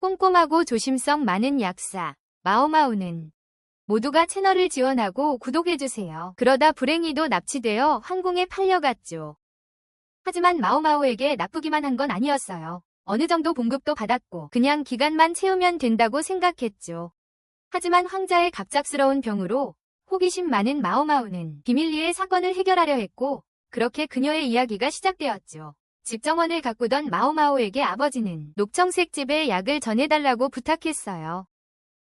꼼꼼하고 조심성 많은 약사 마오마오는 모두가 채널을 지원하고 구독해주세요. 그러다 불행히도 납치되어 항공에 팔려갔죠. 하지만 마오마오에게 나쁘기만 한 건 아니었어요. 어느 정도 봉급도 받았고 그냥 기간만 채우면 된다고 생각했죠. 하지만 황자의 갑작스러운 병으로 호기심 많은 마오마오는 비밀리에 사건을 해결하려 했고 그렇게 그녀의 이야기가 시작되었죠. 집정원을 가꾸던 마오마오에게 아버지는 녹청색 집에 약을 전해달라고 부탁했어요.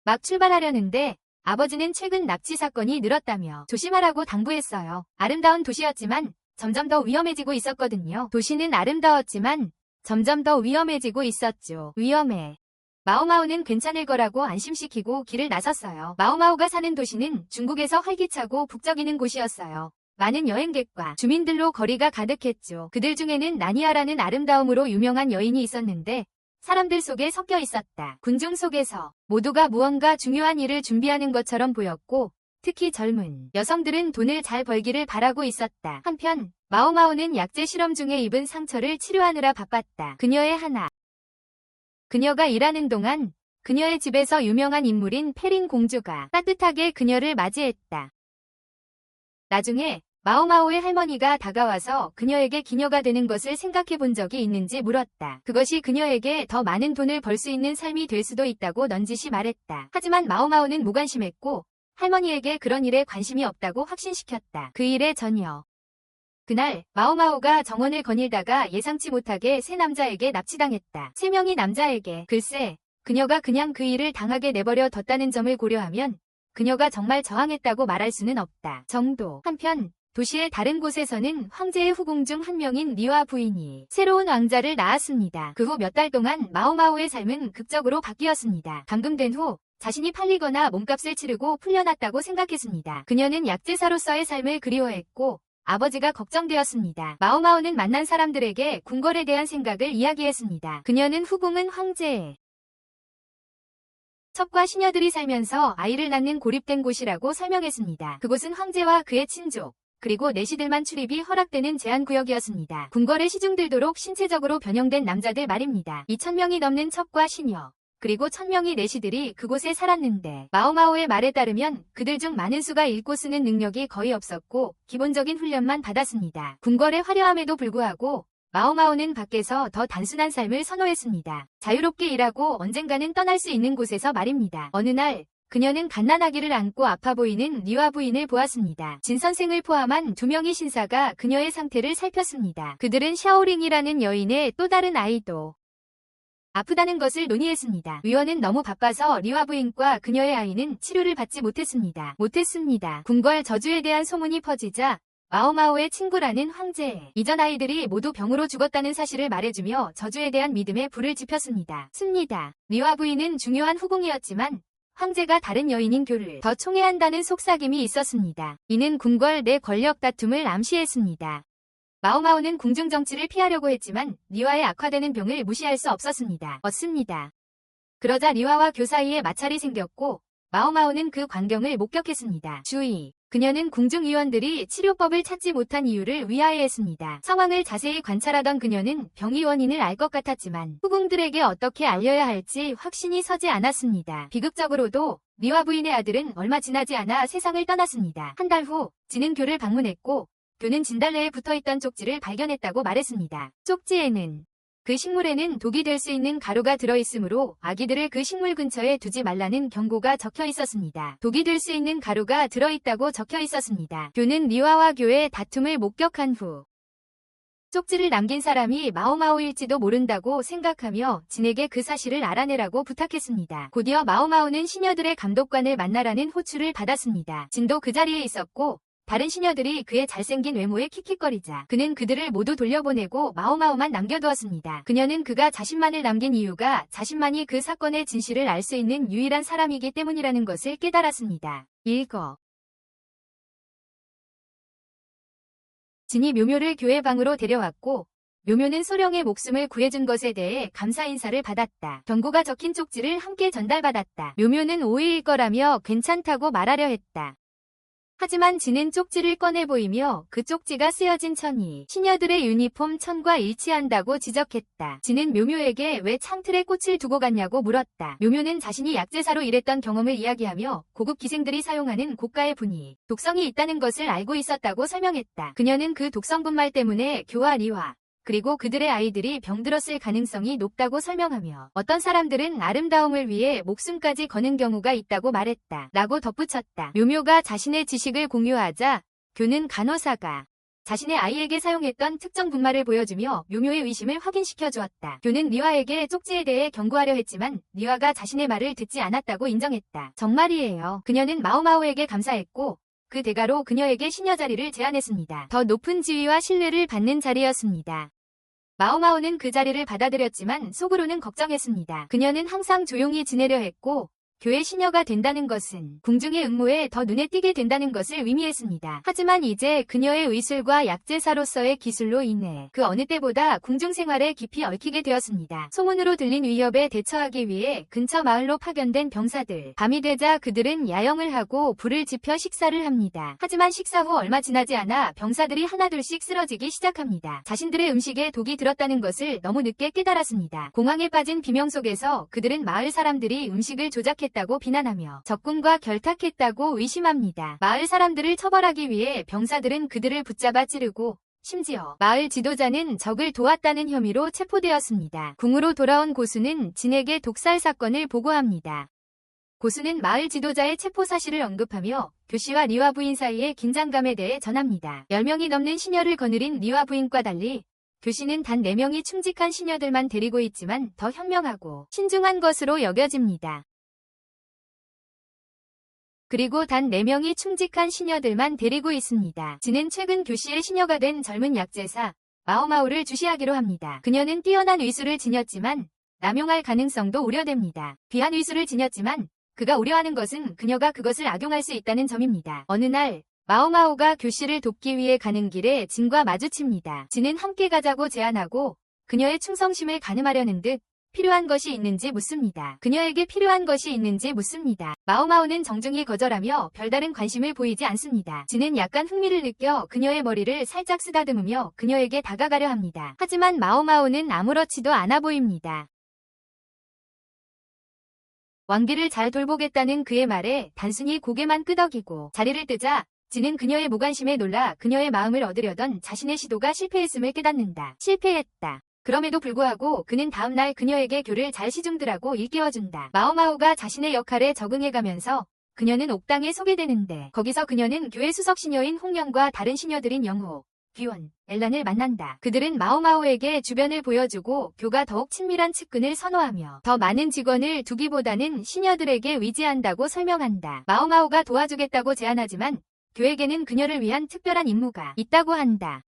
막 출발하려는데 아버지는 최근 납치 사건이 늘었다며 조심하라고 당부했어요. 아름다운 도시였지만 점점 더 위험해지고 있었거든요. 도시는 아름다웠지만 점점 더 위험해지고 있었죠. 위험해. 마오마오는 괜찮을 거라고 안심시키고 길을 나섰어요. 마오마오가 사는 도시는 중국에서 활기차고 북적이는 곳이었어요. 많은 여행객과 주민들로 거리가 가득했죠. 그들 중에는 나니아라는 아름다움으로 유명한 여인이 있었는데 사람들 속에 섞여 있었다. 군중 속에서 모두가 무언가 중요한 일을 준비하는 것처럼 보였고 특히 젊은 여성들은 돈을 잘 벌기를 바라고 있었다. 한편 마오마오는 약제 실험 중에 입은 상처를 치료하느라 바빴다. 그녀가 일하는 동안 그녀의 집에서 유명한 인물인 페린 공주가 따뜻하게 그녀를 맞이했다. 나중에 마오마오의 할머니가 다가와서 그녀에게 기녀가 되는 것을 생각해 본 적이 있는지 물었다. 그것이 그녀에게 더 많은 돈을 벌 수 있는 삶이 될 수도 있다고 넌지시 말했다. 하지만 마오마오는 무관심했고 할머니에게 그런 일에 관심이 없다고 확신시켰다. 그 일에 전혀. 그날 마오마오가 정원을 거닐다가 예상치 못하게 세 남자에게 납치당했다. 세 명의 남자에게. 글쎄, 그녀가 그냥 그 일을 당하게 내버려 뒀다는 점을 고려하면 그녀가 정말 저항했다고 말할 수는 없다. 정도. 한편 도시의 다른 곳에서는 황제의 후궁 중 한 명인 리와 부인이 새로운 왕자를 낳았습니다. 그 후 몇 달 동안 마오마오의 삶은 극적으로 바뀌었습니다. 감금된 후 자신이 팔리거나 몸값을 치르고 풀려났다고 생각했습니다. 그녀는 약제사로서의 삶을 그리워했고 아버지가 걱정되었습니다. 마오마오는 만난 사람들에게 궁궐에 대한 생각을 이야기했습니다. 그녀는 후궁은 황제의 첩과 시녀들이 살면서 아이를 낳는 고립된 곳이라고 설명했습니다. 그곳은 황제와 그의 친족 그리고 내시들만 출입이 허락되는 제한구역이었습니다. 궁궐에 시중들도록 신체적으로 변형된 남자들 말입니다. 2,000명이 넘는 첩과 시녀 그리고 1,000명의 내시들이 그곳에 살았는데 마오마오의 말에 따르면 그들 중 많은 수가 읽고 쓰는 능력이 거의 없었고 기본적인 훈련만 받았습니다. 궁궐의 화려함에도 불구하고 마오마오는 밖에서 더 단순한 삶을 선호했습니다. 자유롭게 일하고 언젠가는 떠날 수 있는 곳에서 말입니다. 어느 날 그녀는 갓난아기를 안고 아파 보이는 리와 부인을 보았습니다. 진 선생을 포함한 2명의 신사가 그녀의 상태를 살폈습니다. 그들은 샤오링이라는 여인의 또 다른 아이도 아프다는 것을 논의했습니다. 위원은 너무 바빠서 리와 부인과 그녀의 아이는 치료를 받지 못했습니다. 궁궐 저주에 대한 소문이 퍼지자 마오마오의 친구라는 황제의 이전 아이들이 모두 병으로 죽었다는 사실을 말해주며 저주에 대한 믿음에 불을 지폈습니다. 리와 부인은 중요한 후궁이었지만 황제가 다른 여인인 교를 더 총애한다는 속삭임이 있었습니다. 이는 궁궐 내 권력 다툼을 암시했습니다. 마오마오는 궁중 정치를 피하려고 했지만 리와의 악화되는 병을 무시할 수 없었습니다. 그러자 리와와 교 사이에 마찰이 생겼고 마오마오는 그 광경을 목격했습니다. 주의. 그녀는 궁중위원들이 치료법을 찾지 못한 이유를 위하여했습니다. 상황을 자세히 관찰하던 그녀는 병의 원인을 알 것 같았지만 후궁들에게 어떻게 알려야 할지 확신이 서지 않았습니다. 비극적으로도 리와 부인의 아들은 얼마 지나지 않아 세상을 떠났습니다. 한 달 후 지는 교를 방문했고 교는 진달래에 붙어있던 쪽지를 발견했다고 말했습니다. 쪽지에는 그 식물에는 독이 될 수 있는 가루가 들어있으므로 아기들을 그 식물 근처에 두지 말라는 경고가 적혀 있었습니다. 독이 될 수 있는 가루가 들어있다고 적혀 있었습니다. 교는 리와와 교의 다툼을 목격한 후 쪽지를 남긴 사람이 마오마오일지도 모른다고 생각하며 진에게 그 사실을 알아내라고 부탁했습니다. 곧이어 마오마오는 시녀들의 감독관을 만나라는 호출을 받았습니다. 진도 그 자리에 있었고 다른 시녀들이 그의 잘생긴 외모에 킥킥거리자 그는 그들을 모두 돌려보내고 마오마오만 남겨두었습니다. 그녀는 그가 자신만을 남긴 이유가 자신만이 그 사건의 진실을 알 수 있는 유일한 사람이기 때문이라는 것을 깨달았습니다. 진이 묘묘를 교회 방으로 데려왔고 묘묘는 소령의 목숨을 구해준 것에 대해 감사 인사를 받았다. 경고가 적힌 쪽지를 함께 전달받았다. 묘묘는 오해일 거라며 괜찮다고 말하려 했다. 하지만 진은 쪽지를 꺼내 보이며 그 쪽지가 쓰여진 천이 시녀들의 유니폼 천과 일치한다고 지적했다. 진은 묘묘에게 왜 창틀에 꽃을 두고 갔냐고 물었다. 묘묘는 자신이 약제사로 일했던 경험을 이야기하며 고급 기생들이 사용하는 고가의 분이 독성이 있다는 것을 알고 있었다고 설명했다. 그녀는 그 독성 분말 때문에 교와 리화 그리고 그들의 아이들이 병들었을 가능성이 높다고 설명하며 어떤 사람들은 아름다움을 위해 목숨까지 거는 경우가 있다고 말했다. 라고 덧붙였다. 묘묘가 자신의 지식을 공유하자 교는 간호사가 자신의 아이에게 사용했던 특정 분말을 보여주며 묘묘의 의심을 확인시켜 주었다. 교는 리화에게 쪽지에 대해 경고하려 했지만 리화가 자신의 말을 듣지 않았다고 인정했다. 정말이에요. 그녀는 마오마오에게 감사했고 그 대가로 그녀에게 시녀 자리를 제안했습니다. 더 높은 지위와 신뢰를 받는 자리였습니다. 마오마오는 그 자리를 받아들였지만 속으로는 걱정했습니다. 그녀는 항상 조용히 지내려 했고 교의 시녀가 된다는 것은 궁중의 음모에 더 눈에 띄게 된다는 것을 의미했습니다. 하지만 이제 그녀의 의술과 약제사로서의 기술로 인해 그 어느 때보다 궁중 생활에 깊이 얽히게 되었습니다. 소문으로 들린 위협에 대처하기 위해 근처 마을로 파견된 병사들. 밤이 되자 그들은 야영을 하고 불을 지펴 식사를 합니다. 하지만 식사 후 얼마 지나지 않아 병사들이 하나둘씩 쓰러지기 시작합니다. 자신들의 음식에 독이 들었다는 것을 너무 늦게 깨달았습니다. 공황에 빠진 비명 속에서 그들은 마을 사람들이 음식을 조작했다고 비난하며 적군과 결탁했다고 의심합니다. 마을 사람들을 처벌하기 위해 병사들은 그들을 붙잡아 찌르고 심지어 마을 지도자는 적을 도왔다는 혐의로 체포되었습니다. 궁으로 돌아온 고수는 진에게 독살 사건을 보고합니다. 고수는 마을 지도자의 체포 사실을 언급하며 교씨와 리화 부인 사이의 긴장감에 대해 전합니다. 10명이 넘는 시녀를 거느린 리화 부인과 달리 교씨는 단 4명이 충직한 시녀들만 데리고 있지만 더 현명하고 신중한 것으로 여겨집니다. 그리고 단 4명이 충직한 시녀들만 데리고 있습니다. 진은 최근 교씨의 시녀가 된 젊은 약제사 마오마오를 주시하기로 합니다. 그녀는 뛰어난 의술을 지녔지만 남용할 가능성도 우려됩니다. 귀한 의술을 지녔지만 그가 우려하는 것은 그녀가 그것을 악용할 수 있다는 점입니다. 어느 날 마오마오가 교씨를 돕기 위해 가는 길에 진과 마주칩니다. 진은 함께 가자고 제안하고 그녀의 충성심을 가늠하려는 듯 필요한 것이 있는지 묻습니다. 그녀에게 필요한 것이 있는지 묻습니다. 마오마오는 정중히 거절하며 별다른 관심을 보이지 않습니다. 진은 약간 흥미를 느껴 그녀의 머리를 살짝 쓰다듬으며 그녀에게 다가가려 합니다. 하지만 마오마오는 아무렇지도 않아 보입니다. 왕비를 잘 돌보겠다는 그의 말에 단순히 고개만 끄덕이고 자리를 뜨자 진은 그녀의 무관심에 놀라 그녀의 마음을 얻으려던 자신의 시도가 실패했음을 깨닫는다. 실패했다. 그럼에도 불구하고 그는 다음날 그녀에게 교를 잘 시중들하고 일깨워준다. 마오마오가 자신의 역할에 적응해가면서 그녀는 옥당에 소개되는데 거기서 그녀는 교의 수석 시녀인 홍련과 다른 시녀들인 영호, 귀원, 엘란을 만난다. 그들은 마오마오에게 주변을 보여주고 교가 더욱 친밀한 측근을 선호하며 더 많은 직원을 두기보다는 시녀들에게 의지한다고 설명한다. 마오마오가 도와주겠다고 제안하지만 교에게는 그녀를 위한 특별한 임무가 있다고 한다.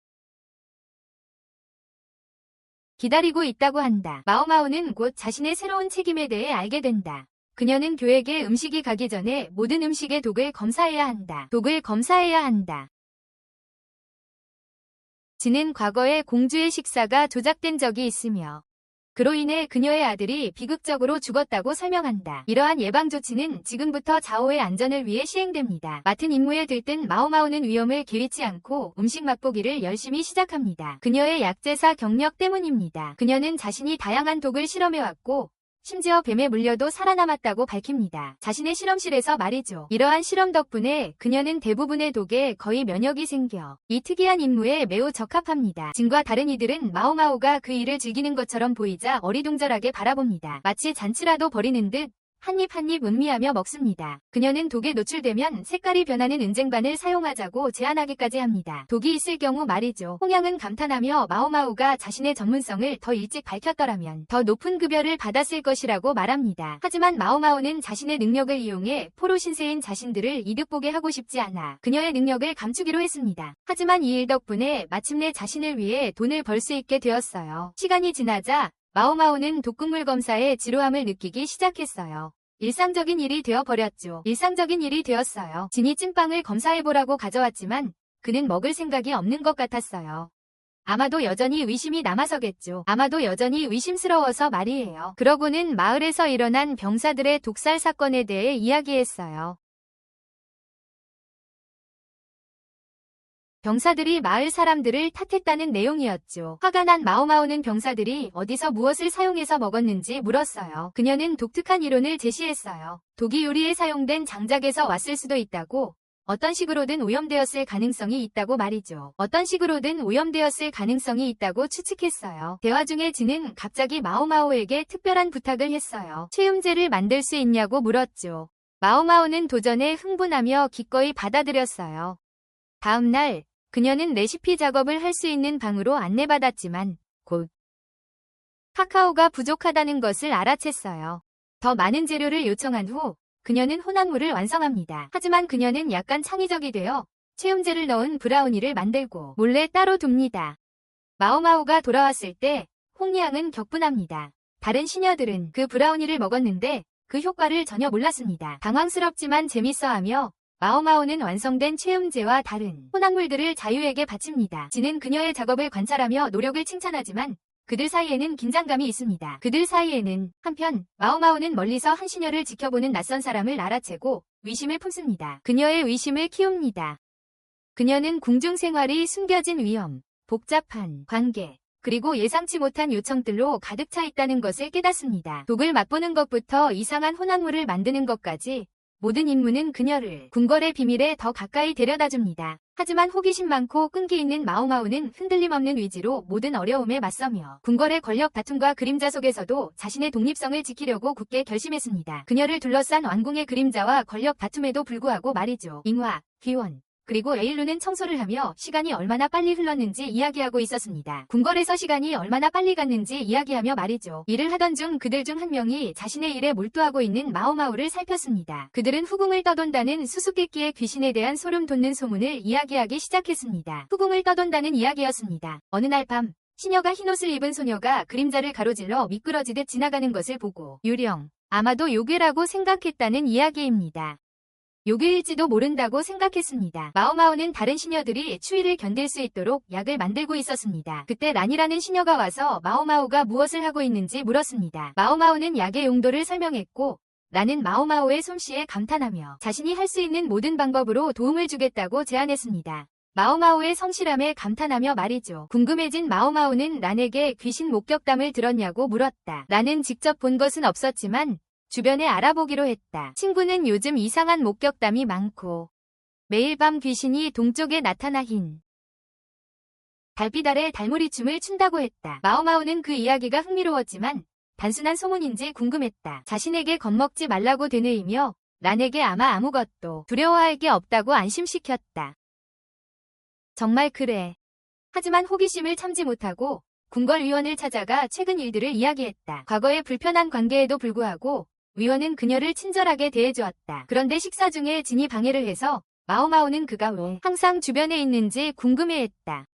기다리고 있다고 한다. 마오마오는 곧 자신의 새로운 책임에 대해 알게 된다. 그녀는 교에게 음식이 가기 전에 모든 음식의 독을 검사해야 한다. 독을 검사해야 한다. 진은 과거에 공주의 식사가 조작된 적이 있으며 그로 인해 그녀의 아들이 비극적으로 죽었다고 설명한다. 이러한 예방 조치는 지금부터 자오의 안전을 위해 시행됩니다. 맡은 임무에 들뜬 마오마오는 위험을 개의치 않고 음식 맛보기를 열심히 시작합니다. 그녀의 약제사 경력 때문입니다. 그녀는 자신이 다양한 독을 실험해왔고 심지어 뱀에 물려도 살아남았다고 밝힙니다. 자신의 실험실에서 말이죠. 이러한 실험 덕분에 그녀는 대부분의 독에 거의 면역이 생겨 이 특이한 임무에 매우 적합합니다. 진과 다른 이들은 마오마오가 그 일을 즐기는 것처럼 보이자 어리둥절하게 바라봅니다. 마치 잔치라도 벌이는 듯 한 입 한 입 음미하며 먹습니다. 그녀는 독에 노출되면 색깔이 변하는 은쟁반을 사용하자고 제안하기까지 합니다. 독이 있을 경우 말이죠. 홍양은 감탄하며 마오마오가 자신의 전문성을 더 일찍 밝혔더라면 더 높은 급여를 받았을 것이라고 말합니다. 하지만 마오마오는 자신의 능력을 이용해 포로 신세인 자신들을 이득 보게 하고 싶지 않아 그녀의 능력을 감추기로 했습니다. 하지만 이 일 덕분에 마침내 자신을 위해 돈을 벌 수 있게 되었어요. 시간이 지나자 마오마오는 독극물 검사에 지루함을 느끼기 시작했어요. 일상적인 일이 되어버렸죠. 일상적인 일이 되었어요. 진이 찐빵을 검사해보라고 가져왔지만 그는 먹을 생각이 없는 것 같았어요. 아마도 여전히 의심이 남아서겠죠. 아마도 여전히 의심스러워서 말이에요. 그러고는 마을에서 일어난 병사들의 독살 사건에 대해 이야기했어요. 병사들이 마을 사람들을 탓했다는 내용이었죠. 화가 난 마오마오는 병사들이 어디서 무엇을 사용해서 먹었는지 물었어요. 그녀는 독특한 이론을 제시했어요. 독이 요리에 사용된 장작에서 왔을 수도 있다고, 어떤 식으로든 오염되었을 가능성이 있다고 말이죠. 어떤 식으로든 오염되었을 가능성이 있다고 추측했어요. 대화 중에 진은 갑자기 마오마오에게 특별한 부탁을 했어요. 최음제를 만들 수 있냐고 물었죠. 마오마오는 도전에 흥분하며 기꺼이 받아들였어요. 다음 날 그녀는 레시피 작업을 할 수 있는 방으로 안내받았지만 곧 카카오가 부족하다는 것을 알아챘어요. 더 많은 재료를 요청한 후 그녀는 혼합물을 완성합니다. 하지만 그녀는 약간 창의적이 되어 체움제를 넣은 브라우니를 만들고 몰래 따로 둡니다. 마오마오가 돌아왔을 때 홍리앙은 격분합니다. 다른 시녀들은 그 브라우니를 먹었는데 그 효과를 전혀 몰랐습니다. 당황스럽지만 재밌어하며 마오마오는 완성된 체음제와 다른 혼합물들을 자유에게 바칩니다. 진은 그녀의 작업을 관찰하며 노력을 칭찬하지만 그들 사이에는 긴장감이 있습니다. 그들 사이에는 한편 마오마오는 멀리서 한 시녀를 지켜보는 낯선 사람을 알아채고 의심을 품습니다. 그녀의 의심을 키웁니다. 그녀는 궁중 생활이 숨겨진 위험, 복잡한 관계, 그리고 예상치 못한 요청들로 가득 차 있다는 것을 깨닫습니다. 독을 맛보는 것부터 이상한 혼합물을 만드는 것까지 모든 임무는 그녀를 궁궐의 비밀에 더 가까이 데려다줍니다. 하지만 호기심 많고 끈기 있는 마오마오는 흔들림 없는 의지로 모든 어려움에 맞서며 궁궐의 권력 다툼과 그림자 속에서도 자신의 독립성을 지키려고 굳게 결심했습니다. 그녀를 둘러싼 왕궁의 그림자와 권력 다툼에도 불구하고 말이죠. 잉화, 귀원, 그리고 에일루는 청소를 하며 시간이 얼마나 빨리 흘렀는지 이야기하고 있었습니다. 궁궐에서 시간이 얼마나 빨리 갔는지 이야기하며 말이죠. 일을 하던 중 그들 중 한 명이 자신의 일에 몰두하고 있는 마오마오를 살폈습니다. 그들은 후궁을 떠돈다는 수수께끼의 귀신에 대한 소름 돋는 소문을 이야기하기 시작했습니다. 후궁을 떠돈다는 이야기였습니다. 어느 날 밤 시녀가 흰옷을 입은 소녀가 그림자를 가로질러 미끄러지듯 지나가는 것을 보고 유령, 아마도 요괴라고 생각했다는 이야기입니다. 요괴일지도 모른다고 생각했습니다. 마오마오는 다른 시녀들이 추위를 견딜 수 있도록 약을 만들고 있었습니다. 그때 란이라는 시녀가 와서 마오마오가 무엇을 하고 있는지 물었습니다. 마오마오는 약의 용도를 설명했고 란은 마오마오의 솜씨에 감탄하며 자신이 할 수 있는 모든 방법으로 도움을 주겠다고 제안했습니다. 마오마오의 성실함에 감탄하며 말이죠. 궁금해진 마오마오는 란에게 귀신 목격담을 들었냐고 물었다. 란은 직접 본 것은 없었지만 주변에 알아보기로 했다. 친구는 요즘 이상한 목격담이 많고 매일 밤 귀신이 동쪽에 나타나 흰 달빛 아래 달무리 춤을 춘다고 했다. 마오마오는 그 이야기가 흥미로웠지만 단순한 소문인지 궁금했다. 자신에게 겁먹지 말라고 되뇌이며 란에게 아마 아무것도 두려워할 게 없다고 안심시켰다. 정말 그래. 하지만 호기심을 참지 못하고 궁궐위원을 찾아가 최근 일들을 이야기했다. 과거의 불편한 관계에도 불구하고 위원은 그녀를 친절하게 대해주었다. 그런데 식사 중에 진이 방해를 해서 마오마오는 그가 왜 항상 주변에 있는지 궁금해했다.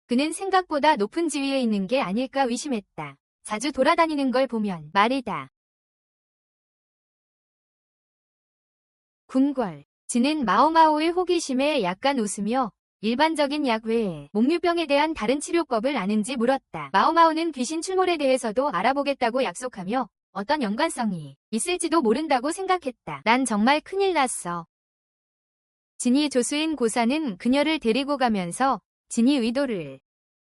그는 생각보다 높은 지위에 있는 게 아닐까 의심했다. 자주 돌아다니는 걸 보면 말이다. 궁궐. 진은 마오마오의 호기심에 약간 웃으며 일반적인 약 외에 목류병에 대한 다른 치료법을 아는지 물었다. 마오마오는 귀신 출몰에 대해서도 알아보겠다고 약속하며 어떤 연관성이 있을지도 모른다고 생각했다. 난 정말 큰일 났어. 진이 조수인 고사는 그녀를 데리고 가면서 진이 의도를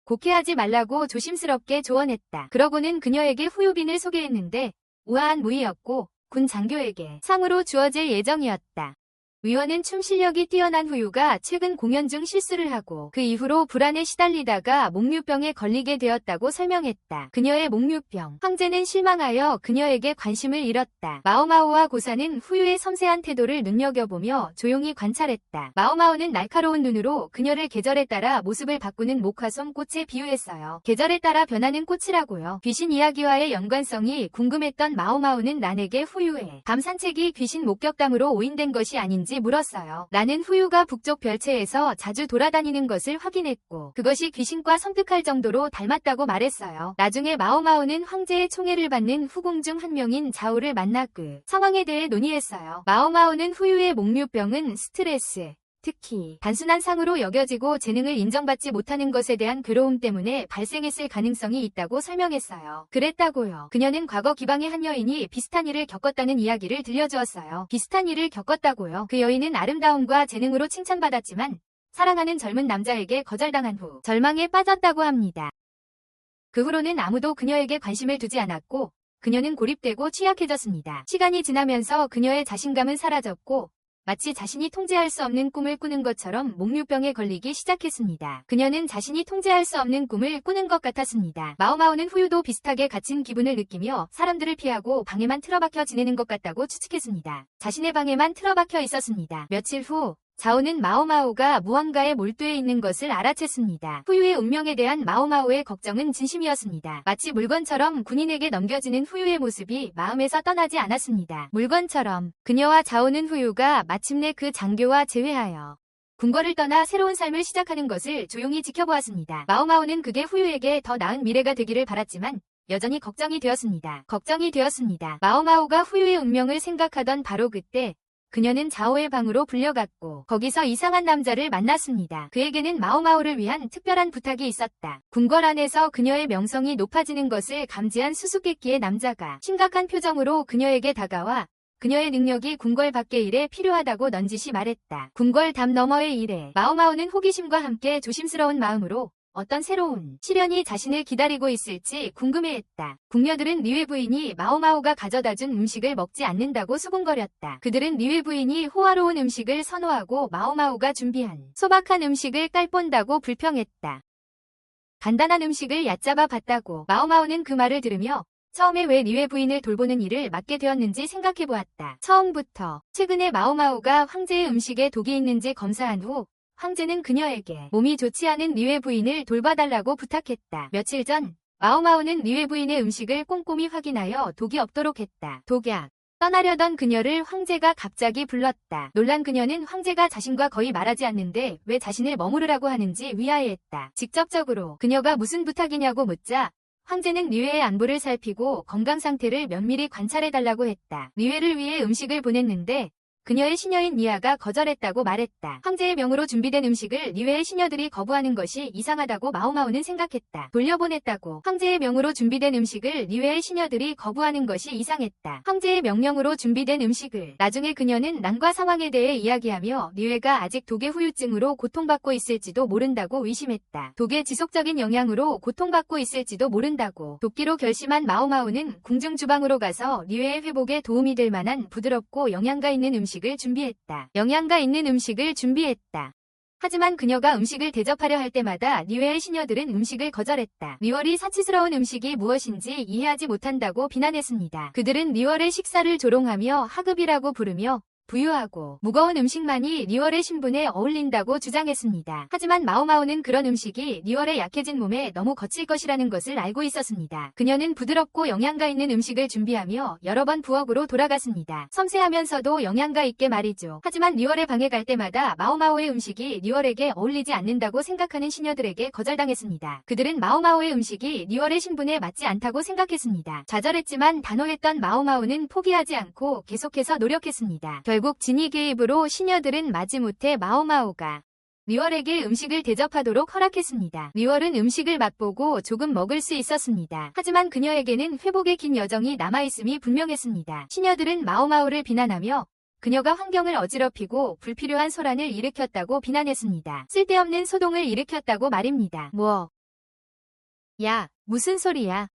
곡해하지 말라고 조심스럽게 조언했다. 그러고는 그녀에게 후유빈을 소개했는데 우아한 무희였고 군 장교에게 상으로 주어질 예정이었다. 위원은 춤 실력이 뛰어난 후유가 최근 공연 중 실수를 하고 그 이후로 불안에 시달리다가 목류병에 걸리게 되었다고 설명했다. 그녀의 목류병. 황제는 실망하여 그녀에게 관심을 잃었다. 마오마오와 고사는 후유의 섬세한 태도를 눈여겨보며 조용히 관찰했다. 마오마오는 날카로운 눈으로 그녀를 계절에 따라 모습을 바꾸는 목화솜 꽃에 비유했어요. 계절에 따라 변하는 꽃이라고요. 귀신 이야기와의 연관성이 궁금했던 마오마오는 란에게 후유의 밤 산책이 귀신 목격담으로 오인된 것이 아닌지 물었어요. 나는 후유가 북쪽 별채에서 자주 돌아다니는 것을 확인했고 그것이 귀신과 섬뜩할 정도로 닮았다고 말했어요. 나중에 마오마오는 황제의 총애를 받는 후궁 중 한 명인 자오를 만나 그 상황에 대해 논의했어요. 마오마오는 후유의 목류병은 스트레스, 특히 단순한 상으로 여겨지고 재능을 인정받지 못하는 것에 대한 괴로움 때문에 발생했을 가능성이 있다고 설명했어요. 그랬다고요. 그녀는 과거 기방의 한 여인이 비슷한 일을 겪었다는 이야기를 들려주었어요. 비슷한 일을 겪었다고요. 그 여인은 아름다움과 재능으로 칭찬받았지만 사랑하는 젊은 남자에게 거절당한 후 절망에 빠졌다고 합니다. 그 후로는 아무도 그녀에게 관심을 두지 않았고 그녀는 고립되고 취약해졌습니다. 시간이 지나면서 그녀의 자신감은 사라졌고 마치 자신이 통제할 수 없는 꿈을 꾸는 것처럼 목류병에 걸리기 시작했습니다. 그녀는 자신이 통제할 수 없는 꿈을 꾸는 것 같았습니다. 마오마오는 후유도 비슷하게 갇힌 기분을 느끼며 사람들을 피하고 방에만 틀어박혀 지내는 것 같다고 추측했습니다. 자신의 방에만 틀어박혀 있었습니다. 며칠 후 자오는 마오마오가 무언가에 몰두해 있는 것을 알아챘습니다. 후유의 운명에 대한 마오마오의 걱정은 진심이었습니다. 마치 물건처럼 군인에게 넘겨지는 후유의 모습이 마음에서 떠나지 않았습니다. 물건처럼 그녀와 자오는 후유가 마침내 그 장교와 재회하여 궁궐을 떠나 새로운 삶을 시작하는 것을 조용히 지켜보았습니다. 마오마오는 그게 후유에게 더 나은 미래가 되기를 바랐지만 여전히 걱정이 되었습니다. 마오마오가 후유의 운명을 생각하던 바로 그때 그녀는 자오의 방으로 불려갔고 거기서 이상한 남자를 만났습니다. 그에게는 마오마오를 위한 특별한 부탁이 있었다. 궁궐 안에서 그녀의 명성이 높아지는 것을 감지한 수수께끼의 남자가 심각한 표정으로 그녀에게 다가와 그녀의 능력이 궁궐 밖의 일에 필요하다고 넌지시 말했다. 궁궐 담 너머의 일에 마오마오는 호기심과 함께 조심스러운 마음으로 어떤 새로운 시련이 자신을 기다리고 있을지 궁금해했다. 궁녀들은 리웨 부인이 마오마오가 가져다준 음식을 먹지 않는다고 수군거렸다. 그들은 리웨 부인이 호화로운 음식을 선호하고 마오마오가 준비한 소박한 음식을 깔본다고 불평했다. 간단한 음식을 얕잡아 봤다고 마오마오는 그 말을 들으며 처음에 왜 리웨 부인을 돌보는 일을 맡게 되었는지 생각해보았다. 처음부터 최근에 마오마오가 황제의 음식에 독이 있는지 검사한 후 황제는 그녀에게 몸이 좋지 않은 리웨 부인을 돌봐달라고 부탁했다. 며칠 전 마오마오는 리웨 부인의 음식을 꼼꼼히 확인하여 독이 없도록 했다. 독약. 떠나려던 그녀를 황제가 갑자기 불렀다. 놀란 그녀는 황제가 자신과 거의 말하지 않는데 왜 자신을 머무르라고 하는지 위아해했다. 직접적으로 그녀가 무슨 부탁이냐고 묻자 황제는 리웨의 안부를 살피고 건강 상태를 면밀히 관찰해달라고 했다. 리웨를 위해 음식을 보냈는데 그녀의 시녀인 니아가 거절했다고 말했다. 황제의 명으로 준비된 음식을 리웨의 시녀들이 거부하는 것이 이상하다고 마오마오는 생각했다. 돌려보냈다고 황제의 명으로 준비된 음식을 리웨의 시녀들이 거부하는 것이 이상했다. 황제의 명령으로 준비된 음식을 나중에 그녀는 난과 상황에 대해 이야기하며 리웨가 아직 독의 후유증으로 고통받고 있을지도 모른다고 의심했다. 독의 지속적인 영향으로 고통받고 있을지도 모른다고 돕기로 결심한 마오마오는 궁중 주방으로 가서 리웨의 회복에 도움이 될 만한 부드럽고 영양가 있는 음식을 준비했다. 하지만 그녀가 음식을 대접하려 할 때마다 리웨의 시녀들은 음식을 거절했다. 리월이 사치스러운 음식이 무엇인지 이해하지 못한다고 비난했습니다. 그들은 리월의 식사를 조롱하며 하급이라고 부르며 부유하고 무거운 음식만이 리월의 신분에 어울린다고 주장했습니다. 하지만 마오마오는 그런 음식이 리월의 약해진 몸에 너무 거칠 것이라는 것을 알고 있었습니다. 그녀는 부드럽고 영양가 있는 음식을 준비하며 여러 번 부엌으로 돌아갔습니다. 섬세하면서도 영양가 있게 말이죠. 하지만 리월의 방에 갈 때마다 마오마오의 음식이 리월에게 어울리지 않는다고 생각하는 시녀들에게 거절당했습니다. 그들은 마오마오의 음식이 리월의 신분에 맞지 않다고 생각했습니다. 좌절했지만 단호했던 마오마오는 포기하지 않고 계속해서 노력했습니다. 결국 진이 개입으로 시녀들은 마지못해 마오마오가 리월에게 음식을 대접하도록 허락했습니다. 리월은 음식을 맛보고 조금 먹을 수 있었습니다. 하지만 그녀에게는 회복의 긴 여정이 남아있음이 분명했습니다. 시녀들은 마오마오를 비난하며 그녀가 환경을 어지럽히고 불필요한 소란을 일으켰다고 비난했습니다. 쓸데없는 소동을 일으켰다고 말입니다. 야, 무슨 소리야.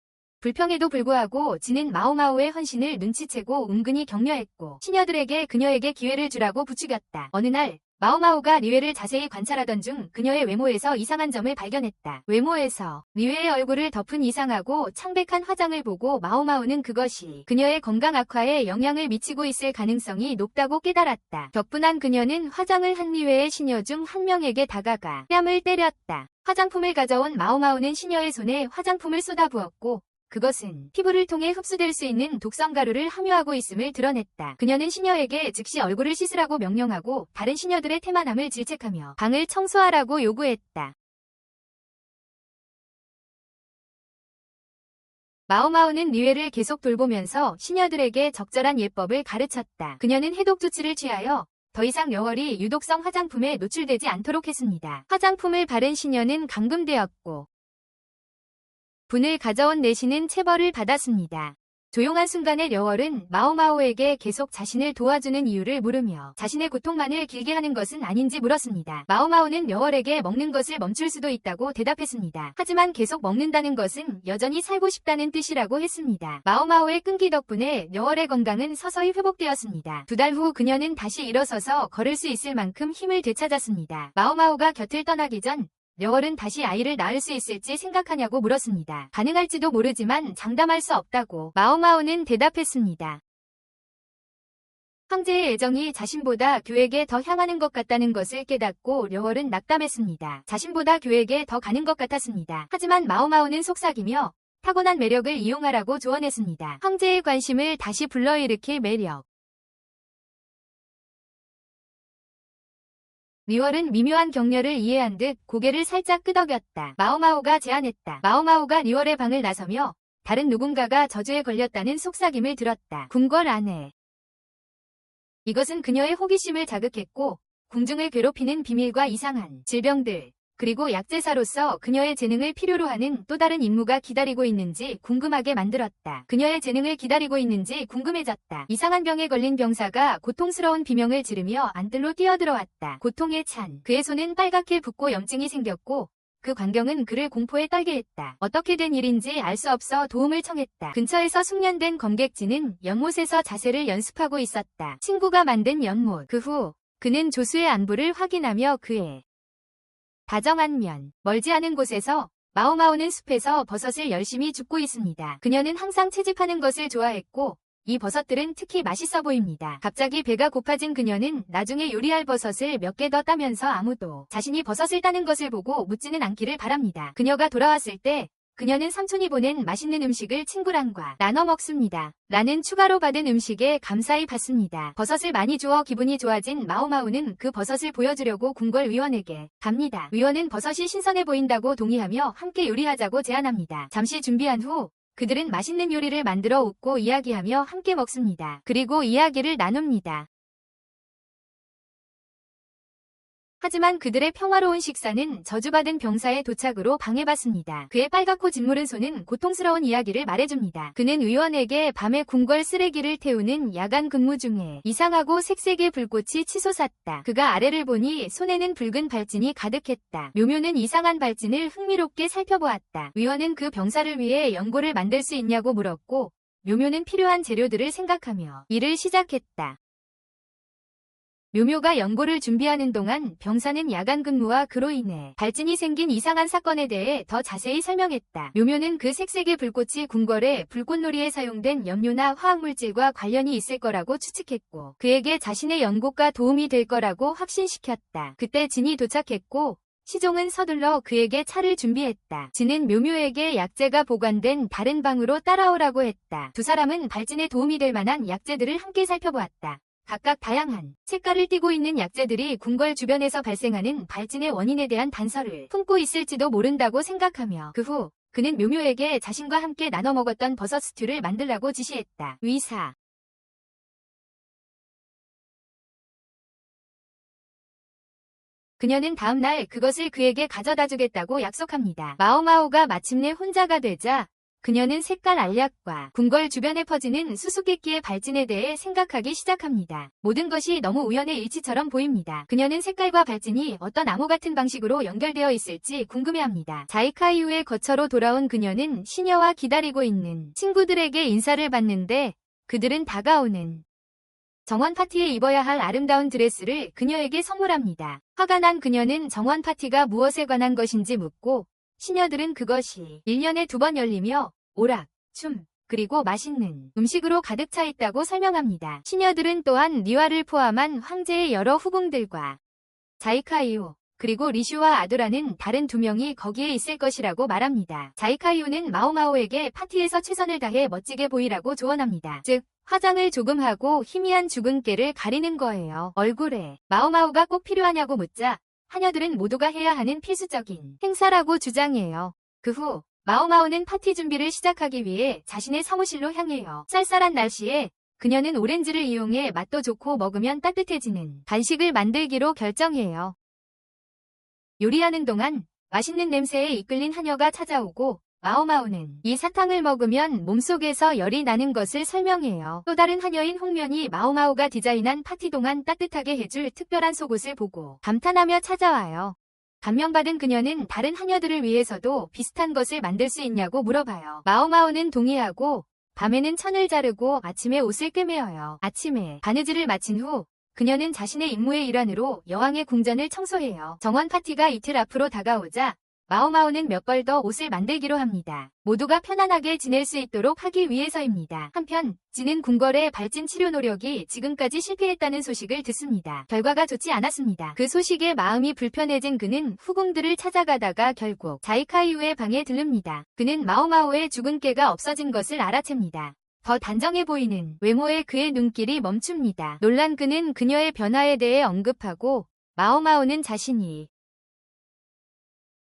불평에도 불구하고 진은 마오마오의 헌신을 눈치채고 은근히 격려했고 시녀들에게 그녀에게 기회를 주라고 부추겼다. 어느 날 마오마오가 리웨를 자세히 관찰하던 중 그녀의 외모에서 이상한 점을 발견했다. 외모에서 리웨의 얼굴을 덮은 이상하고 창백한 화장을 보고 마오마오는 그것이 그녀의 건강 악화에 영향을 미치고 있을 가능성이 높다고 깨달았다. 격분한 그녀는 화장을 한 리웨의 시녀 중 한 명에게 다가가 뺨을 때렸다. 화장품을 가져온 마오마오는 시녀의 손에 화장품을 쏟아부었고 그것은 피부를 통해 흡수될 수 있는 독성 가루를 함유하고 있음을 드러냈다. 그녀는 시녀에게 즉시 얼굴을 씻으라고 명령하고 다른 시녀들의 태만함을 질책하며 방을 청소하라고 요구했다. 마오마오는 리웨를 계속 돌보면서 시녀들에게 적절한 예법을 가르쳤다. 그녀는 해독 조치를 취하여 더 이상 여월이 유독성 화장품에 노출되지 않도록 했습니다. 화장품을 바른 시녀는 감금되었고 분을 가져온 내시는 체벌을 받았습니다. 조용한 순간에 려월은 마오마오에게 계속 자신을 도와주는 이유를 물으며 자신의 고통만을 길게 하는 것은 아닌지 물었습니다. 마오마오는 려월에게 먹는 것을 멈출 수도 있다고 대답했습니다. 하지만 계속 먹는다는 것은 여전히 살고 싶다는 뜻이라고 했습니다. 마오마오의 끈기 덕분에 려월의 건강은 서서히 회복되었습니다. 2달 후 그녀는 다시 일어서서 걸을 수 있을 만큼 힘을 되찾았습니다. 마오마오가 곁을 떠나기 전 려월은 다시 아이를 낳을 수 있을지 생각하냐고 물었습니다. 가능할지도 모르지만 장담할 수 없다고 마오마오는 대답했습니다. 황제의 애정이 자신보다 교에게 더 향하는 것 같다는 것을 깨닫고 려월은 낙담했습니다. 자신보다 교에게 더 가는 것 같았습니다. 하지만 마오마오는 속삭이며 타고난 매력을 이용하라고 조언했습니다. 황제의 관심을 다시 불러일으킬 매력. 려월은 미묘한 격려를 이해한 듯 고개를 살짝 끄덕였다. 마오마오가 제안했다. 마오마오가 려월의 방을 나서며 다른 누군가가 저주에 걸렸다는 속삭임을 들었다. 궁궐 안에. 이것은 그녀의 호기심을 자극했고 궁중을 괴롭히는 비밀과 이상한 질병들, 그리고 약제사로서 그녀의 재능을 필요로 하는 또 다른 임무가 기다리고 있는지 궁금하게 만들었다. 그녀의 재능을 기다리고 있는지 궁금해졌다. 이상한 병에 걸린 병사가 고통스러운 비명을 지르며 안뜰로 뛰어들어왔다. 고통에 찬 그의 손은 빨갛게 붓고 염증이 생겼고 그 광경은 그를 공포에 떨게 했다. 어떻게 된 일인지 알 수 없어 도움을 청했다. 근처에서 숙련된 검객진은 연못에서 자세를 연습하고 있었다. 친구가 만든 연못. 그 후 그는 조수의 안부를 확인하며 그의 다정한 면. 멀지 않은 곳에서 마오마오는 숲에서 버섯을 열심히 줍고 있습니다. 그녀는 항상 채집하는 것을 좋아했고 이 버섯들은 특히 맛있어 보입니다. 갑자기 배가 고파진 그녀는 나중에 요리할 버섯을 몇 개 더 따면서 아무도 자신이 버섯을 따는 것을 보고 묻지는 않기를 바랍니다. 그녀가 돌아왔을 때 그녀는 삼촌이 보낸 맛있는 음식을 친구랑과 나눠 먹습니다. 라는 추가로 받은 음식에 감사히 받습니다. 버섯을 많이 주어 기분이 좋아진 마오마오는 그 버섯을 보여주려고 궁궐 위원에게 갑니다. 위원은 버섯이 신선해 보인다고 동의하며 함께 요리하자고 제안합니다. 잠시 준비한 후 그들은 맛있는 요리를 만들어 웃고 이야기하며 함께 먹습니다. 그리고 이야기를 나눕니다. 하지만 그들의 평화로운 식사는 저주받은 병사의 도착으로 방해받습니다. 그의 빨갛고 짓무른 손은 고통스러운 이야기를 말해줍니다. 그는 의원에게 밤에 궁궐 쓰레기를 태우는 야간 근무 중에 이상하고 색색의 불꽃이 치솟았다. 그가 아래를 보니 손에는 붉은 발진이 가득했다. 묘묘는 이상한 발진을 흥미롭게 살펴보았다. 의원은 그 병사를 위해 연고를 만들 수 있냐고 물었고 묘묘는 필요한 재료들을 생각하며 일을 시작했다. 묘묘가 연고를 준비하는 동안 병사는 야간 근무와 그로 인해 발진이 생긴 이상한 사건에 대해 더 자세히 설명했다. 묘묘는 그 색색의 불꽃이 궁궐의 불꽃놀이에 사용된 염료나 화학물질과 관련이 있을 거라고 추측했고 그에게 자신의 연구가 도움이 될 거라고 확신시켰다. 그때 진이 도착했고 시종은 서둘러 그에게 차를 준비했다. 진은 묘묘에게 약재가 보관된 다른 방으로 따라오라고 했다. 두 사람은 발진에 도움이 될 만한 약재들을 함께 살펴보았다. 각각 다양한 색깔을 띠고 있는 약재들이 궁궐 주변에서 발생하는 발진의 원인에 대한 단서를 품고 있을지도 모른다고 생각하며 그 후 그는 묘묘에게 자신과 함께 나눠 먹었던 버섯 스튜를 만들라고 지시했다. 위사. 그녀는 다음날 그것을 그에게 가져다 주겠다고 약속합니다. 마오마오가 마침내 혼자가 되자 그녀는 색깔 알약과 궁궐 주변에 퍼지는 수수께끼의 발진에 대해 생각하기 시작합니다. 모든 것이 너무 우연의 일치처럼 보입니다. 그녀는 색깔과 발진이 어떤 암호 같은 방식으로 연결되어 있을지 궁금해합니다. 자이카이우의 거처로 돌아온 그녀는 시녀와 기다리고 있는 친구들에게 인사를 받는데 그들은 다가오는 정원 파티에 입어야 할 아름다운 드레스를 그녀에게 선물합니다. 화가 난 그녀는 정원 파티가 무엇에 관한 것인지 묻고 시녀들은 그것이 1년에 2번 열리며 오락, 춤, 그리고 맛있는 음식으로 가득 차 있다고 설명합니다. 시녀들은 또한 리와를 포함한 황제의 여러 후궁들과 자이카이오, 그리고 리슈와 아도라는 다른 2명이 거기에 있을 것이라고 말합니다. 자이카이오는 마오마오에게 파티에서 최선을 다해 멋지게 보이라고 조언합니다. 즉, 화장을 조금 하고 희미한 주근깨를 가리는 거예요. 얼굴에 마오마오가 꼭 필요하냐고 묻자 하녀들은 모두가 해야 하는 필수적인 행사라고 주장해요. 그 후 마오마오는 파티 준비를 시작하기 위해 자신의 사무실로 향해요. 쌀쌀한 날씨에 그녀는 오렌지를 이용해 맛도 좋고 먹으면 따뜻해지는 간식을 만들기로 결정해요. 요리하는 동안 맛있는 냄새에 이끌린 하녀가 찾아오고 마오마오는 이 사탕을 먹으면 몸속에서 열이 나는 것을 설명해요. 또 다른 하녀인 홍면이 마오마오가 디자인한 파티 동안 따뜻하게 해줄 특별한 속옷을 보고 감탄하며 찾아와요. 감명받은 그녀는 다른 하녀들을 위해서도 비슷한 것을 만들 수 있냐고 물어봐요. 마오마오는 동의하고 밤에는 천을 자르고 아침에 옷을 꿰매어요. 아침에 바느질을 마친 후 그녀는 자신의 임무의 일환으로 여왕의 궁전을 청소해요. 정원 파티가 이틀 앞으로 다가오자 마오마오는 몇 벌 더 옷을 만들기로 합니다. 모두가 편안하게 지낼 수 있도록 하기 위해서입니다. 한편 진은 궁궐의 발진 치료 노력이 지금까지 실패했다는 소식을 듣습니다. 결과가 좋지 않았습니다. 그 소식에 마음이 불편해진 그는 후궁들을 찾아가다가 결국 자이카이우의 방에 들릅니다. 그는 마오마오의 죽은 깨가 없어진 것을 알아챕니다. 더 단정해 보이는 외모에 그의 눈길이 멈춥니다. 놀란 그는 그녀의 변화에 대해 언급하고 마오마오는 자신이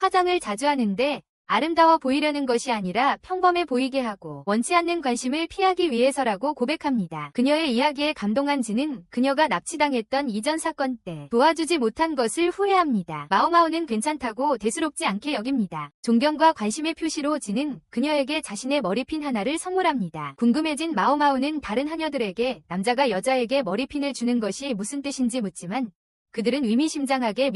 화장을 자주 하는데 아름다워 보이려는 것이 아니라 평범해 보이게 하고 원치 않는 관심을 피하기 위해서라고 고백합니다. 그녀의 이야기에 감동한 진은 그녀가 납치당했던 이전 사건 때 도와주지 못한 것을 후회합니다. 마오마오는 괜찮다고 대수롭지 않게 여깁니다. 존경과 관심의 표시로 진은 그녀에게 자신의 머리핀 하나를 선물합니다. 궁금해진 마오마오는 다른 하녀들에게 남자가 여자에게 머리핀을 주는 것이 무슨 뜻인지 묻지만 그들은 의미심장하게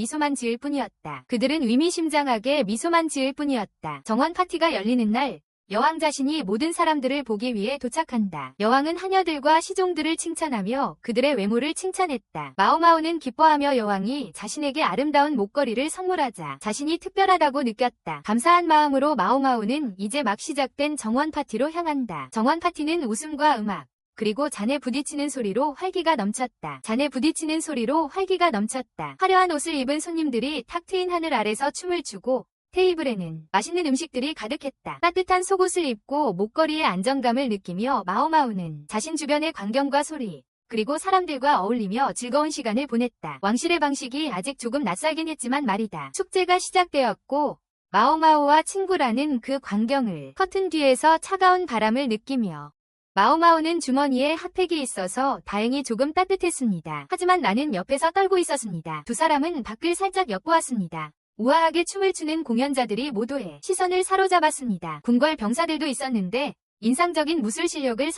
미소만 지을 뿐이었다. 정원 파티가 열리는 날, 여왕 자신이 모든 사람들을 보기 위해 도착한다. 여왕은 하녀들과 시종들을 칭찬하며 그들의 외모를 칭찬했다. 마오마오는 기뻐하며 여왕이 자신에게 아름다운 목걸이를 선물하자 자신이 특별하다고 느꼈다. 감사한 마음으로 마오마오는 이제 막 시작된 정원 파티로 향한다. 정원 파티는 웃음과 음악, 그리고 잔에 부딪히는 소리로 활기가 넘쳤다. 화려한 옷을 입은 손님들이 탁 트인 하늘 아래서 춤을 추고 테이블에는 맛있는 음식들이 가득했다. 따뜻한 속옷을 입고 목걸이의 안정감을 느끼며 마오마오는 자신 주변의 광경과 소리, 그리고 사람들과 어울리며 즐거운 시간을 보냈다. 왕실의 방식이 아직 조금 낯설긴 했지만 말이다. 축제가 시작되었고 마오마오와 친구라는 그 광경을 커튼 뒤에서 차가운 바람을 느끼며 마오마오는 주머니에 핫팩이 있어서 다행히 조금 따뜻했습니다. 하지만 나는 옆에서 떨고 있었습니다. 두 사람은 밖을 살짝 엿보았습니다. 우아하게 춤을 추는 공연자들이 모두의 시선을 사로잡았습니다. 궁궐 병사들도 있었는데 인상적인 무술 실력을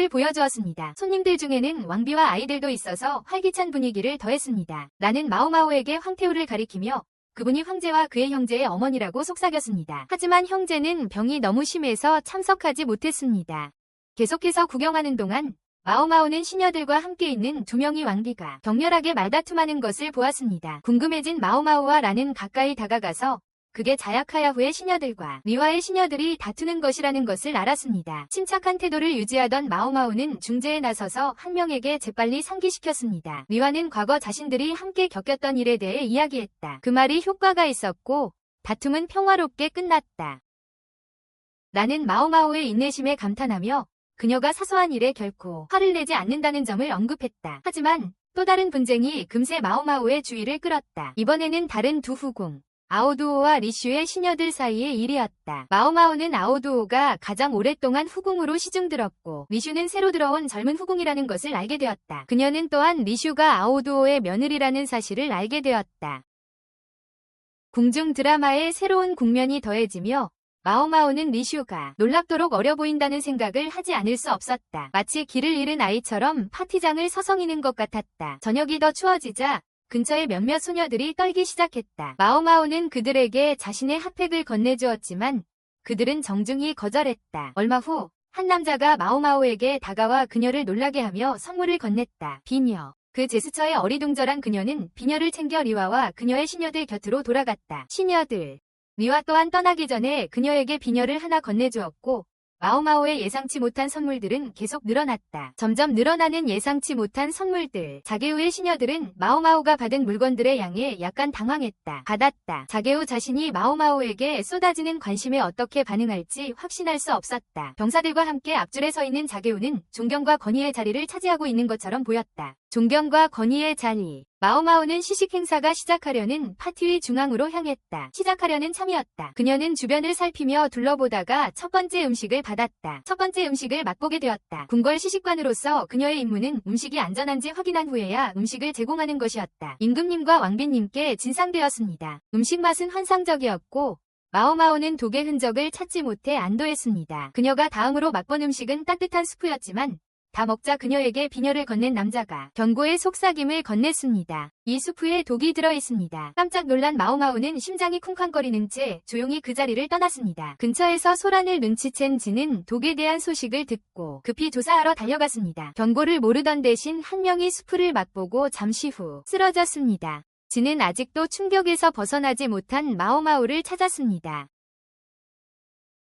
보여주었습니다. 손님들 중에는 왕비와 아이들도 있어서 활기찬 분위기를 더했습니다. 나는 마오마오에게 황태우를 가리키며 그분이 황제와 그의 형제의 어머니라고 속삭였습니다. 하지만 형제는 병이 너무 심해서 참석하지 못했습니다. 계속해서 구경하는 동안 마오마오는 시녀들과 함께 있는 두 명의 왕비가 격렬하게 말다툼하는 것을 보았습니다. 궁금해진 마오마오와 라는 가까이 다가가서 그게 자야카야후의 시녀들과 리와의 시녀들이 다투는 것이라는 것을 알았습니다. 침착한 태도를 유지하던 마오마오는 중재에 나서서 한 명에게 재빨리 상기시켰습니다. 리와는 과거 자신들이 함께 겪었던 일에 대해 이야기했다. 그 말이 효과가 있었고 다툼은 평화롭게 끝났다. 나는 마오마오의 인내심에 감탄하며 그녀가 사소한 일에 결코 화를 내지 않는다는 점을 언급했다. 하지만 또 다른 분쟁이 금세 마오마오의 주의를 끌었다. 이번에는 다른 두 후궁 아오두오와 리슈의 시녀들 사이의 일이었다. 마오마오는 아오두오가 가장 오랫동안 후궁으로 시중들었고 리슈는 새로 들어온 젊은 후궁이라는 것을 알게 되었다. 그녀는 또한 리슈가 아오두오의 며느리라는 사실을 알게 되었다. 궁중 드라마에 새로운 국면이 더해지며 마오마오는 리슈가 놀랍도록 어려 보인다는 생각을 하지 않을 수 없었다. 마치 길을 잃은 아이처럼 파티장을 서성이는 것 같았다. 저녁이 더 추워지자 근처의 몇몇 소녀들이 떨기 시작했다. 마오마오는 그들에게 자신의 핫팩을 건네주었지만 그들은 정중히 거절했다. 얼마 후 한 남자가 마오마오에게 다가와 그녀를 놀라게 하며 선물을 건넸다. 비녀. 그 제스처에 어리둥절한 그녀는 비녀를 챙겨 리와와 그녀의 시녀들 곁으로 돌아갔다. 시녀들. 리와 또한 떠나기 전에 그녀에게 비녀를 하나 건네주었고 마오마오의 예상치 못한 선물들은 계속 늘어났다. 점점 늘어나는 예상치 못한 선물들. 자게우의 시녀들은 마오마오가 받은 물건들의 양에 약간 당황했다. 받았다. 자게우 자신이 마오마오에게 쏟아지는 관심에 어떻게 반응할지 확신할 수 없었다. 병사들과 함께 앞줄에 서 있는 자게우는 존경과 권위의 자리를 차지하고 있는 것처럼 보였다. 존경과 권위의 자리. 마오마오는 시식 행사가 시작하려는 파티의 중앙으로 향했다. 시작하려는 참이었다. 그녀는 주변을 살피며 둘러보다가 첫 번째 음식을 받았다. 첫 번째 음식을 맛보게 되었다. 궁궐 시식관으로서 그녀의 임무는 음식이 안전한지 확인한 후에야 음식을 제공하는 것이었다. 임금님과 왕비님께 진상되었습니다. 음식 맛은 환상적이었고 마오마오는 독의 흔적을 찾지 못해 안도했습니다. 그녀가 다음으로 맛본 음식은 따뜻한 수프였지만 다 먹자 그녀에게 비녀를 건넨 남자가 경고의 속삭임을 건넸습니다. 이 수프에 독이 들어있습니다. 깜짝 놀란 마오마오는 심장이 쿵쾅거리는 채 조용히 그 자리를 떠났습니다. 근처에서 소란을 눈치챈 진은 독에 대한 소식을 듣고 급히 조사하러 달려갔습니다. 경고를 모르던 대신 한 명이 수프를 맛보고 잠시 후 쓰러졌습니다. 진은 아직도 충격에서 벗어나지 못한 마오마오를 찾았습니다.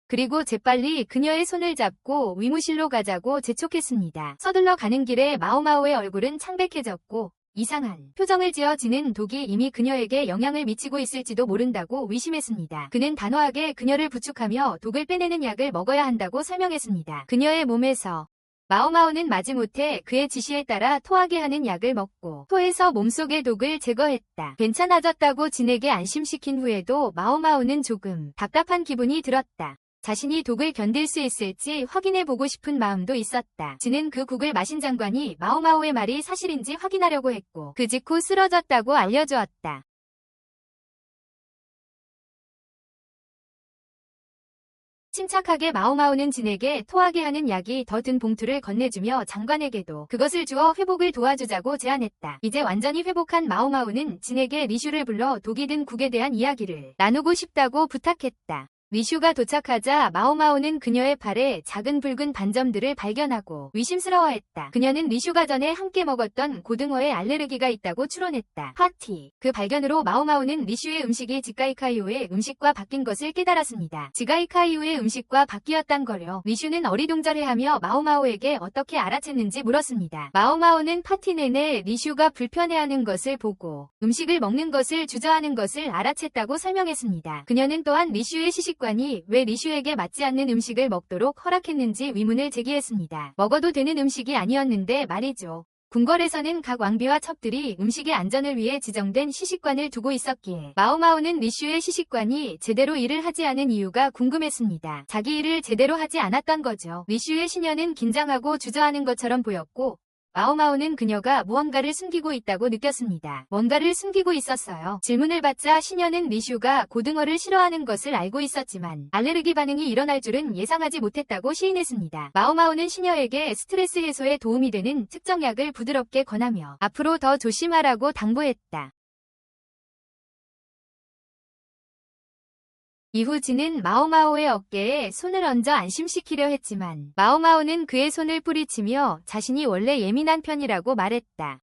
그리고 재빨리 그녀의 손을 잡고 위무실로 가자고 재촉했습니다. 서둘러 가는 길에 마오마오의 얼굴은 창백해졌고 이상한 표정을 지어 진은 독이 이미 그녀에게 영향을 미치고 있을지도 모른다고 의심했습니다. 그는 단호하게 그녀를 부축하며 독을 빼내는 약을 먹어야 한다고 설명했습니다. 그녀의 몸에서 마오마오는 마지못해 그의 지시에 따라 토하게 하는 약을 먹고 토해서 몸속의 독을 제거했다. 괜찮아졌다고 진에게 안심시킨 후에도 마오마오는 조금 답답한 기분이 들었다. 자신이 독을 견딜 수 있을지 확인해보고 싶은 마음도 있었다. 진은 그 국을 마신 장관이 마오마오의 말이 사실인지 확인하려고 했고 그 직후 쓰러졌다고 알려주었다. 침착하게 마오마오는 진에게 토하게 하는 약이 더 든 봉투를 건네주며 장관에게도 그것을 주어 회복을 도와주자고 제안했다. 이제 완전히 회복한 마오마오는 진에게 리슈를 불러 독이 든 국에 대한 이야기를 나누고 싶다고 부탁했다. 리슈가 도착하자 마오마오는 그녀의 팔에 작은 붉은 반점들을 발견하고 의심스러워했다. 그녀는 리슈가 전에 함께 먹었던 고등어에 알레르기가 있다고 추론했다. 파티. 그 발견으로 마오마오는 리슈의 음식이 지가이카이오의 음식과 바뀐 것을 깨달았습니다. 지가이카이오의 음식과 바뀌었단 거요. 리슈는 어리둥절해하며 마오마오에게 어떻게 알아챘는지 물었습니다. 마오마오는 파티 내내 리슈가 불편해하는 것을 보고 음식을 먹는 것을 주저하는 것을 알아챘다고 설명했습니다. 그녀는 또한 리슈의 시식 관이 왜 리슈에게 맞지 않는 음식을 먹도록 허락했는지 의문을 제기했습니다. 먹어도 되는 음식이 아니었는데 말이죠. 궁궐에서는 각 왕비와 첩들이 음식의 안전을 위해 지정된 시식관을 두고 있었기에 마오마오는 리슈의 시식관이 제대로 일을 하지 않은 이유가 궁금했습니다. 자기 일을 제대로 하지 않았던 거죠. 리슈의 시녀는 긴장하고 주저하는 것처럼 보였고 마오마오는 그녀가 무언가를 숨기고 있다고 느꼈습니다. 뭔가를 숨기고 있었어요. 질문을 받자 시녀는 리슈가 고등어를 싫어하는 것을 알고 있었지만 알레르기 반응이 일어날 줄은 예상하지 못했다고 시인했습니다. 마오마오는 시녀에게 스트레스 해소에 도움이 되는 특정 약을 부드럽게 권하며 앞으로 더 조심하라고 당부했다. 이후 진은 마오마오의 어깨에 손을 얹어 안심시키려 했지만 마오마오는 그의 손을 뿌리치며 자신이 원래 예민한 편이라고 말했다.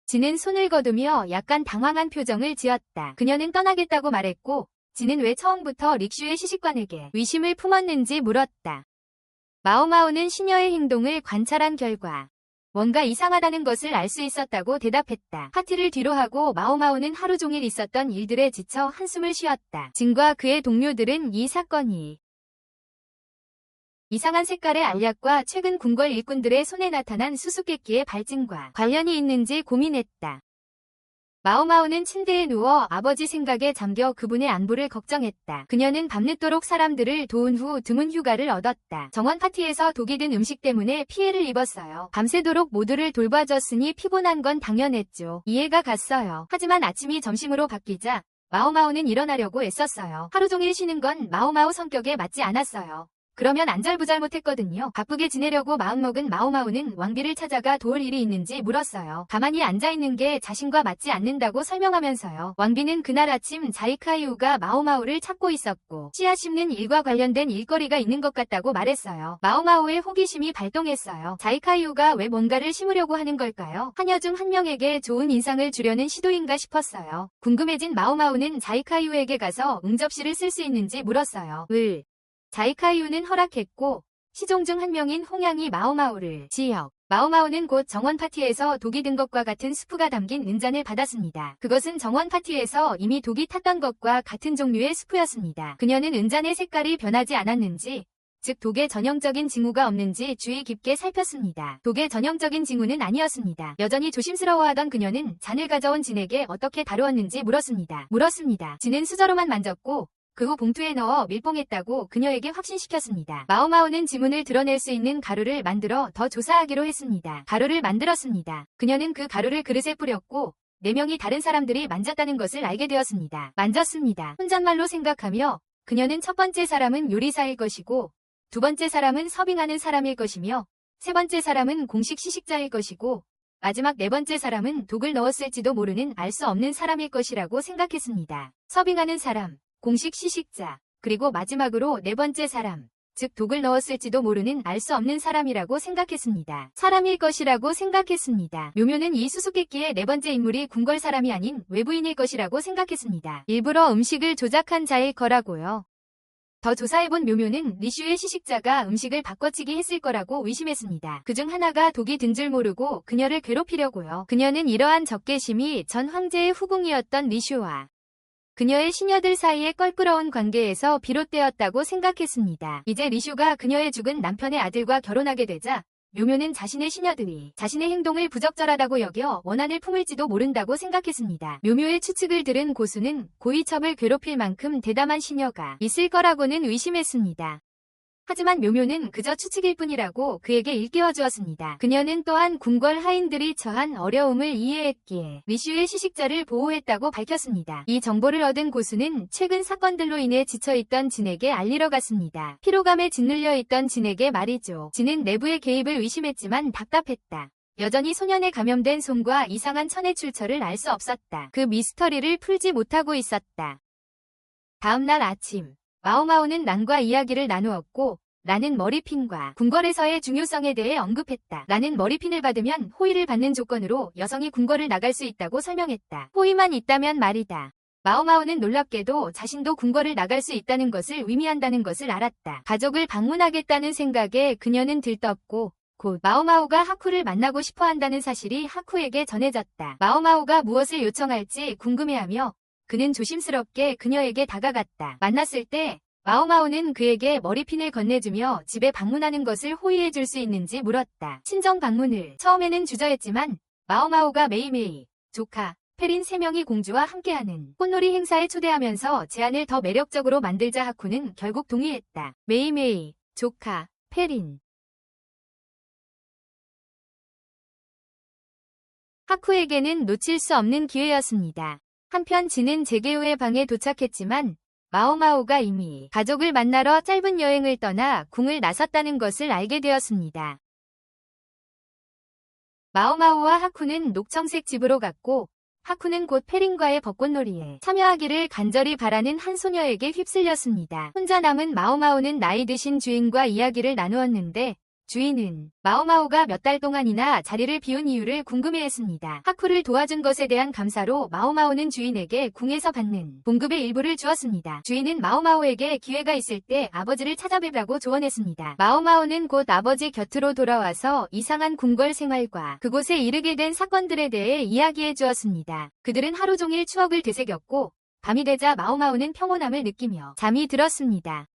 진은 손을 거두며 약간 당황한 표정을 지었다. 그녀는 떠나겠다고 말했고 진은 왜 처음부터 릭슈의 시식관에게 의심을 품었는지 물었다. 마오마오는 시녀의 행동을 관찰한 결과 뭔가 이상하다는 것을 알 수 있었다고 대답했다. 파티를 뒤로하고 마오마오는 하루 종일 있었던 일들에 지쳐 한숨을 쉬었다. 진과 그의 동료들은 이 사건이 이상한 색깔의 알약과 최근 궁궐 일꾼들의 손에 나타난 수수께끼의 발진과 관련이 있는지 고민했다. 마오마오는 침대에 누워 아버지 생각에 잠겨 그분의 안부를 걱정했다. 그녀는 밤늦도록 사람들을 도운 후 드문 휴가를 얻었다. 정원 파티에서 독이 든 음식 때문에 피해를 입었어요. 밤새도록 모두를 돌봐줬으니 피곤한 건 당연했죠. 이해가 갔어요. 하지만 아침이 점심으로 바뀌자 마오마오는 일어나려고 애썼어요. 하루 종일 쉬는 건 마오마오 성격에 맞지 않았어요. 그러면 안절부절 못했거든요. 바쁘게 지내려고 마음먹은 마오마오는 왕비를 찾아가 도울 일이 있는지 물었어요. 가만히 앉아있는 게 자신과 맞지 않는다고 설명하면서요. 왕비는 그날 아침 자이카이우가 마오마오를 찾고 있었고 씨앗 심는 일과 관련된 일거리가 있는 것 같다고 말했어요. 마오마오의 호기심이 발동했어요. 자이카이우가 왜 뭔가를 심으려고 하는 걸까요? 하녀 중 한 명에게 좋은 인상을 주려는 시도인가 싶었어요. 궁금해진 마오마오는 자이카이우에게 가서 응접실을 쓸 수 있는지 물었어요. 자이카이우는 허락했고 시종 중 한 명인 홍양이 마오마오를 지역. 마오마오는 곧 정원 파티에서 독이 든 것과 같은 스프가 담긴 은잔을 받았습니다. 그것은 정원 파티에서 이미 독이 탔던 것과 같은 종류의 스프였습니다. 그녀는 은잔의 색깔이 변하지 않았는지 즉 독의 전형적인 징후가 없는지 주의 깊게 살폈습니다. 독의 전형적인 징후는 아니었습니다. 여전히 조심스러워하던 그녀는 잔을 가져온 진에게 어떻게 다루었는지 물었습니다. 진은 수저로만 만졌고 그 후 봉투에 넣어 밀봉했다고 그녀에게 확신시켰습니다. 마오마오는 지문을 드러낼 수 있는 가루를 만들어 더 조사하기로 했습니다. 가루를 만들었습니다. 그녀는 그 가루를 그릇에 뿌렸고 4명이 다른 사람들이 만졌다는 것을 알게 되었습니다. 만졌습니다. 혼잣말로 생각하며 그녀는 첫 번째 사람은 요리사일 것이고 두 번째 사람은 서빙하는 사람일 것이며 세 번째 사람은 공식 시식자일 것이고 마지막 네 번째 사람은 독을 넣었을지도 모르는 알 수 없는 사람일 것이라고 생각했습니다. 서빙하는 사람, 공식 시식자, 그리고 마지막으로 네 번째 사람, 즉 독을 넣었을지도 모르는 알 수 없는 사람이라고 생각했습니다. 사람일 것이라고 생각했습니다. 묘묘는 이 수수께끼의 네 번째 인물이 궁궐 사람이 아닌 외부인일 것이라고 생각했습니다. 일부러 음식을 조작한 자일 거라고요. 더 조사해본 묘묘는 리슈의 시식자가 음식을 바꿔치기 했을 거라고 의심했습니다. 그중 하나가 독이 든 줄 모르고 그녀를 괴롭히려고요. 그녀는 이러한 적개심이 전 황제의 후궁이었던 리슈와 그녀의 시녀들 사이의 껄끄러운 관계에서 비롯되었다고 생각했습니다. 이제 리슈가 그녀의 죽은 남편의 아들과 결혼하게 되자 묘묘는 자신의 시녀들이 자신의 행동을 부적절하다고 여겨 원한을 품을지도 모른다고 생각했습니다. 묘묘의 추측을 들은 고수는 고이첩을 괴롭힐 만큼 대담한 시녀가 있을 거라고는 의심했습니다. 하지만 묘묘는 그저 추측일 뿐이라고 그에게 일깨워 주었습니다. 그녀는 또한 궁궐 하인들이 처한 어려움을 이해했기에 리슈의 시식자를 보호했다고 밝혔습니다. 이 정보를 얻은 고수는 최근 사건들로 인해 지쳐있던 진에게 알리러 갔습니다. 피로감에 짓눌려 있던 진에게 말이죠. 진은 내부의 개입을 의심했지만 답답했다. 여전히 소년에 감염된 솜과 이상한 천의 출처를 알 수 없었다. 그 미스터리를 풀지 못하고 있었다. 다음날 아침 마오마오는 란과 이야기를 나누었고 란은 머리핀과 궁궐에서의 중요성에 대해 언급했다. 란은 머리핀을 받으면 호의를 받는 조건으로 여성이 궁궐을 나갈 수 있다고 설명했다. 호의만 있다면 말이다. 마오마오는 놀랍게도 자신도 궁궐을 나갈 수 있다는 것을 의미한다는 것을 알았다. 가족을 방문하겠다는 생각에 그녀는 들떴고 곧 마오마오가 하쿠를 만나고 싶어한다는 사실이 하쿠에게 전해졌다. 마오마오가 무엇을 요청할지 궁금해하며 그는 조심스럽게 그녀에게 다가갔다. 만났을 때 마오마오는 그에게 머리핀을 건네주며 집에 방문하는 것을 호의해 줄 수 있는지 물었다. 친정 방문을 처음에는 주저했지만 마오마오가 메이메이, 조카, 페린 3명이 공주와 함께하는 꽃놀이 행사에 초대하면서 제안을 더 매력적으로 만들자 하쿠는 결국 동의했다. 메이메이, 조카, 페린. 하쿠에게는 놓칠 수 없는 기회였습니다. 한편 진은 제게우의 방에 도착했지만 마오마오가 이미 가족을 만나러 짧은 여행을 떠나 궁을 나섰다는 것을 알게 되었습니다. 마오마오와 하쿠는 녹청색 집으로 갔고 하쿠는 곧 페린과의 벚꽃놀이에 참여하기를 간절히 바라는 한 소녀에게 휩쓸렸습니다. 혼자 남은 마오마오는 나이 드신 주인과 이야기를 나누었는데 주인은 마오마오가 몇 달 동안이나 자리를 비운 이유를 궁금해했습니다. 하쿠를 도와준 것에 대한 감사로 마오마오는 주인에게 궁에서 받는 봉급의 일부를 주었습니다. 주인은 마오마오에게 기회가 있을 때 아버지를 찾아뵈라고 조언했습니다. 마오마오는 곧 아버지 곁으로 돌아와서 이상한 궁궐 생활과 그곳에 이르게 된 사건들에 대해 이야기해 주었습니다. 그들은 하루 종일 추억을 되새겼고 밤이 되자 마오마오는 평온함을 느끼며 잠이 들었습니다.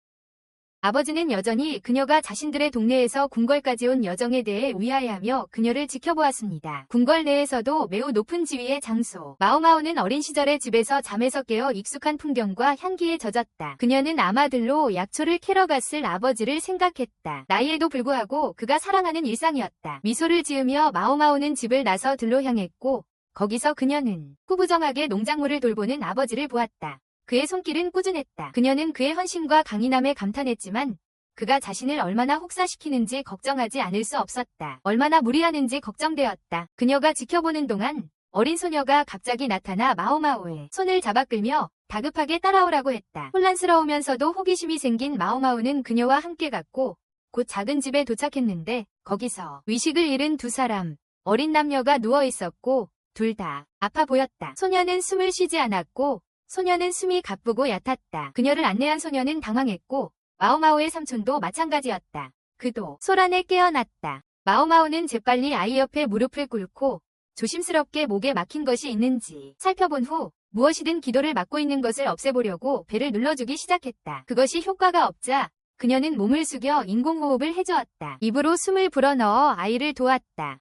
아버지는 여전히 그녀가 자신들의 동네에서 궁궐까지 온 여정에 대해 위하여하며 그녀를 지켜보았습니다. 궁궐 내에서도 매우 높은 지위의 장소. 마오마오는 어린 시절에 집에서 잠에서 깨어 익숙한 풍경과 향기에 젖었다. 그녀는 아마들로 약초를 캐러 갔을 아버지를 생각했다. 나이에도 불구하고 그가 사랑하는 일상이었다. 미소를 지으며 마오마오는 집을 나서 들로 향했고 거기서 그녀는 꾸부정하게 농작물을 돌보는 아버지를 보았다. 그의 손길은 꾸준했다. 그녀는 그의 헌신과 강인함에 감탄했지만 그가 자신을 얼마나 혹사시키는지 걱정하지 않을 수 없었다. 얼마나 무리하는지 걱정되었다. 그녀가 지켜보는 동안 어린 소녀가 갑자기 나타나 마오마오의 손을 잡아 끌며 다급하게 따라오라고 했다. 혼란스러우면서도 호기심이 생긴 마오마오는 그녀와 함께 갔고 곧 작은 집에 도착했는데 거기서 의식을 잃은 두 사람, 어린 남녀가 누워 있었고 둘 다 아파 보였다. 소녀는 숨을 쉬지 않았고 소녀는 숨이 가쁘고 얕았다. 그녀를 안내한 소녀는 당황했고 마오마오의 삼촌도 마찬가지였다. 그도 소란에 깨어났다. 마오마오는 재빨리 아이 옆에 무릎을 꿇고 조심스럽게 목에 막힌 것이 있는지 살펴본 후 무엇이든 기도를 막고 있는 것을 없애보려고 배를 눌러주기 시작했다. 그것이 효과가 없자 그녀는 몸을 숙여 인공호흡을 해주었다. 입으로 숨을 불어넣어 아이를 도왔다.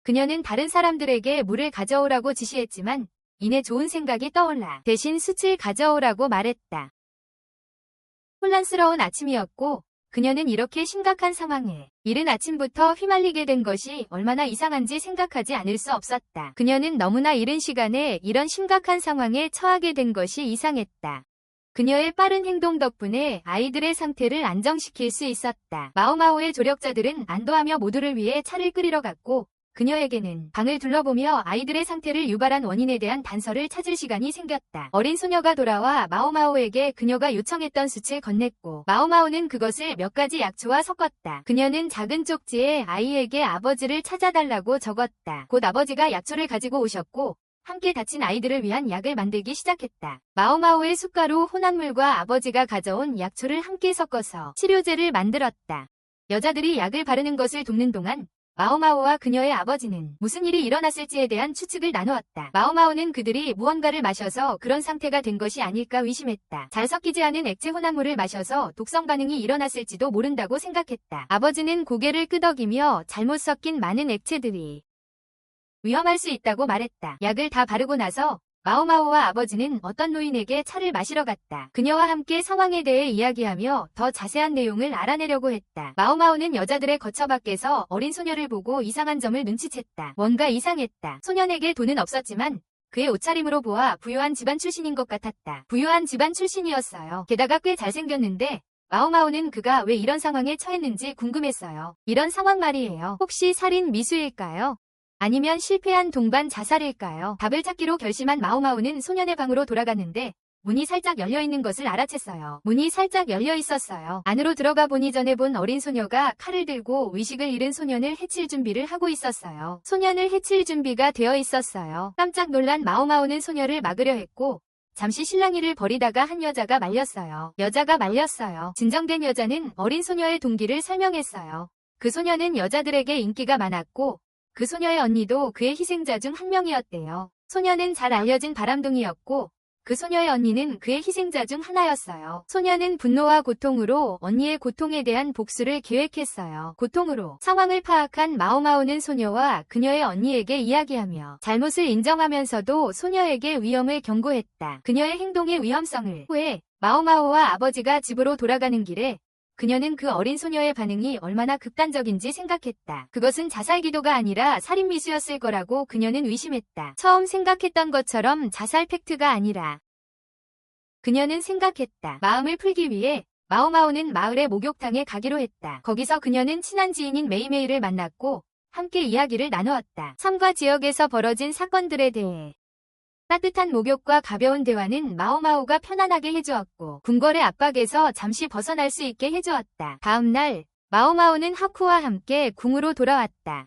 그녀는 다른 사람들에게 물을 가져오라고 지시했지만 이내 좋은 생각이 떠올라 대신 숯을 가져오라고 말했다. 혼란스러운 아침이었고 그녀는 이렇게 심각한 상황에 이른 아침부터 휘말리게 된 것이 얼마나 이상한지 생각하지 않을 수 없었다. 그녀는 너무나 이른 시간에 이런 심각한 상황에 처하게 된 것이 이상했다. 그녀의 빠른 행동 덕분에 아이들의 상태를 안정시킬 수 있었다. 마오마오의 조력자들은 안도하며 모두를 위해 차를 끓이러 갔고 그녀에게는 방을 둘러보며 아이들의 상태를 유발한 원인에 대한 단서를 찾을 시간이 생겼다. 어린 소녀가 돌아와 마오마오에게 그녀가 요청했던 숯을 건넸고 마오마오는 그것을 몇 가지 약초와 섞었다. 그녀는 작은 쪽지에 아이에게 아버지를 찾아달라고 적었다. 곧 아버지가 약초를 가지고 오셨고 함께 다친 아이들을 위한 약을 만들기 시작했다. 마오마오의 숟가루 혼합물과 아버지가 가져온 약초를 함께 섞어서 치료제를 만들었다. 여자들이 약을 바르는 것을 돕는 동안 마오마오와 그녀의 아버지는 무슨 일이 일어났을지에 대한 추측을 나누었다. 마오마오는 그들이 무언가를 마셔서 그런 상태가 된 것이 아닐까 의심했다. 잘 섞이지 않은 액체 혼합물을 마셔서 독성 반응이 일어났을지도 모른다고 생각했다. 아버지는 고개를 끄덕이며 잘못 섞인 많은 액체들이 위험할 수 있다고 말했다. 약을 다 바르고 나서 마오마오와 아버지는 어떤 노인에게 차를 마시러 갔다. 그녀와 함께 상황에 대해 이야기하며 더 자세한 내용을 알아내려고 했다. 마오마오는 여자들의 거처 밖에서 어린 소녀를 보고 이상한 점을 눈치챘다. 뭔가 이상했다. 소년에게 돈은 없었지만 그의 옷차림으로 보아 부유한 집안 출신인 것 같았다. 부유한 집안 출신이었어요. 게다가 꽤 잘생겼는데 마오마오는 그가 왜 이런 상황에 처했는지 궁금했어요. 이런 상황 말이에요. 혹시 살인 미수일까요? 아니면 실패한 동반 자살일까요? 답을 찾기로 결심한 마오마오는 소년의 방으로 돌아갔는데 문이 살짝 열려있는 것을 알아챘어요. 문이 살짝 열려있었어요. 안으로 들어가 보니 전에 본 어린 소녀가 칼을 들고 의식을 잃은 소년을 해칠 준비를 하고 있었어요. 소년을 해칠 준비가 되어 있었어요. 깜짝 놀란 마오마오는 소녀를 막으려 했고 잠시 실랑이를 벌이다가 한 여자가 말렸어요. 진정된 여자는 어린 소녀의 동기를 설명했어요. 그 소녀는 여자들에게 인기가 많았고 그 소녀의 언니도 그의 희생자 중 한 명이었대요. 소녀는 잘 알려진 바람둥이였고 그 소녀의 언니는 그의 희생자 중 하나였어요. 소녀는 분노와 고통으로 언니의 고통에 대한 복수를 계획했어요. 고통으로 상황을 파악한 마오마오는 소녀와 그녀의 언니에게 이야기하며 잘못을 인정하면서도 소녀에게 위험을 경고했다. 그녀의 행동의 위험성을 후에 마오마오와 아버지가 집으로 돌아가는 길에 그녀는 그 어린 소녀의 반응이 얼마나 극단적인지 생각했다. 그것은 자살 기도가 아니라 살인 미수였을 거라고 그녀는 의심했다. 처음 생각했던 것처럼 자살 팩트가 아니라 그녀는 생각했다. 마음을 풀기 위해 마오마오는 마을의 목욕탕에 가기로 했다. 거기서 그녀는 친한 지인인 메이메이를 만났고 함께 이야기를 나누었다. 삶과 지역에서 벌어진 사건들에 대해 따뜻한 목욕과 가벼운 대화는 마오마오가 편안하게 해주었고 궁궐의 압박에서 잠시 벗어날 수 있게 해주었다. 다음 날 마오마오는 하쿠와 함께 궁으로 돌아왔다.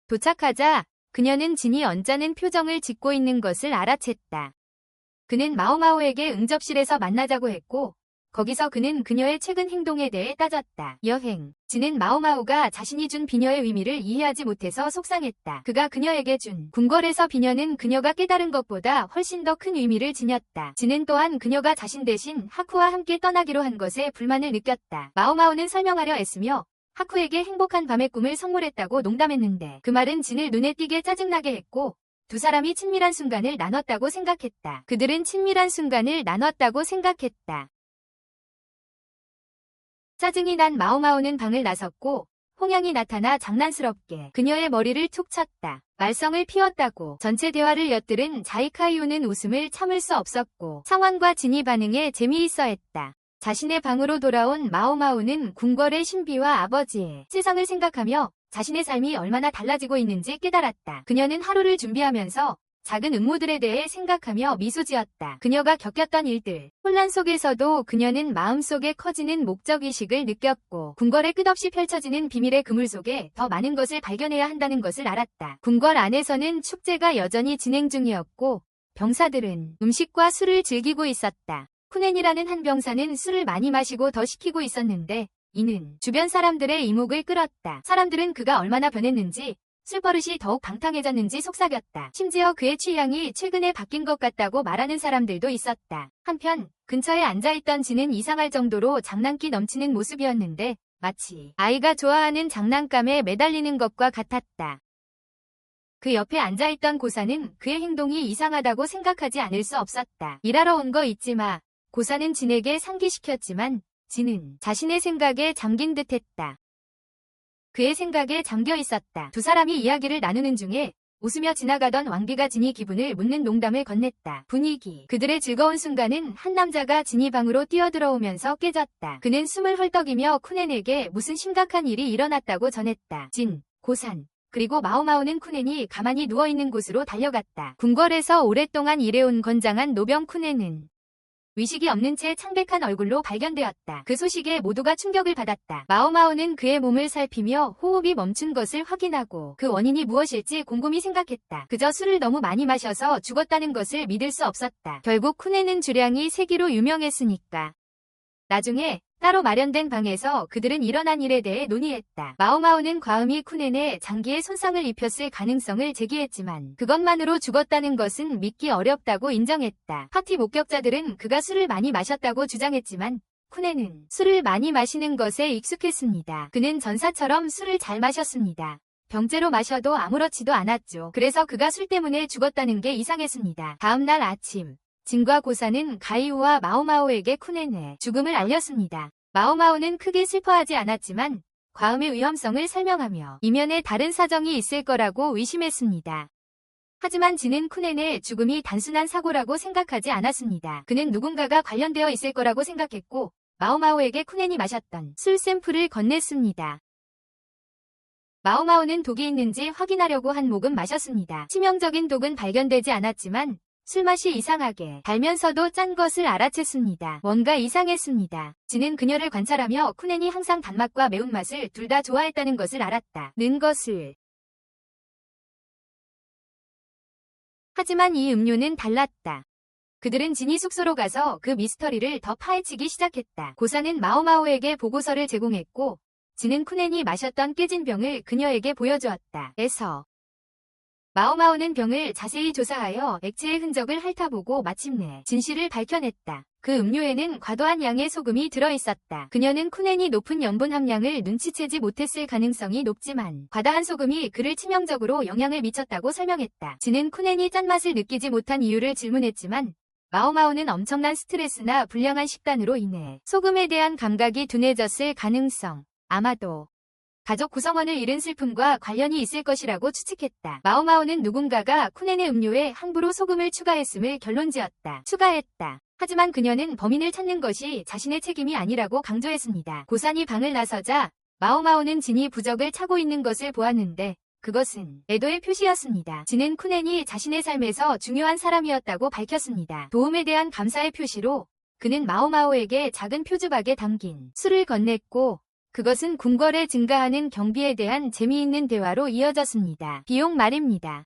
도착하자 그녀는 진이 언짢은 표정을 짓고 있는 것을 알아챘다. 그는 마오마오에게 응접실에서 만나자고 했고 거기서 그는 그녀의 최근 행동에 대해 따졌다. 여행. 진은 마오마오가 자신이 준 비녀의 의미를 이해하지 못해서 속상했다. 그가 그녀에게 준 궁궐에서 비녀는 그녀가 깨달은 것보다 훨씬 더 큰 의미를 지녔다. 진은 또한 그녀가 자신 대신 하쿠와 함께 떠나기로 한 것에 불만을 느꼈다. 마오마오는 설명하려 애쓰며 하쿠에게 행복한 밤의 꿈을 선물했다고 농담했는데 그 말은 진을 눈에 띄게 짜증나게 했고 두 사람이 친밀한 순간을 나눴다고 생각했다. 그들은 친밀한 순간을 나눴다고 생각했다. 짜증이 난 마오마오는 방을 나섰고 홍양이 나타나 장난스럽게 그녀의 머리를 툭 쳤다. 말썽을 피웠다고 전체 대화를 엿들은 자이카이오는 웃음을 참을 수 없었고 상황과 진이 반응에 재미있어했다. 자신의 방으로 돌아온 마오마오는 궁궐의 신비와 아버지의 세상을 생각하며 자신의 삶이 얼마나 달라지고 있는지 깨달았다. 그녀는 하루를 준비하면서 작은 음모들에 대해 생각하며 미소 지었다. 그녀가 겪었던 일들, 혼란 속에서도 그녀는 마음속에 커지는 목적의식을 느꼈고 궁궐에 끝없이 펼쳐지는 비밀의 그물 속에 더 많은 것을 발견해야 한다는 것을 알았다. 궁궐 안에서는 축제가 여전히 진행 중이었고 병사들은 음식과 술을 즐기고 있었다. 쿠넨이라는 한 병사는 술을 많이 마시고 더 시키고 있었는데 이는 주변 사람들의 이목을 끌었다. 사람들은 그가 얼마나 변했는지 술버릇이 더욱 방탕해졌는지 속삭였다. 심지어 그의 취향이 최근에 바뀐 것 같다고 말하는 사람들도 있었다. 한편 근처에 앉아있던 진은 이상할 정도로 장난기 넘치는 모습이었는데 마치 아이가 좋아하는 장난감에 매달리는 것과 같았다. 그 옆에 앉아있던 고사는 그의 행동이 이상하다고 생각하지 않을 수 없었다. 일하러 온 거 잊지 마. 고사는 진에게 상기시켰지만 진은 자신의 생각에 잠긴 듯했다. 그의 생각에 잠겨 있었다. 두 사람이 이야기를 나누는 중에 웃으며 지나가던 왕비가 진이 기분을 묻는 농담을 건넸다. 분위기. 그들의 즐거운 순간은 한 남자가 진이 방으로 뛰어들어오면서 깨졌다. 그는 숨을 헐떡이며 쿠넨에게 무슨 심각한 일이 일어났다고 전했다. 진, 고산, 그리고 마오마오는 쿠넨이 가만히 누워있는 곳으로 달려갔다. 궁궐에서 오랫동안 일해온 건장한 노병 쿠넨은 위식이 없는 채 창백한 얼굴로 발견되었다. 그 소식에 모두가 충격을 받았다. 마오마오는 그의 몸을 살피며 호흡이 멈춘 것을 확인하고 그 원인이 무엇일지 곰곰이 생각했다. 그저 술을 너무 많이 마셔서 죽었다는 것을 믿을 수 없었다. 결국 쿠넨은 주량이 세기로 유명했으니까. 나중에 따로 마련된 방에서 그들은 일어난 일에 대해 논의했다. 마오마오는 과음이 쿠넨의 장기에 손상을 입혔을 가능성을 제기했지만 그것만으로 죽었다는 것은 믿기 어렵다고 인정했다. 파티 목격자들은 그가 술을 많이 마셨다고 주장했지만 쿠넨은 술을 많이 마시는 것에 익숙했습니다. 그는 전사처럼 술을 잘 마셨습니다. 병째로 마셔도 아무렇지도 않았죠. 그래서 그가 술 때문에 죽었다는 게 이상했습니다. 다음 날 아침 진과 고사는 가이우와 마오마오에게 쿠넨의 죽음을 알렸습니다. 마오마오는 크게 슬퍼하지 않았지만 과음의 위험성을 설명하며 이면에 다른 사정이 있을 거라고 의심했습니다. 하지만 진은 쿠넨의 죽음이 단순한 사고라고 생각하지 않았습니다. 그는 누군가가 관련되어 있을 거라고 생각했고 마오마오에게 쿠넨이 마셨던 술 샘플을 건넸습니다. 마오마오는 독이 있는지 확인하려고 한 모금 마셨습니다. 치명적인 독은 발견되지 않았지만 술맛이 이상하게 달면서도 짠 것을 알아챘습니다. 뭔가 이상했습니다. 진은 그녀를 관찰하며 쿠넨이 항상 단맛과 매운맛을 둘 다 좋아했다는 것을 알았다. 는 것을. 하지만 이 음료는 달랐다. 그들은 진이 숙소로 가서 그 미스터리를 더 파헤치기 시작했다. 고사는 마오마오에게 보고서를 제공했고 진은 쿠넨이 마셨던 깨진 병을 그녀에게 보여주었다. 에서 마오마오는 병을 자세히 조사하여 액체의 흔적을 핥아보고 마침내 진실을 밝혀냈다. 그 음료에는 과도한 양의 소금이 들어있었다. 그녀는 쿠넨이 높은 염분 함량을 눈치채지 못했을 가능성이 높지만 과다한 소금이 그를 치명적으로 영향을 미쳤다고 설명했다. 진은 쿠넨이 짠맛을 느끼지 못한 이유를 질문했지만 마오마오는 엄청난 스트레스나 불량한 식단으로 인해 소금에 대한 감각이 둔해졌을 가능성, 아마도 가족 구성원을 잃은 슬픔과 관련이 있을 것이라고 추측했다. 마오마오는 누군가가 쿠넨의 음료에 함부로 소금을 추가했음을 결론지었다. 추가했다. 하지만 그녀는 범인을 찾는 것이 자신의 책임이 아니라고 강조했습니다. 고산이 방을 나서자 마오마오는 진이 부적을 차고 있는 것을 보았는데 그것은 애도의 표시였습니다. 진은 쿠넨이 자신의 삶에서 중요한 사람이었다고 밝혔습니다. 도움에 대한 감사의 표시로 그는 마오마오에게 작은 표주박에 담긴 술을 건넸고 그것은 궁궐에 증가하는 경비에 대한 재미있는 대화로 이어졌습니다. 비용 말입니다.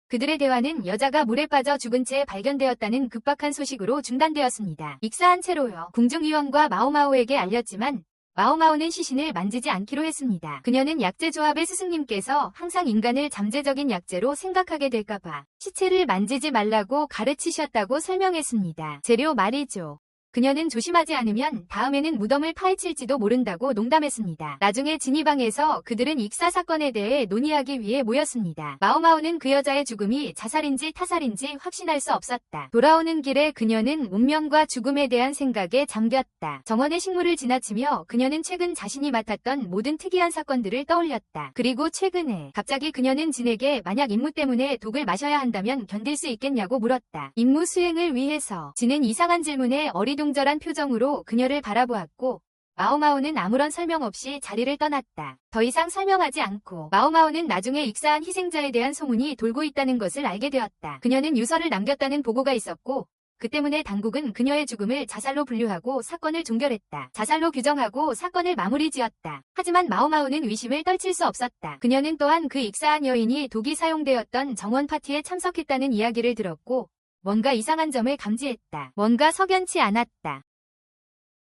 그들의 대화는 여자가 물에 빠져 죽은 채 발견되었다는 급박한 소식으로 중단되었습니다. 익사한 채로요. 궁중의원과 마오마오에게 알렸지만 마오마오는 시신을 만지지 않기로 했습니다. 그녀는 약재조합의 스승님께서 항상 인간을 잠재적인 약재로 생각하게 될까봐 시체를 만지지 말라고 가르치셨다고 설명했습니다. 재료 말이죠. 그녀는 조심하지 않으면 다음에는 무덤을 파헤칠지도 모른다고 농담했습니다. 나중에 진이방에서 그들은 익사 사건에 대해 논의하기 위해 모였습니다. 마오마오는 그 여자의 죽음이 자살인지 타살인지 확신할 수 없었다. 돌아오는 길에 그녀는 운명과 죽음에 대한 생각에 잠겼다. 정원의 식물을 지나치며 그녀는 최근 자신이 맡았던 모든 특이한 사건들을 떠올렸다. 그리고 최근에 갑자기 그녀는 진에게 만약 임무 때문에 독을 마셔야 한다면 견딜 수 있겠냐고 물었다. 임무 수행을 위해서. 진은 이상한 질문에 어리둥절한 표정으로 그녀를 바라보았고 마오마오는 아무런 설명 없이 자리를 떠났다. 더 이상 설명하지 않고 마오마오는 나중에 익사한 희생자에 대한 소문이 돌고 있다는 것을 알게 되었다. 그녀는 유서를 남겼다는 보고가 있었고 그 때문에 당국은 그녀의 죽음을 자살로 분류하고 사건을 종결했다. 자살로 규정하고 사건을 마무리 지었다. 하지만 마오마오는 의심을 떨칠 수 없었다. 그녀는 또한 그 익사한 여인이 독이 사용되었던 정원 파티에 참석했다는 이야기를 들었고 뭔가 이상한 점을 감지했다. 뭔가 석연치 않았다.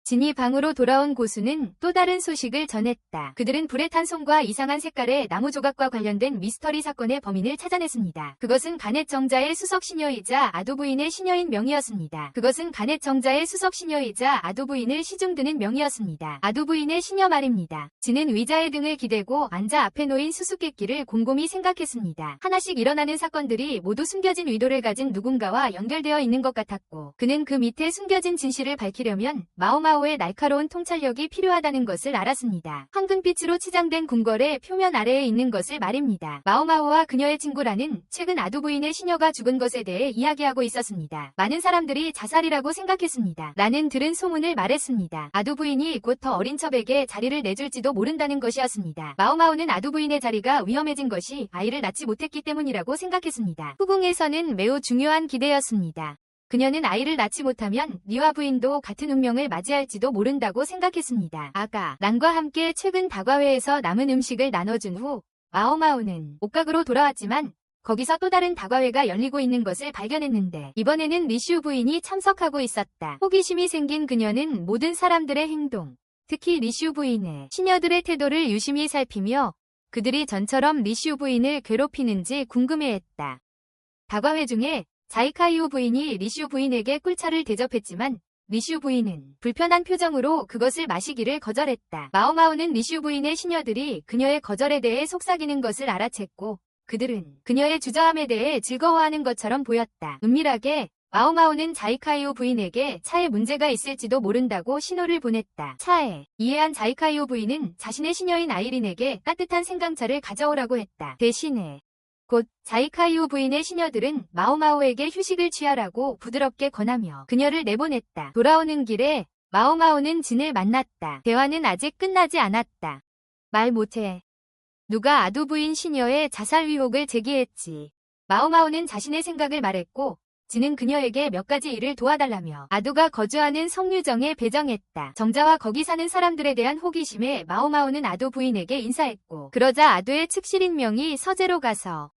진이 방으로 돌아온 고수는 또 다른 소식을 전했다. 그들은 불에 탄 손과 이상한 색깔의 나무 조각과 관련된 미스터리 사건의 범인을 찾아냈습니다. 그것은 가넷 정자의 수석 시녀이자 아두 부인의 시녀인 명이었습니다. 그것은 가넷 정자의 수석 시녀이자 아두 부인을 시중드는 명이었습니다. 아두 부인의 시녀 말입니다. 진은 의자에 등을 기대고 앉아 앞에 놓인 수수께끼를 곰곰이 생각했습니다. 하나씩 일어나는 사건들이 모두 숨겨진 의도를 가진 누군가와 연결되어 있는 것 같았고, 그는 그 밑에 숨겨진 진실을 밝히려면 마오마오의 날카로운 통찰력이 필요하다는 것을 알았습니다. 황금빛으로 치장된 궁궐의 표면 아래에 있는 것을 말입니다. 마오마오와 그녀의 친구라는 최근 아두 부인의 시녀가 죽은 것에 대해 이야기하고 있었습니다. 많은 사람들이 자살이라고 생각했습니다. 라는 들은 소문을 말했습니다. 아두 부인이 곧 더 어린 첩에게 자리를 내줄지도 모른다는 것이었습니다. 마오마오는 아두 부인의 자리가 위험해진 것이 아이를 낳지 못했기 때문이라고 생각했습니다. 후궁에서는 매우 중요한 기대였습니다. 그녀는 아이를 낳지 못하면 리와 부인도 같은 운명을 맞이할지도 모른다고 생각했습니다. 아가, 란과 함께 최근 다과회에서 남은 음식을 나눠준 후 마오마오는 옥각으로 돌아왔지만 거기서 또 다른 다과회가 열리고 있는 것을 발견했는데 이번에는 리슈 부인이 참석하고 있었다. 호기심이 생긴 그녀는 모든 사람들의 행동, 특히 리슈 부인의 시녀들의 태도를 유심히 살피며 그들이 전처럼 리슈 부인을 괴롭히는지 궁금해했다. 다과회 중에 자이카이오 부인이 리슈 부인에게 꿀차를 대접했지만 리슈 부인은 불편한 표정으로 그것을 마시기를 거절했다. 마오마오는 리슈 부인의 시녀들이 그녀의 거절에 대해 속삭이는 것을 알아챘고 그들은 그녀의 주저함에 대해 즐거워하는 것처럼 보였다. 은밀하게 마오마오는 자이카이오 부인에게 차에 문제가 있을지도 모른다고 신호를 보냈다. 차에 이해한 자이카이오 부인은 자신의 시녀인 아이린에게 따뜻한 생강차를 가져오라고 했다. 대신에 곧 자이카이오 부인의 시녀들은 마오마오에게 휴식을 취하라고 부드럽게 권하며 그녀를 내보냈다. 돌아오는 길에 마오마오는 진을 만났다. 대화는 아직 끝나지 않았다. 말 못해. 누가 아두 부인 시녀의 자살 의혹을 제기했지. 마오마오는 자신의 생각을 말했고 진은 그녀에게 몇 가지 일을 도와달라며 아두가 거주하는 성류정에 배정했다. 정자와 거기 사는 사람들에 대한 호기심에 마오마오는 아두 부인에게 인사했고 그러자 아두의 측실인 명이 서재로 가서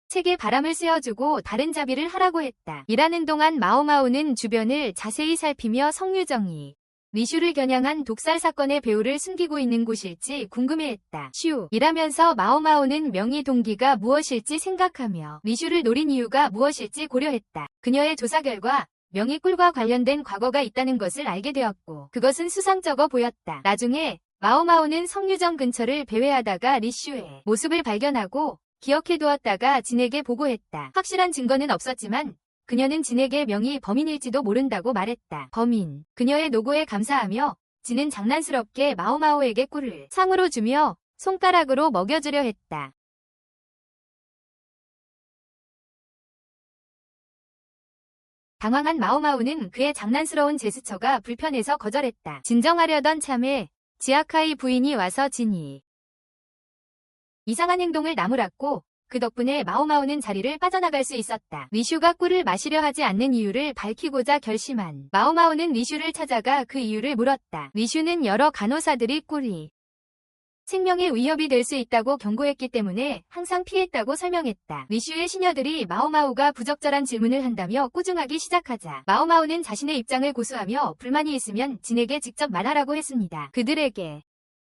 책에 바람을 쐬어주고 다른 자비를 하라고 했다. 일하는 동안 마오마오는 주변을 자세히 살피며 성류정이 리슈를 겨냥한 독살 사건의 배후를 숨기고 있는 곳일지 궁금해했다. 일하면서 마오마오는 명의 동기가 무엇일지 생각하며 리슈를 노린 이유가 무엇일지 고려했다. 그녀의 조사 결과 명의 꿀과 관련된 과거가 있다는 것을 알게 되었고 그것은 수상쩍어 보였다. 나중에 마오마오는 성류정 근처를 배회하다가 리슈의 모습을 발견하고 기억해두었다가 진에게 보고했다. 확실한 증거는 없었지만 그녀는 진에게 명의 범인일지도 모른다고 말했다. 범인. 그녀의 노고에 감사하며 진은 장난스럽게 마오마오에게 꿀을 상으로 주며 손가락으로 먹여주려 했다. 당황한 마오마오는 그의 장난스러운 제스처가 불편해서 거절했다. 진정하려던 참에 지아카이 부인이 와서 진이 이상한 행동을 나무랐고 그 덕분에 마오마오는 자리를 빠져나갈 수 있었다. 리슈가 꿀을 마시려 하지 않는 이유를 밝히고자 결심한 마오마오는 리슈를 찾아가 그 이유를 물었다. 리슈는 여러 간호사들이 꿀이 생명에 위협이 될 수 있다고 경고했기 때문에 항상 피했다고 설명했다. 리슈의 시녀들이 마오마오가 부적절한 질문을 한다며 꾸중하기 시작하자 마오마오는 자신의 입장을 고수하며 불만이 있으면 진에게 직접 말하라고 했습니다. 그들에게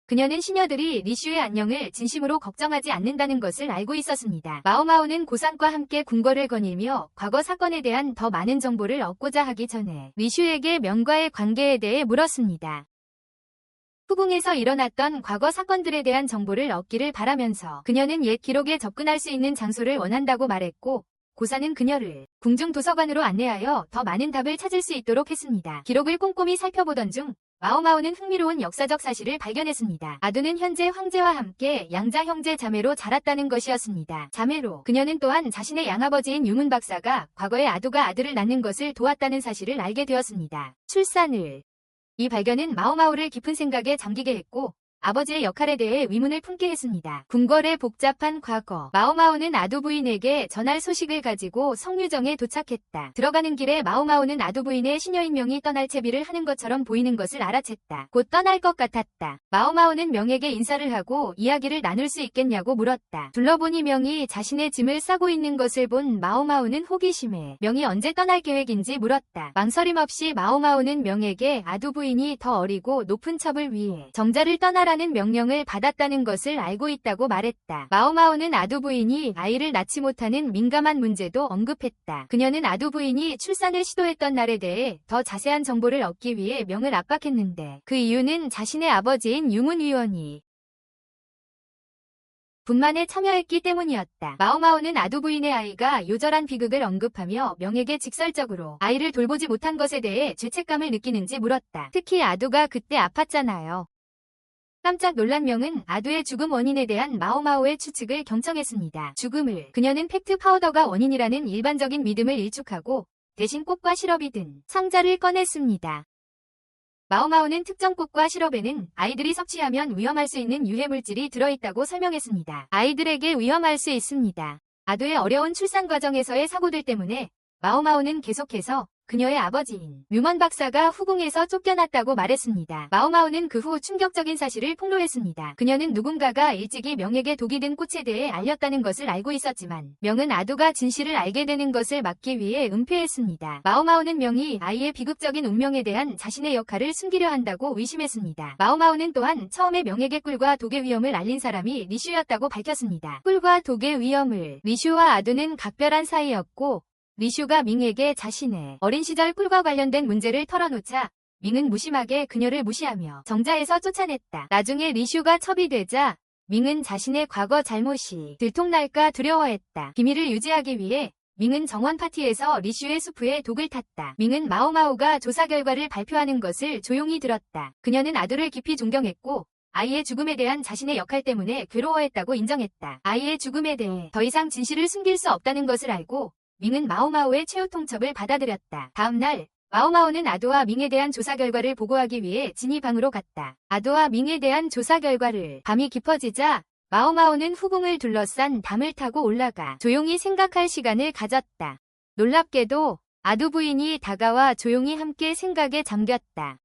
그녀는 시녀들이 리슈의 안녕을 진심으로 걱정하지 않는다는 것을 알고 있었습니다. 마오마오는 고상과 함께 궁궐을 거닐며 과거 사건에 대한 더 많은 정보를 얻고자 하기 전에 리슈에게 명과의 관계에 대해 물었습니다. 후궁에서 일어났던 과거 사건들에 대한 정보를 얻기를 바라면서 그녀는 옛 기록에 접근할 수 있는 장소를 원한다고 말했고 고사는 그녀를 궁중 도서관으로 안내하여 더 많은 답을 찾을 수 있도록 했습니다. 기록을 꼼꼼히 살펴보던 중 마오마오는 흥미로운 역사적 사실을 발견했습니다. 아두는 현재 황제와 함께 양자 형제 자매로 자랐다는 것이었습니다. 자매로 그녀는 또한 자신의 양아버지인 유문 박사가 과거에 아두가 아들을 낳는 것을 도왔다는 사실을 알게 되었습니다. 출산을 이 발견은 마오마오를 깊은 생각에 잠기게 했고 아버지의 역할에 대해 의문을 품게 했습니다. 궁궐의 복잡한 과거. 마오마오는 아두 부인에게 전할 소식을 가지고 성류정에 도착했다. 들어가는 길에 마오마오는 아두 부인의 시녀인 명이 떠날 채비를 하는 것처럼 보이는 것을 알아챘다. 곧 떠날 것 같았다. 마오마오는 명에게 인사를 하고 이야기를 나눌 수 있겠냐고 물었다. 둘러보니 명이 자신의 짐을 싸고 있는 것을 본 마오마오는 호기심에 명이 언제 떠날 계획인지 물었다. 망설임 없이 마오마오는 명에게 아두 부인이 더 어리고 높은 첩을 위해 정자를 떠나라는 명령을 받았다는 것을 알고 있다고 말했다. 마오마오는 아두 부인이 아이를 낳지 못하는 민감한 문제도 언급했다. 그녀는 아두 부인이 출산을 시도했던 날에 대해 더 자세한 정보를 얻기 위해 명을 압박했는데 그 이유는 자신의 아버지인 유문위원이 분만에 참여했기 때문이었다. 마오마오는 아두 부인의 아이가 요절한 비극을 언급하며 명에게 직설적으로 아이를 돌보지 못한 것에 대해 죄책감을 느끼는지 물었다. 특히 아두가 그때 아팠잖아요. 깜짝 놀란 명은 아두의 죽음 원인에 대한 마오마오의 추측을 경청했습니다. 죽음을 그녀는 팩트 파우더가 원인이라는 일반적인 믿음을 일축하고 대신 꽃과 시럽이 든 상자를 꺼냈습니다. 마오마오는 특정 꽃과 시럽에는 아이들이 섭취하면 위험할 수 있는 유해물질이 들어있다고 설명했습니다. 아이들에게 위험할 수 있습니다. 아두의 어려운 출산 과정에서의 사고들 때문에 마오마오는 계속해서 그녀의 아버지인 류먼 박사가 후궁에서 쫓겨났다고 말했습니다. 마오마오는 그 후 충격적인 사실을 폭로했습니다. 그녀는 누군가가 일찍이 명에게 독이 든 꽃에 대해 알렸다는 것을 알고 있었지만 명은 아두가 진실을 알게 되는 것을 막기 위해 은폐했습니다. 마오마오는 명이 아이의 비극적인 운명에 대한 자신의 역할을 숨기려 한다고 의심했습니다. 마오마오는 또한 처음에 명에게 꿀과 독의 위험을 알린 사람이 리슈였다고 밝혔습니다. 꿀과 독의 위험을 리슈와 아두는 각별한 사이였고 리슈가 밍에게 자신의 어린 시절 꿀과 관련된 문제를 털어놓자 밍은 무심하게 그녀를 무시하며 정자에서 쫓아냈다. 나중에 리슈가 첩이 되자 밍은 자신의 과거 잘못이 들통날까 두려워했다. 비밀을 유지하기 위해 밍은 정원 파티에서 리슈의 수프에 독을 탔다. 밍은 마오마오가 조사 결과를 발표하는 것을 조용히 들었다. 그녀는 아두를 깊이 존경했고 아이의 죽음에 대한 자신의 역할 때문에 괴로워했다고 인정했다. 아이의 죽음에 대해 더 이상 진실을 숨길 수 없다는 것을 알고 밍은 마오마오의 최후 통첩을 받아들였다. 다음 날 마오마오는 아두와 밍에 대한 조사 결과를 보고하기 위해 진이 방으로 갔다. 아두와 밍에 대한 조사 결과를 밤이 깊어지자 마오마오는 후궁을 둘러싼 담을 타고 올라가 조용히 생각할 시간을 가졌다. 놀랍게도 아두 부인이 다가와 조용히 함께 생각에 잠겼다.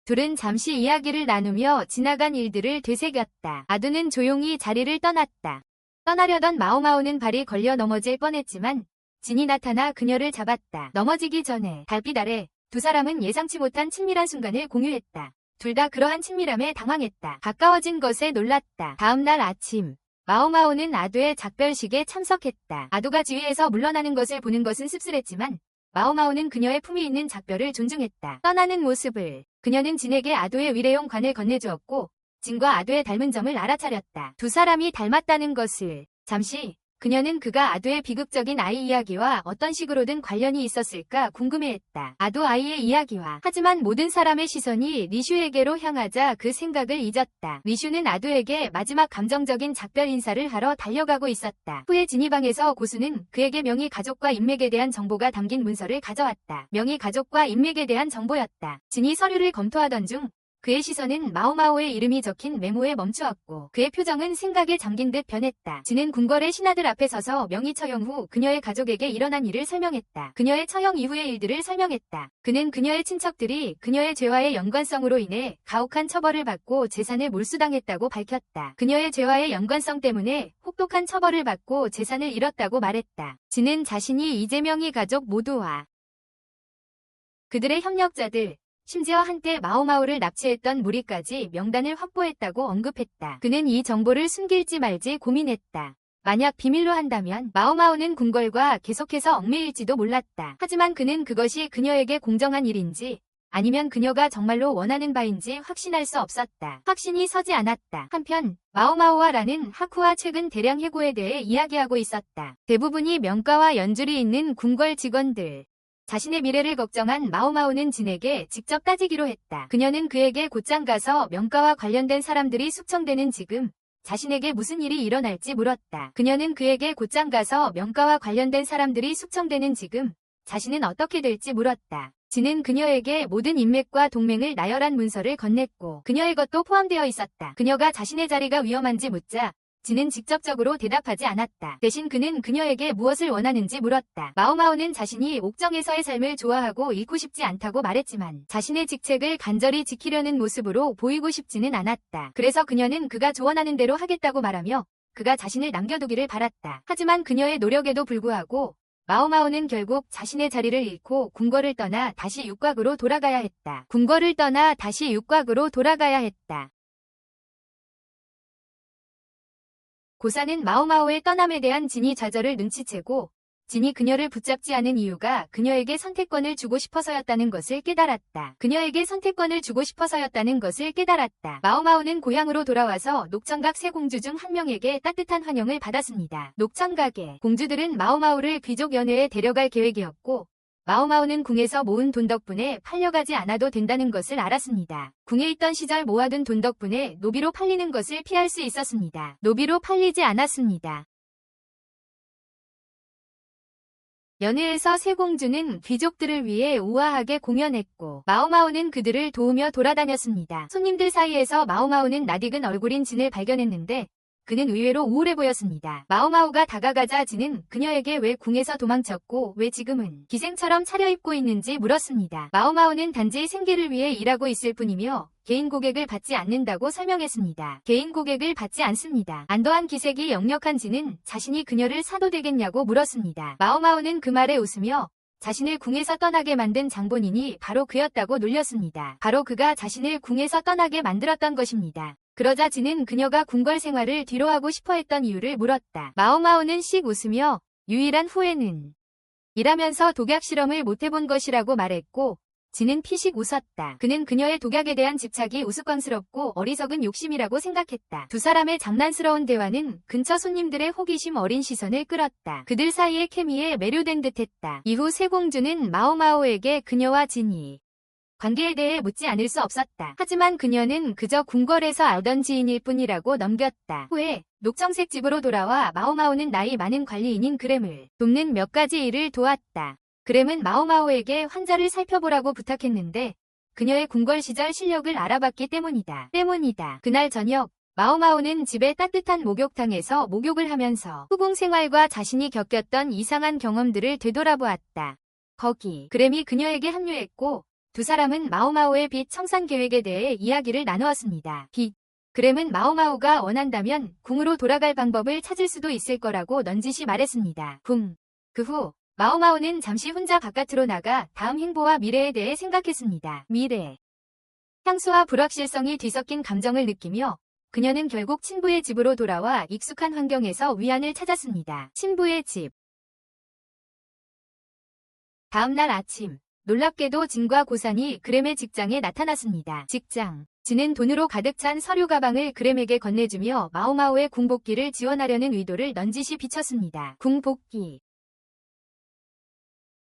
둘은 잠시 이야기를 나누며 지나간 일들을 되새겼다. 아두는 조용히 자리를 떠났다. 떠나려던 마오마오는 발이 걸려 넘어질 뻔했지만 진이 나타나 그녀를 잡았다. 넘어지기 전에 달빛 아래 두 사람은 예상치 못한 친밀한 순간을 공유했다. 둘 다 그러한 친밀함에 당황했다. 가까워진 것에 놀랐다. 다음 날 아침 마오마오는 아두의 작별식에 참석했다. 아두가 지휘에서 물러나는 것을 보는 것은 씁쓸했지만 마오마오는 그녀의 품이 있는 작별을 존중했다. 떠나는 모습을 그녀는 진에게 아두의 위례용 관을 건네주었고 진과 아두의 닮은 점을 알아차렸다. 두 사람이 닮았다는 것을 잠시 그녀는 그가 아두의 비극적인 아이 이야기와 어떤 식으로든 관련이 있었을까 궁금해했다. 아두 아이의 이야기와 하지만 모든 사람의 시선이 리슈에게로 향하자 그 생각을 잊었다. 리슈는 아두에게 마지막 감정적인 작별 인사를 하러 달려가고 있었다. 후에 진이방에서 고수는 그에게 명의 가족과 인맥에 대한 정보가 담긴 문서를 가져왔다. 명의 가족과 인맥에 대한 정보였다. 진이 서류를 검토하던 중 그의 시선은 마오마오의 이름이 적힌 메모에 멈추었고 그의 표정은 생각에 잠긴 듯 변했다. 진은 궁궐의 신하들 앞에 서서 명의 처형 후 그녀의 가족에게 일어난 일을 설명했다. 그녀의 처형 이후의 일들을 설명했다. 그는 그녀의 친척들이 그녀의 죄와의 연관성으로 인해 가혹한 처벌을 받고 재산을 몰수당했다고 밝혔다. 그녀의 죄와의 연관성 때문에 혹독한 처벌을 받고 재산을 잃었다고 말했다. 진은 자신이 이재명의 가족 모두와 그들의 협력자들 심지어 한때 마오마오를 납치했던 무리까지 명단을 확보했다고 언급했다. 그는 이 정보를 숨길지 말지 고민했다. 만약 비밀로 한다면 마오마오는 궁궐과 계속해서 얽매일지도 몰랐다. 하지만 그는 그것이 그녀에게 공정한 일인지 아니면 그녀가 정말로 원하는 바인지 확신할 수 없었다. 확신이 서지 않았다. 한편 마오마오와 라는 하쿠와 최근 대량 해고에 대해 이야기하고 있었다. 대부분이 명가와 연줄이 있는 궁궐 직원들. 자신의 미래를 걱정한 마오마오는 진에게 직접 따지기로 했다. 그녀는 그에게 곧장 가서 명가와 관련된 사람들이 숙청되는 지금 자신에게 무슨 일이 일어날지 물었다. 그녀는 그에게 곧장 가서 명가와 관련된 사람들이 숙청되는 지금 자신은 어떻게 될지 물었다. 진은 그녀에게 모든 인맥과 동맹을 나열한 문서를 건넸고 그녀의 것도 포함되어 있었다. 그녀가 자신의 자리가 위험한지 묻자 진은 직접적으로 대답하지 않았다. 대신 그는 그녀에게 무엇을 원하는지 물었다. 마오마오는 자신이 옥정에서의 삶을 좋아하고 잃고 싶지 않다고 말했지만 자신의 직책을 간절히 지키려는 모습으로 보이고 싶지는 않았다. 그래서 그녀는 그가 조언하는 대로 하겠다고 말하며 그가 자신을 남겨두기를 바랐다. 하지만 그녀의 노력에도 불구하고 마오마오는 결국 자신의 자리를 잃고 궁궐을 떠나 다시 육곽으로 돌아가야 했다. 궁궐을 떠나 다시 육곽으로 돌아가야 했다. 고사는 마오마오의 떠남에 대한 진이 좌절을 눈치채고 진이 그녀를 붙잡지 않은 이유가 그녀에게 선택권을 주고 싶어서였다는 것을 깨달았다. 그녀에게 선택권을 주고 싶어서였다는 것을 깨달았다. 마오마오는 고향으로 돌아와서 녹청각 세 공주 중 한 명에게 따뜻한 환영을 받았습니다. 녹청각의 공주들은 마오마오를 귀족 연회에 데려갈 계획이었고 마오마오는 궁에서 모은 돈 덕분에 팔려가지 않아도 된다는 것을 알았습니다. 궁에 있던 시절 모아둔 돈 덕분에 노비로 팔리는 것을 피할 수 있었습니다. 노비로 팔리지 않았습니다. 연회에서 세 공주는 귀족들을 위해 우아하게 공연했고 마오마오는 그들을 도우며 돌아다녔습니다. 손님들 사이에서 마오마오는 낯익은 얼굴인 진을 발견했는데 그는 의외로 우울해 보였습니다. 마오마오가 다가가자 진은 그녀에게 왜 궁에서 도망쳤고 왜 지금은 기생처럼 차려입고 있는지 물었습니다. 마오마오는 단지 생계를 위해 일하고 있을 뿐이며 개인 고객을 받지 않는다고 설명했습니다. 개인 고객을 받지 않습니다. 안도한 기색이 역력한 진은 자신이 그녀를 사도 되겠냐고 물었습니다. 마오마오는 그 말에 웃으며 자신을 궁에서 떠나게 만든 장본인이 바로 그였다고 놀렸습니다. 바로 그가 자신을 궁에서 떠나게 만들었던 것입니다. 그러자 진은 그녀가 궁궐 생활을 뒤로하고 싶어했던 이유를 물었다. 마오마오는 씩 웃으며 유일한 후회는 이라면서 독약 실험을 못해본 것이라고 말했고 진은 피식 웃었다. 그는 그녀의 독약에 대한 집착이 우스꽝스럽고 어리석은 욕심이라고 생각했다. 두 사람의 장난스러운 대화는 근처 손님들의 호기심 어린 시선을 끌었다. 그들 사이의 케미에 매료된 듯했다. 이후 세 공주는 마오마오에게 그녀와 진이 관계에 대해 묻지 않을 수 없었다. 하지만 그녀는 그저 궁궐에서 알던 지인일 뿐이라고 넘겼다. 후에 녹청색 집으로 돌아와 마오마오는 나이 많은 관리인인 그램을 돕는 몇 가지 일을 도왔다. 그램은 마오마오에게 환자를 살펴보라고 부탁했는데 그녀의 궁궐 시절 실력을 알아봤기 때문이다. 그날 저녁 마오마오는 집의 따뜻한 목욕탕에서 목욕을 하면서 후궁 생활과 자신이 겪었던 이상한 경험들을 되돌아보았다. 거기 그램이 그녀에게 합류했고 두 사람은 마오마오의 빚 청산 계획에 대해 이야기를 나누었습니다. 그램은 마오마오가 원한다면 궁으로 돌아갈 방법을 찾을 수도 있을 거라고 넌지시 말했습니다. 그 후 마오마오는 잠시 혼자 바깥으로 나가 다음 행보와 미래에 대해 생각했습니다. 미래. 향수와 불확실성이 뒤섞인 감정을 느끼며 그녀는 결국 친부의 집으로 돌아와 익숙한 환경에서 위안을 찾았습니다. 친부의 집. 다음날 아침. 놀랍게도 진과 고산이 그램의 직장에 나타났습니다. 진은 돈으로 가득 찬 서류 가방을 그램에게 건네주며 마오마오의 궁복기를 지원하려는 의도를 넌지시 비쳤습니다. 궁복기.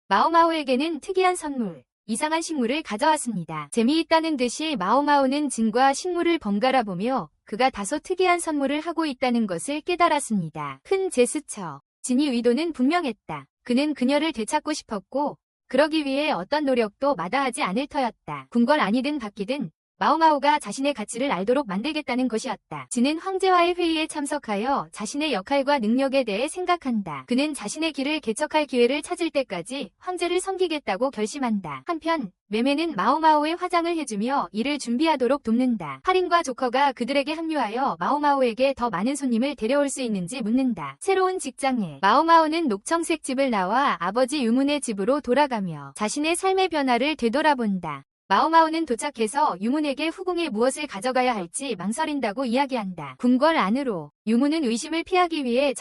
마오마오에게는 특이한 선물, 이상한 식물을 가져왔습니다. 재미있다는 듯이 마오마오는 진과 식물을 번갈아 보며 그가 다소 특이한 선물을 하고 있다는 것을 깨달았습니다. 큰 제스처. 진이 의도는 분명했다. 그는 그녀를 되찾고 싶었고 그러기 위해 어떤 노력도 마다하지 않을 터였다. 궁궐 안이든 밖이든 마오마오가 자신의 가치를 알도록 만들겠다는 것이었다. 진은 황제와의 회의에 참석하여 자신의 역할과 능력에 대해 생각한다. 그는 자신의 길을 개척할 기회를 찾을 때까지 황제를 섬기겠다고 결심한다. 한편 매매는 마오마오의 화장을 해주며 이를 준비하도록 돕는다. 할인과 조커가 그들에게 합류하여 마오마오에게 더 많은 손님을 데려올 수 있는지 묻는다. 새로운 직장에 마오마오는 녹청색 집을 나와 아버지 유문의 집으로 돌아가며 자신의 삶의 변화를 되돌아본다. 마오마오는 도착해서 유문에게 후궁에 무엇을 가져가야 할지 망설인다고 이야기한다. 궁궐 안으로 유문은 의심을 피하기 위해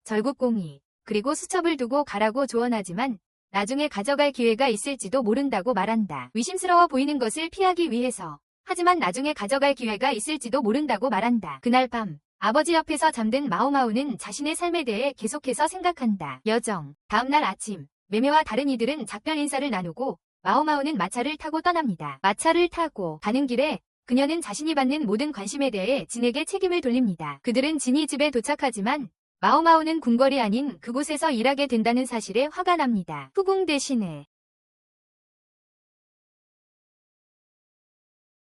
절국공이 그리고 수첩을 두고 가라고 조언하지만 나중에 가져갈 기회가 있을지도 모른다고 말한다. 의심스러워 보이는 것을 피하기 위해서. 하지만 나중에 가져갈 기회가 있을지도 모른다고 말한다. 그날 밤 아버지 옆에서 잠든 마오마오는 자신의 삶에 대해 계속해서 생각한다. 여정. 다음날 아침 매매와 다른 이들은 작별 인사를 나누고 마오마오는 마차를 타고 떠납니다. 마차를 타고 가는 길에 그녀는 자신이 받는 모든 관심에 대해 진에게 책임을 돌립니다. 그들은 진이 집에 도착하지만 마오마오는 궁궐이 아닌 그곳에서 일하게 된다는 사실에 화가 납니다. 후궁 대신에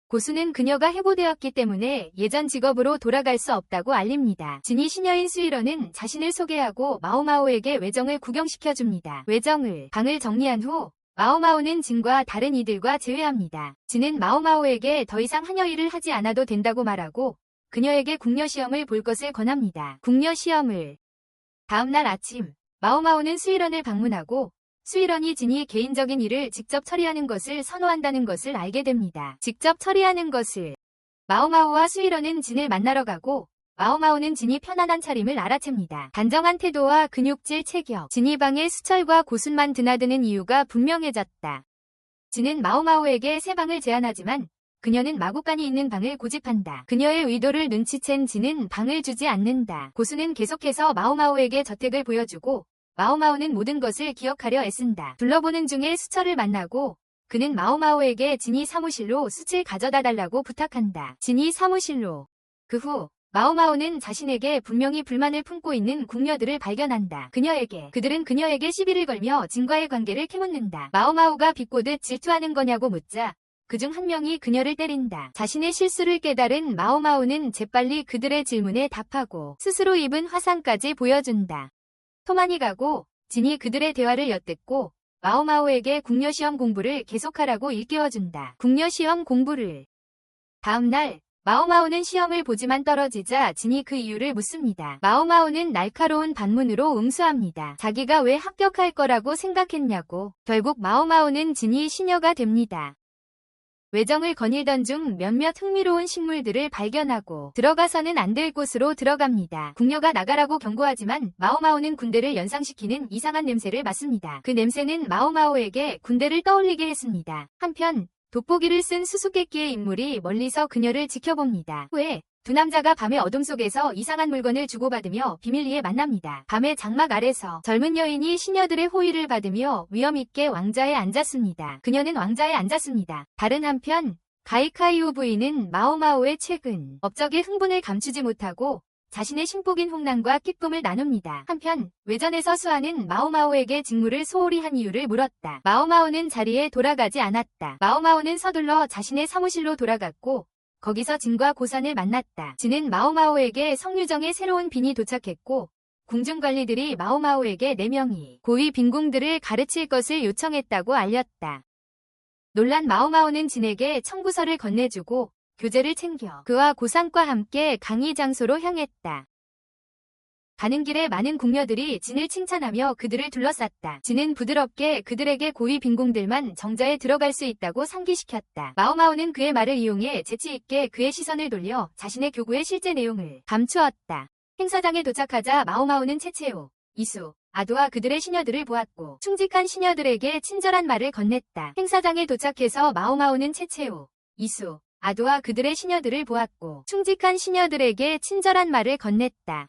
고수는 그녀가 해고되었기 때문에 예전 직업으로 돌아갈 수 없다고 알립니다. 진이 시녀인 수이런은 자신을 소개하고 마오마오에게 외정을 구경시켜줍니다. 방을 정리한 후 마오마오는 진과 다른 이들과 제외합니다. 진은 마오마오에게 더 이상 하녀 일을 하지 않아도 된다고 말하고 그녀에게 궁녀시험을 볼 것을 권합니다. 궁녀시험을. 다음날 아침 마오마오는 수이런을 방문하고 수이런이 진이 개인적인 일을 직접 처리하는 것을 선호한다는 것을 알게 됩니다. 직접 처리하는 것을. 마오마오와 수이런은 진을 만나러 가고 마오마오는 진이 편안한 차림을 알아챕니다. 단정한 태도와 근육질 체격. 진이 방에 수철과 고순만 드나드는 이유가 분명해졌다. 진은 마오마오에게 새 방을 제안하지만 그녀는 마구간이 있는 방을 고집한다. 그녀의 의도를 눈치챈 진은 방을 주지 않는다. 고수는 계속해서 마오마오에게 저택을 보여주고 마오마오는 모든 것을 기억하려 애쓴다. 둘러보는 중에 수철을 만나고 그는 마오마오에게 진이 사무실로 숯을 가져다 달라고 부탁한다. 진이 사무실로. 그 후 마오마오는 자신에게 분명히 불만을 품고 있는 궁녀들을 발견한다. 그들은 그녀에게 시비를 걸며 진과의 관계를 캐묻는다. 마오마오가 비꼬듯 질투하는 거냐고 묻자 그중 한 명이 그녀를 때린다. 자신의 실수를 깨달은 마오마오는 재빨리 그들의 질문에 답하고 스스로 입은 화상까지 보여준다. 토만이 가고 진이 그들의 대화를 엿듣고 마오마오에게 궁녀시험 공부를 계속하라고 일깨워준다. 궁녀시험 공부를. 다음날 마오마오는 시험을 보지만 떨어지자 진이 그 이유를 묻습니다. 마오마오는 날카로운 반문으로 응수합니다. 자기가 왜 합격할 거라고 생각했냐고. 결국 마오마오는 진이 시녀가 됩니다. 외정을 거닐던 중 몇몇 흥미로운 식물들을 발견하고 들어가서는 안 될 곳으로 들어갑니다. 궁녀가 나가라고 경고하지만 마오마오는 군대를 연상시키는 이상한 냄새를 맡습니다. 그 냄새는 마오마오에게 군대를 떠올리게 했습니다. 한편 돋보기를 쓴 수수께끼의 인물이 멀리서 그녀를 지켜봅니다. 후에 두 남자가 밤의 어둠 속에서 이상한 물건을 주고받으며 비밀리에 만납니다. 밤의 장막 아래서 젊은 여인이 시녀들의 호의를 받으며 위엄있게 왕자에 앉았습니다. 그녀는 왕자에 앉았습니다. 다른 한편 가이카이오 부인은 마오마오의 최근 업적의 흥분을 감추지 못하고 자신의 신복인 홍남과 기쁨을 나눕니다. 한편 외전에서 수아는 마오마오에게 직무를 소홀히 한 이유를 물었다. 마오마오는 자리에 돌아가지 않았다. 마오마오는 서둘러 자신의 사무실로 돌아갔고 거기서 진과 고산을 만났다. 진은 마오마오에게 성유정의 새로운 빈이 도착했고 궁중관리들이 마오마오에게 4명이 고위 빈궁들을 가르칠 것을 요청했다고 알렸다. 놀란 마오마오는 진에게 청구서를 건네주고 교재를 챙겨 그와 고산과 함께 강의 장소로 향했다. 가는 길에 많은 궁녀들이 진을 칭찬하며 그들을 둘러쌌다. 진은 부드럽게 그들에게 고위 빈궁들만 정자에 들어갈 수 있다고 상기시켰다. 마오마오는 그의 말을 이용해 재치있게 그의 시선을 돌려 자신의 교구의 실제 내용을 감추었다. 행사장에 도착하자 마오마오는 채채오, 이수, 아두와 그들의 시녀들을 보았고 충직한 시녀들에게 친절한 말을 건넸다. 행사장에 도착해서 마오마오는 채채오, 이수, 아두와 그들의 시녀들을 보았고 충직한 시녀들에게 친절한 말을 건넸다.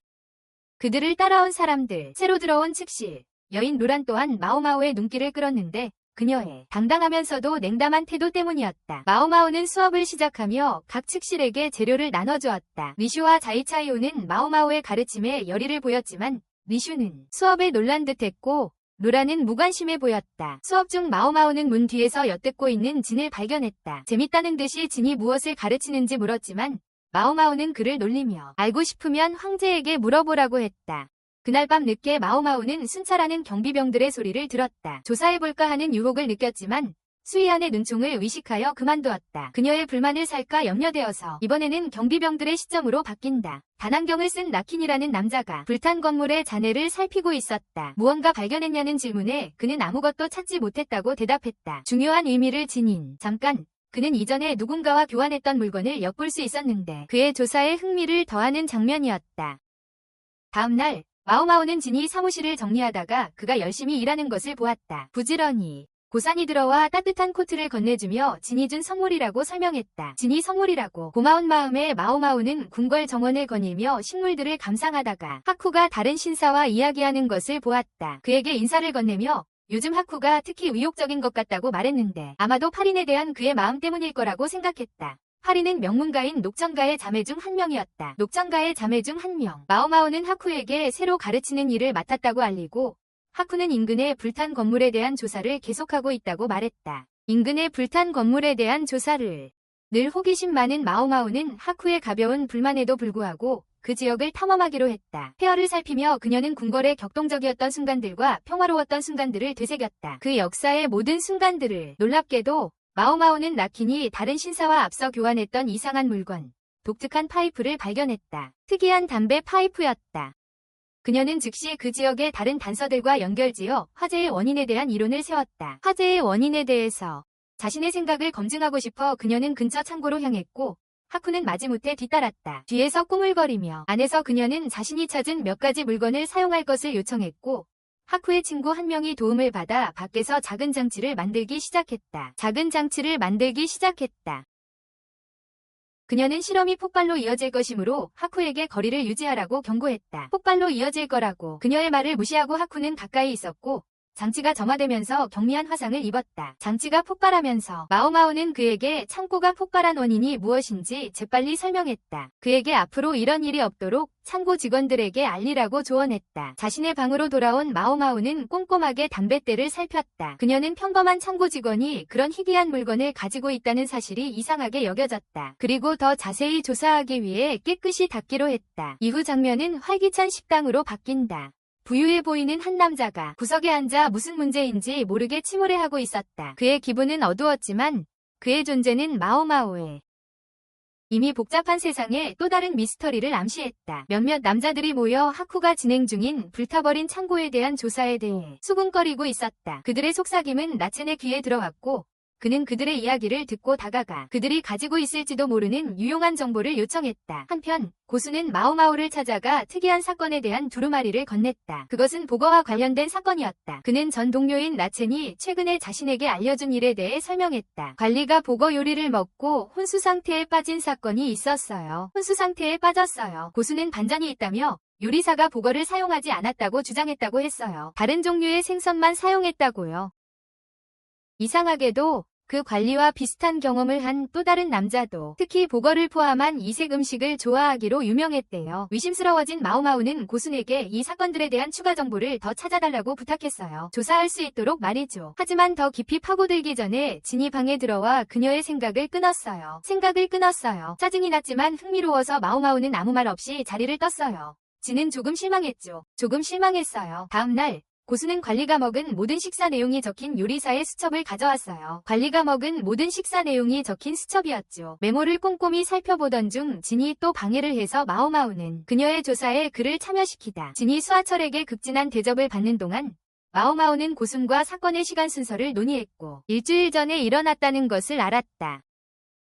그들을 따라온 사람들, 새로 들어온 측실, 여인 루란 또한 마오마오의 눈길을 끌었는데 그녀의 당당하면서도 냉담한 태도 때문이었다. 마오마오는 수업을 시작하며 각 측실에게 재료를 나눠주었다. 리슈와 자이차이오는 마오마오의 가르침에 열의를 보였지만 리슈는 수업에 놀란 듯했고 루란은 무관심해 보였다. 수업 중 마오마오는 문 뒤에서 엿듣고 있는 진을 발견했다. 재밌다는 듯이 진이 무엇을 가르치는지 물었지만 마오마오는 그를 놀리며 알고 싶으면 황제에게 물어보라고 했다. 그날 밤 늦게 마오마오는 순찰하는 경비병들의 소리를 들었다. 조사해볼까 하는 유혹을 느꼈지만 수이안의 눈총을 의식하여 그만두었다. 그녀의 불만을 살까 염려되어서 이번에는 경비병들의 시점으로 바뀐다. 단안경을 쓴 라킨이라는 남자가 불탄 건물의 잔해를 살피고 있었다. 무언가 발견했냐는 질문에 그는 아무것도 찾지 못했다고 대답했다. 중요한 의미를 지닌 잠깐. 그는 이전에 누군가와 교환했던 물건을 엿볼 수 있었는데 그의 조사에 흥미를 더하는 장면이었다. 다음날 마오마오는 진이 사무실을 정리하다가 그가 열심히 일하는 것을 보았다. 부지런히 고산이 들어와 따뜻한 코트를 건네주며 진이 준 선물이라고 설명했다. 진이 선물이라고 고마운 마음에 마오마오는 궁궐 정원을 거닐며 식물들을 감상하다가 하쿠가 다른 신사와 이야기하는 것을 보았다. 그에게 인사를 건네며 요즘 하쿠가 특히 의욕적인 것 같다고 말했는데 아마도 팔인에 대한 그의 마음 때문일 거라고 생각했다. 파리는 명문가인 녹정가의 자매 중 한 명이었다. 녹정가의 자매 중 한 명. 마오마오는 하쿠에게 새로 가르치는 일을 맡았다고 알리고 하쿠는 인근의 불탄 건물에 대한 조사를 계속하고 있다고 말했다. 인근의 불탄 건물에 대한 조사를. 늘 호기심 많은 마오마오는 하쿠의 가벼운 불만에도 불구하고 그 지역을 탐험하기로 했다. 폐허를 살피며 그녀는 궁궐의 격동적이었던 순간들과 평화로웠던 순간들을 되새겼다. 그 역사의 모든 순간들을. 놀랍게도 마오마오는 나킨이 다른 신사와 앞서 교환했던 이상한 물건, 독특한 파이프를 발견했다. 특이한 담배 파이프였다. 그녀는 즉시 그 지역의 다른 단서들과 연결지어 화재의 원인에 대한 이론을 세웠다. 화재의 원인에 대해서 자신의 생각을 검증하고 싶어 그녀는 근처 창고로 향했고 하쿠는 마지못해 뒤따랐다. 뒤에서 꾸물거리며 안에서 그녀는 자신이 찾은 몇 가지 물건을 사용할 것을 요청했고 하쿠의 친구 한 명이 도움을 받아 밖에서 작은 장치를 만들기 시작했다. 작은 장치를 만들기 시작했다. 그녀는 실험이 폭발로 이어질 것이므로 하쿠에게 거리를 유지하라고 경고했다. 폭발로 이어질 거라고. 그녀의 말을 무시하고 하쿠는 가까이 있었고 장치가 점화되면서 경미한 화상을 입었다. 장치가 폭발하면서 마오마오는 그에게 창고가 폭발한 원인이 무엇인지 재빨리 설명했다. 그에게 앞으로 이런 일이 없도록 창고 직원들에게 알리라고 조언했다. 자신의 방으로 돌아온 마오마오는 꼼꼼하게 담뱃대를 살폈다. 그녀는 평범한 창고 직원이 그런 희귀한 물건을 가지고 있다는 사실이 이상하게 여겨졌다. 그리고 더 자세히 조사하기 위해 깨끗이 닦기로 했다. 이후 장면은 활기찬 식당으로 바뀐다. 부유해 보이는 한 남자가 구석에 앉아 무슨 문제인지 모르게 침울해하고 있었다. 그의 기분은 어두웠지만 그의 존재는 마오마오의 이미 복잡한 세상에 또 다른 미스터리를 암시했다. 몇몇 남자들이 모여 하쿠가 진행 중인 불타버린 창고에 대한 조사에 대해 수군거리고 있었다. 그들의 속삭임은 나첸의 귀에 들어왔고 그는 그들의 이야기를 듣고 다가가 그들이 가지고 있을지도 모르는 유용한 정보를 요청했다. 한편 고수는 마오마오를 찾아가 특이한 사건에 대한 두루마리를 건넸다. 그것은 보거와 관련된 사건이었다. 그는 전 동료인 나첸이 최근에 자신에게 알려준 일에 대해 설명했다. 관리가 보거 요리를 먹고 혼수 상태에 빠진 사건이 있었어요. 혼수 상태에 빠졌어요. 고수는 반전이 있다며 요리사가 보거를 사용하지 않았다고 주장했다고 했어요. 다른 종류의 생선만 사용했다고요. 이상하게도 그 관리와 비슷한 경험을 한 또 다른 남자도 특히 보거를 포함한 이색 음식을 좋아하기로 유명했대요. 의심스러워진 마오마오는 고순에게 이 사건들에 대한 추가 정보를 더 찾아달라고 부탁했어요. 조사할 수 있도록 말이죠. 하지만 더 깊이 파고들기 전에 진이 방에 들어와 그녀의 생각을 끊었어요. 짜증이 났지만 흥미로워서 마오마오는 아무 말 없이 자리를 떴어요. 진은 조금 실망했죠. 조금 실망했어요. 다음 날 고수는 관리가 먹은 모든 식사 내용이 적힌 요리사의 수첩을 가져왔어요. 관리가 먹은 모든 식사 내용이 적힌 수첩이었죠. 메모를 꼼꼼히 살펴보던 중 진이 또 방해를 해서 마오마오는 그녀의 조사에 그를 참여시키다. 진이 수하철에게 극진한 대접을 받는 동안 마오마오는 고순과 사건의 시간 순서를 논의했고 일주일 전에 일어났다는 것을 알았다.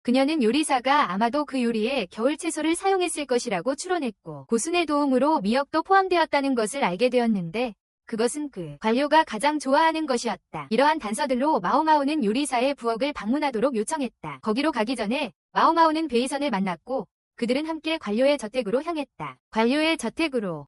그녀는 요리사가 아마도 그 요리에 겨울 채소를 사용했을 것이라고 추론했고 고순의 도움으로 미역도 포함되었다는 것을 알게 되었는데 그것은 그 관료가 가장 좋아하는 것이었다. 이러한 단서들로 마오마오는 요리사의 부엌을 방문하도록 요청했다. 거기로 가기 전에 마오마오는 베이선을 만났고 그들은 함께 관료의 저택으로 향했다. 관료의 저택으로.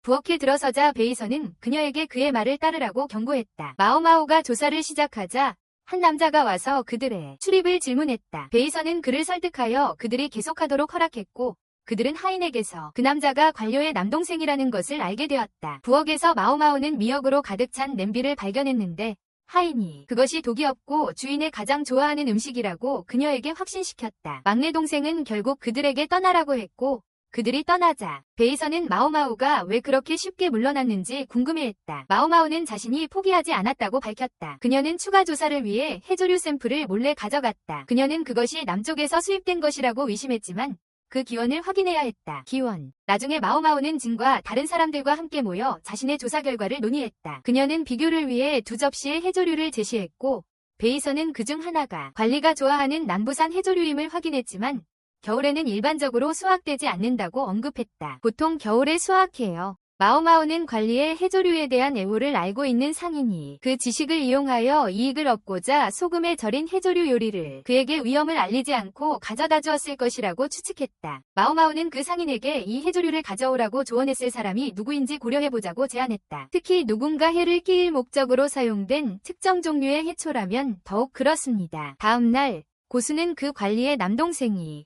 부엌에 들어서자 베이선은 그녀에게 그의 말을 따르라고 경고했다. 마오마오가 조사를 시작하자 한 남자가 와서 그들의 출입을 질문했다. 베이선은 그를 설득하여 그들이 계속하도록 허락했고 그들은 하인에게서 그 남자가 관료의 남동생이라는 것을 알게 되었다. 부엌에서 마오마오는 미역으로 가득 찬 냄비를 발견했는데 하인이 그것이 독이 없고 주인의 가장 좋아하는 음식이라고 그녀에게 확신시켰다. 막내 동생은 결국 그들에게 떠나라고 했고 그들이 떠나자 베이선은 마오마오가 왜 그렇게 쉽게 물러났는지 궁금해했다. 마오마오는 자신이 포기하지 않았다고 밝혔다. 그녀는 추가 조사를 위해 해조류 샘플을 몰래 가져갔다. 그녀는 그것이 남쪽에서 수입된 것이라고 의심했지만 그 기원을 확인해야 했다. 기원. 나중에 마오마오는 진과 다른 사람들과 함께 모여 자신의 조사 결과를 논의했다. 그녀는 비교를 위해 2접시의 해조류를 제시했고 베이선은 그중 하나가 관리가 좋아하는 남부산 해조류임을 확인했지만 겨울에는 일반적으로 수확되지 않는다고 언급했다. 보통 겨울에 수확해요. 마오마오는 관리의 해조류에 대한 애호를 알고 있는 상인이 그 지식을 이용하여 이익을 얻고자 소금에 절인 해조류 요리를 그에게 위험을 알리지 않고 가져다 주었을 것이라고 추측했다. 마오마오는 그 상인에게 이 해조류를 가져오라고 조언했을 사람이 누구인지 고려해보자고 제안했다. 특히 누군가 해를 끼일 목적으로 사용된 특정 종류의 해초라면 더욱 그렇습니다. 다음 날 고수는 그 관리의 남동생이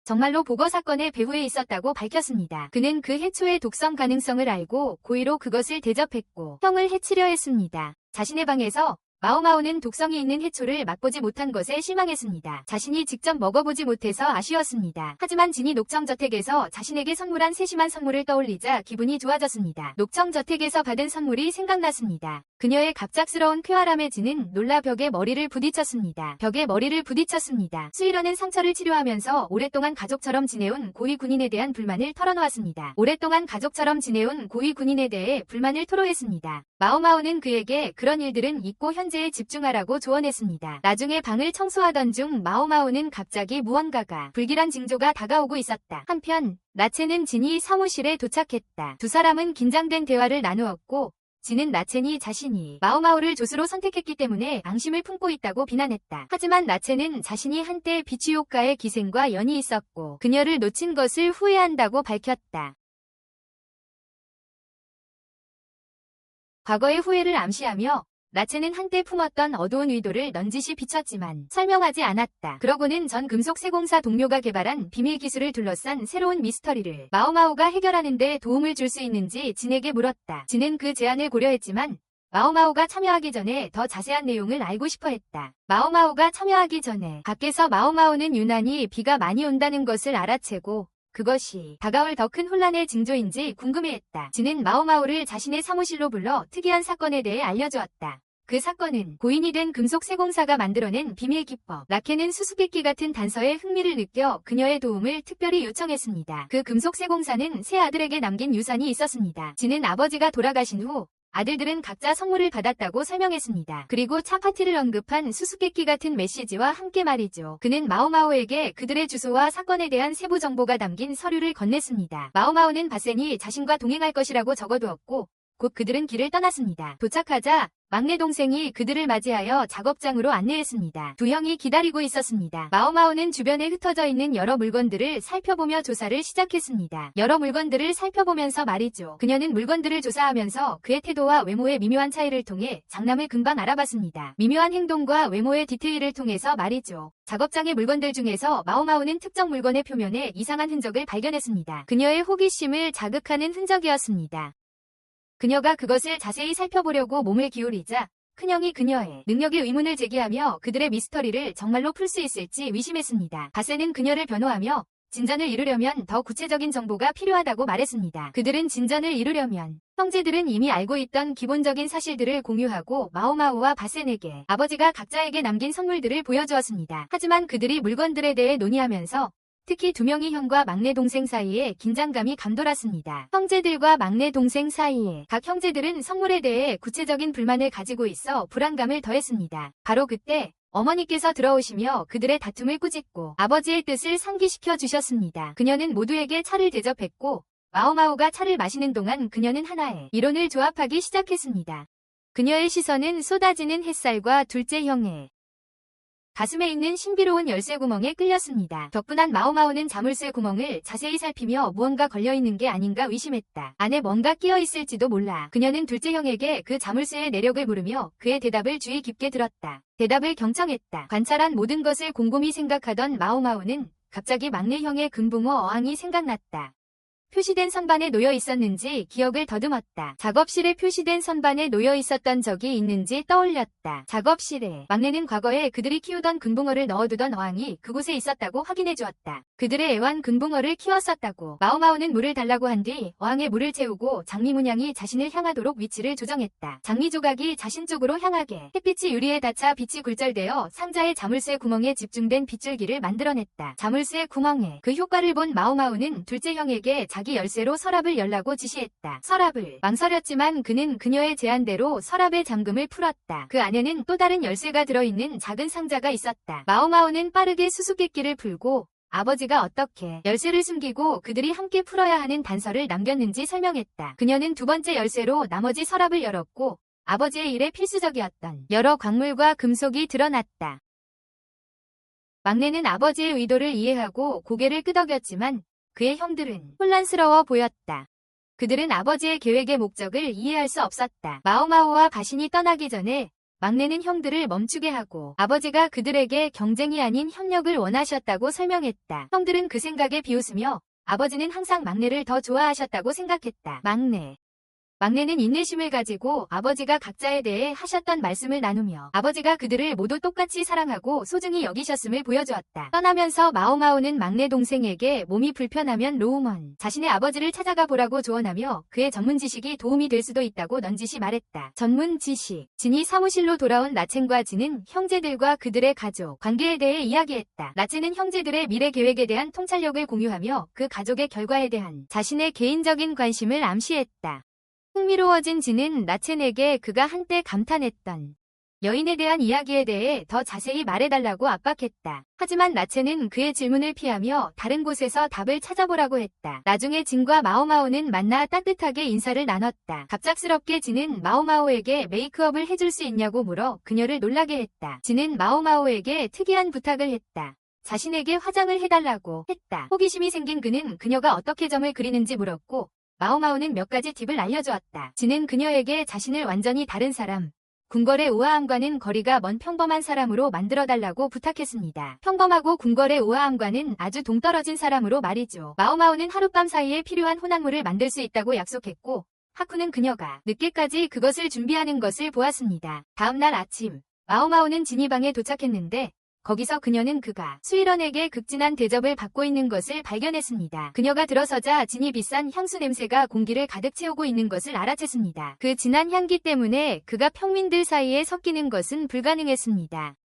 정말로 보거 사건의 배후에 있었다고 밝혔습니다. 그는 그 해초의 독성 가능성을 알고 고의로 그것을 대접했고 형을 해치려 했습니다. 자신의 방에서 마오마오는 독성이 있는 해초를 맛보지 못한 것에 실망했습니다. 자신이 직접 먹어보지 못해서 아쉬웠습니다. 하지만 진이 녹청저택에서 자신에게 선물한 세심한 선물을 떠올리자 기분이 좋아졌습니다. 녹청저택에서 받은 선물이 생각났습니다. 그녀의 갑작스러운 쾌활함에 진은 놀라 벽에 머리를 부딪혔습니다. 수일원은 상처를 치료하면서 오랫동안 가족처럼 지내온 고위 군인에 대한 불만을 털어놓았습니다. 마오마오는 그에게 그런 일들은 잊고 현재에 집중하라고 조언했습니다. 나중에 방을 청소하던 중 마오마오는 갑자기 무언가가 불길한 징조가 다가오고 있었다. 한편 나첸은 진이 사무실에 도착했다. 두 사람은 긴장된 대화를 나누었고 진은 나첸이 자신이 마오마오를 조수로 선택했기 때문에 앙심을 품고 있다고 비난했다. 하지만 나첸은 자신이 한때 비추효과의 기생과 연이 있었고 그녀를 놓친 것을 후회한다고 밝혔다. 과거의 후회를 암시하며 나첸은 한때 품었던 어두운 의도를 넌지시 비췄지만 설명하지 않았다. 그러고는 전 금속세공사 동료가 개발한 비밀 기술을 둘러싼 새로운 미스터리를 마오마오가 해결하는 데 도움을 줄 수 있는지 진에게 물었다. 진은 그 제안을 고려했지만 마오마오가 참여하기 전에 더 자세한 내용을 알고 싶어 했다. 마오마오가 참여하기 전에 밖에서 마오마오는 유난히 비가 많이 온다는 것을 알아채고 그것이 다가올 더 큰 혼란의 징조인지 궁금해했다. 진은 마오마오를 자신의 사무실로 불러 특이한 사건에 대해 알려주었다. 그 사건은 고인이 된 금속세공사가 만들어낸 비밀 기법. 라켄은 수수께끼 같은 단서에 흥미를 느껴 그녀의 도움을 특별히 요청했습니다. 그 금속세공사는 세 아들에게 남긴 유산이 있었습니다. 진은 아버지가 돌아가신 후 아들들은 각자 선물을 받았다고 설명했습니다. 그리고 차 파티를 언급한 수수께끼 같은 메시지와 함께 말이죠. 그는 마오마오에게 그들의 주소와 사건에 대한 세부 정보가 담긴 서류를 건넸습니다. 마오마오는 바센이 자신과 동행할 것이라고 적어두었고 곧 그들은 길을 떠났습니다. 도착하자 막내 동생이 그들을 맞이하여 작업장으로 안내했습니다. 두 형이 기다리고 있었습니다. 마오마오는 주변에 흩어져 있는 여러 물건들을 살펴보며 조사를 시작했습니다. 여러 물건들을 살펴보면서 말이죠. 그녀는 물건들을 조사하면서 그의 태도와 외모의 미묘한 차이를 통해 장남을 금방 알아봤습니다. 미묘한 행동과 외모의 디테일을 통해서 말이죠. 작업장의 물건들 중에서 마오마오는 특정 물건의 표면에 이상한 흔적을 발견했습니다. 그녀의 호기심을 자극하는 흔적이었습니다. 그녀가 그것을 자세히 살펴보려고 몸을 기울이자 큰형이 그녀의 능력에 의문을 제기하며 그들의 미스터리를 정말로 풀 수 있을지 의심했습니다. 바센은 그녀를 변호하며 진전을 이루려면 더 구체적인 정보가 필요하다고 말했습니다. 그들은 진전을 이루려면 형제들은 이미 알고 있던 기본적인 사실들을 공유하고 마오마오와 바센에게 아버지가 각자에게 남긴 선물들을 보여주었습니다. 하지만 그들이 물건들에 대해 논의하면서 특히 두 명의 형과 막내 동생 사이에 긴장감이 감돌았습니다. 형제들과 막내 동생 사이에 각 형제들은 선물에 대해 구체적인 불만을 가지고 있어 불안감을 더했습니다. 바로 그때 어머니께서 들어오시며 그들의 다툼을 꾸짖고 아버지의 뜻을 상기시켜 주셨습니다. 그녀는 모두에게 차를 대접했고 마오마오가 차를 마시는 동안 그녀는 하나의 이론을 조합하기 시작했습니다. 그녀의 시선은 쏟아지는 햇살과 둘째 형의 가슴에 있는 신비로운 열쇠 구멍에 끌렸습니다. 격분한 마오마오는 자물쇠 구멍을 자세히 살피며 무언가 걸려있는 게 아닌가 의심했다. 안에 뭔가 끼어있을지도 몰라. 그녀는 둘째 형에게 그 자물쇠의 내력을 물으며 그의 대답을 주의 깊게 들었다. 대답을 경청했다. 관찰한 모든 것을 곰곰이 생각하던 마오마오는 갑자기 막내 형의 금붕어 어항이 생각났다. 표시된 선반에 놓여 있었는지 기억을 더듬었다. 작업실에 표시된 선반에 놓여 있었던 적이 있는지 떠올렸다. 작업실에 막내는 과거에 그들이 키우던 금붕어를 넣어두던 어항이 그곳에 있었다고 확인해 주었다. 그들의 애완 금붕어를 키웠었다고. 마오마오는 물을 달라고 한 뒤 어항에 물을 채우고 장미 문양이 자신을 향하도록 위치를 조정했다. 장미 조각이 자신 쪽으로 향하게 햇빛이 유리에 닿자 빛이 굴절되어 상자의 자물쇠 구멍에 집중된 빗줄기를 만들어냈다. 자물쇠 구멍에 그 효과를 본 마오마오는 둘째 형에게 자기 열쇠로 서랍을 열라고 지시했다. 서랍을 망설였지만 그는 그녀의 제안대로 서랍의 잠금을 풀었다. 그 안에는 또 다른 열쇠가 들어있는 작은 상자가 있었다. 마오마오는 빠르게 수수께끼를 풀고 아버지가 어떻게 열쇠를 숨기고 그들이 함께 풀어야 하는 단서를 남겼는지 설명했다. 그녀는 두 번째 열쇠로 나머지 서랍을 열었고 아버지의 일에 필수적이었던 여러 광물과 금속이 드러났다. 막내는 아버지의 의도를 이해하고 고개를 끄덕였지만 그의 형들은 혼란스러워 보였다. 그들은 아버지의 계획의 목적을 이해할 수 없었다. 마오마오와 가신이 떠나기 전에 막내는 형들을 멈추게 하고 아버지가 그들에게 경쟁이 아닌 협력을 원하셨다고 설명했다. 형들은 그 생각에 비웃으며 아버지는 항상 막내를 더 좋아하셨다고 생각했다. 막내는 인내심을 가지고 아버지가 각자에 대해 하셨던 말씀을 나누며 아버지가 그들을 모두 똑같이 사랑하고 소중히 여기셨음을 보여주었다. 떠나면서 마오마오는 막내 동생에게 몸이 불편하면 로우먼 자신의 아버지를 찾아가 보라고 조언하며 그의 전문 지식이 도움이 될 수도 있다고 넌지시 말했다. 전문 지식. 진이 사무실로 돌아온 라첸과 진은 형제들과 그들의 가족 관계에 대해 이야기했다. 라첸은 형제들의 미래 계획에 대한 통찰력을 공유하며 그 가족의 결과에 대한 자신의 개인적인 관심을 암시했다. 흥미로워진 진은 라첸에게 그가 한때 감탄했던 여인에 대한 이야기에 대해 더 자세히 말해달라고 압박했다. 하지만 라첸은 그의 질문을 피하며 다른 곳에서 답을 찾아보라고 했다. 나중에 진과 마오마오는 만나 따뜻하게 인사를 나눴다. 갑작스럽게 진은 마오마오에게 메이크업을 해줄 수 있냐고 물어 그녀를 놀라게 했다. 진은 마오마오에게 특이한 부탁을 했다. 자신에게 화장을 해달라고 했다. 호기심이 생긴 그는 그녀가 어떻게 점을 그리는지 물었고 마오마오는 몇 가지 팁을 알려주었다. 진은 그녀에게 자신을 완전히 다른 사람, 궁궐의 우아함과는 거리가 먼 평범한 사람으로 만들어달라고 부탁했습니다. 평범하고 궁궐의 우아함과는 아주 동떨어진 사람으로 말이죠. 마오마오는 하룻밤 사이에 필요한 혼합물을 만들 수 있다고 약속했고 하쿠는 그녀가 늦게까지 그것을 준비하는 것을 보았습니다. 다음날 아침, 마오마오는 진이 방에 도착했는데 거기서 그녀는 그가 수일원에게 극진한 대접을 받고 있는 것을 발견했습니다. 그녀가 들어서자 진이 비싼 향수 냄새가 공기를 가득 채우고 있는 것을 알아챘습니다. 그 진한 향기 때문에 그가 평민들 사이에 섞이는 것은 불가능했습니다.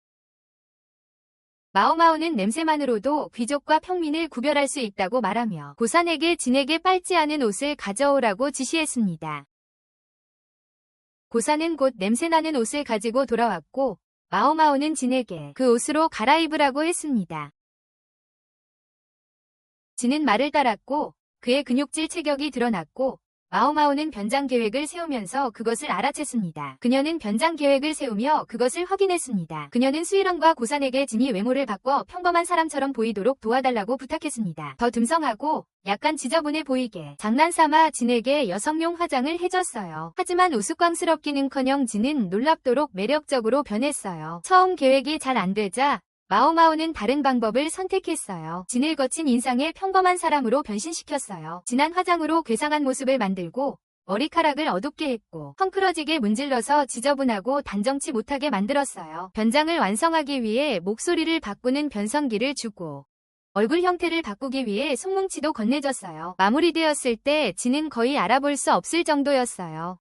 마오마오는 냄새만으로도 귀족과 평민을 구별할 수 있다고 말하며 고산에게 진에게 빨지 않은 옷을 가져오라고 지시했습니다. 고산은 곧 냄새나는 옷을 가지고 돌아왔고 마오마오는 진에게 그 옷으로 갈아입으라고 했습니다. 진은 말을 따랐고 그의 근육질 체격이 드러났고 마오마오는 변장 계획을 세우면서 그것을 알아챘습니다. 그녀는 변장 계획을 세우며 그것을 확인했습니다. 그녀는 수일원과 고산에게 진이 외모를 바꿔 평범한 사람처럼 보이도록 도와달라고 부탁했습니다. 더 듬성하고 약간 지저분해 보이게 장난삼아 진에게 여성용 화장을 해줬어요. 하지만 우스꽝스럽기는커녕 진은 놀랍도록 매력적으로 변했어요. 처음 계획이 잘 안되자 마오마오는 다른 방법을 선택했어요. 진을 거친 인상의 평범한 사람으로 변신시켰어요. 진한 화장으로 괴상한 모습을 만들고 머리카락을 어둡게 했고 헝클어지게 문질러서 지저분하고 단정치 못하게 만들었어요. 변장을 완성하기 위해 목소리를 바꾸는 변성기를 주고 얼굴 형태를 바꾸기 위해 손뭉치도 건네줬어요. 마무리되었을 때 진은 거의 알아볼 수 없을 정도였어요.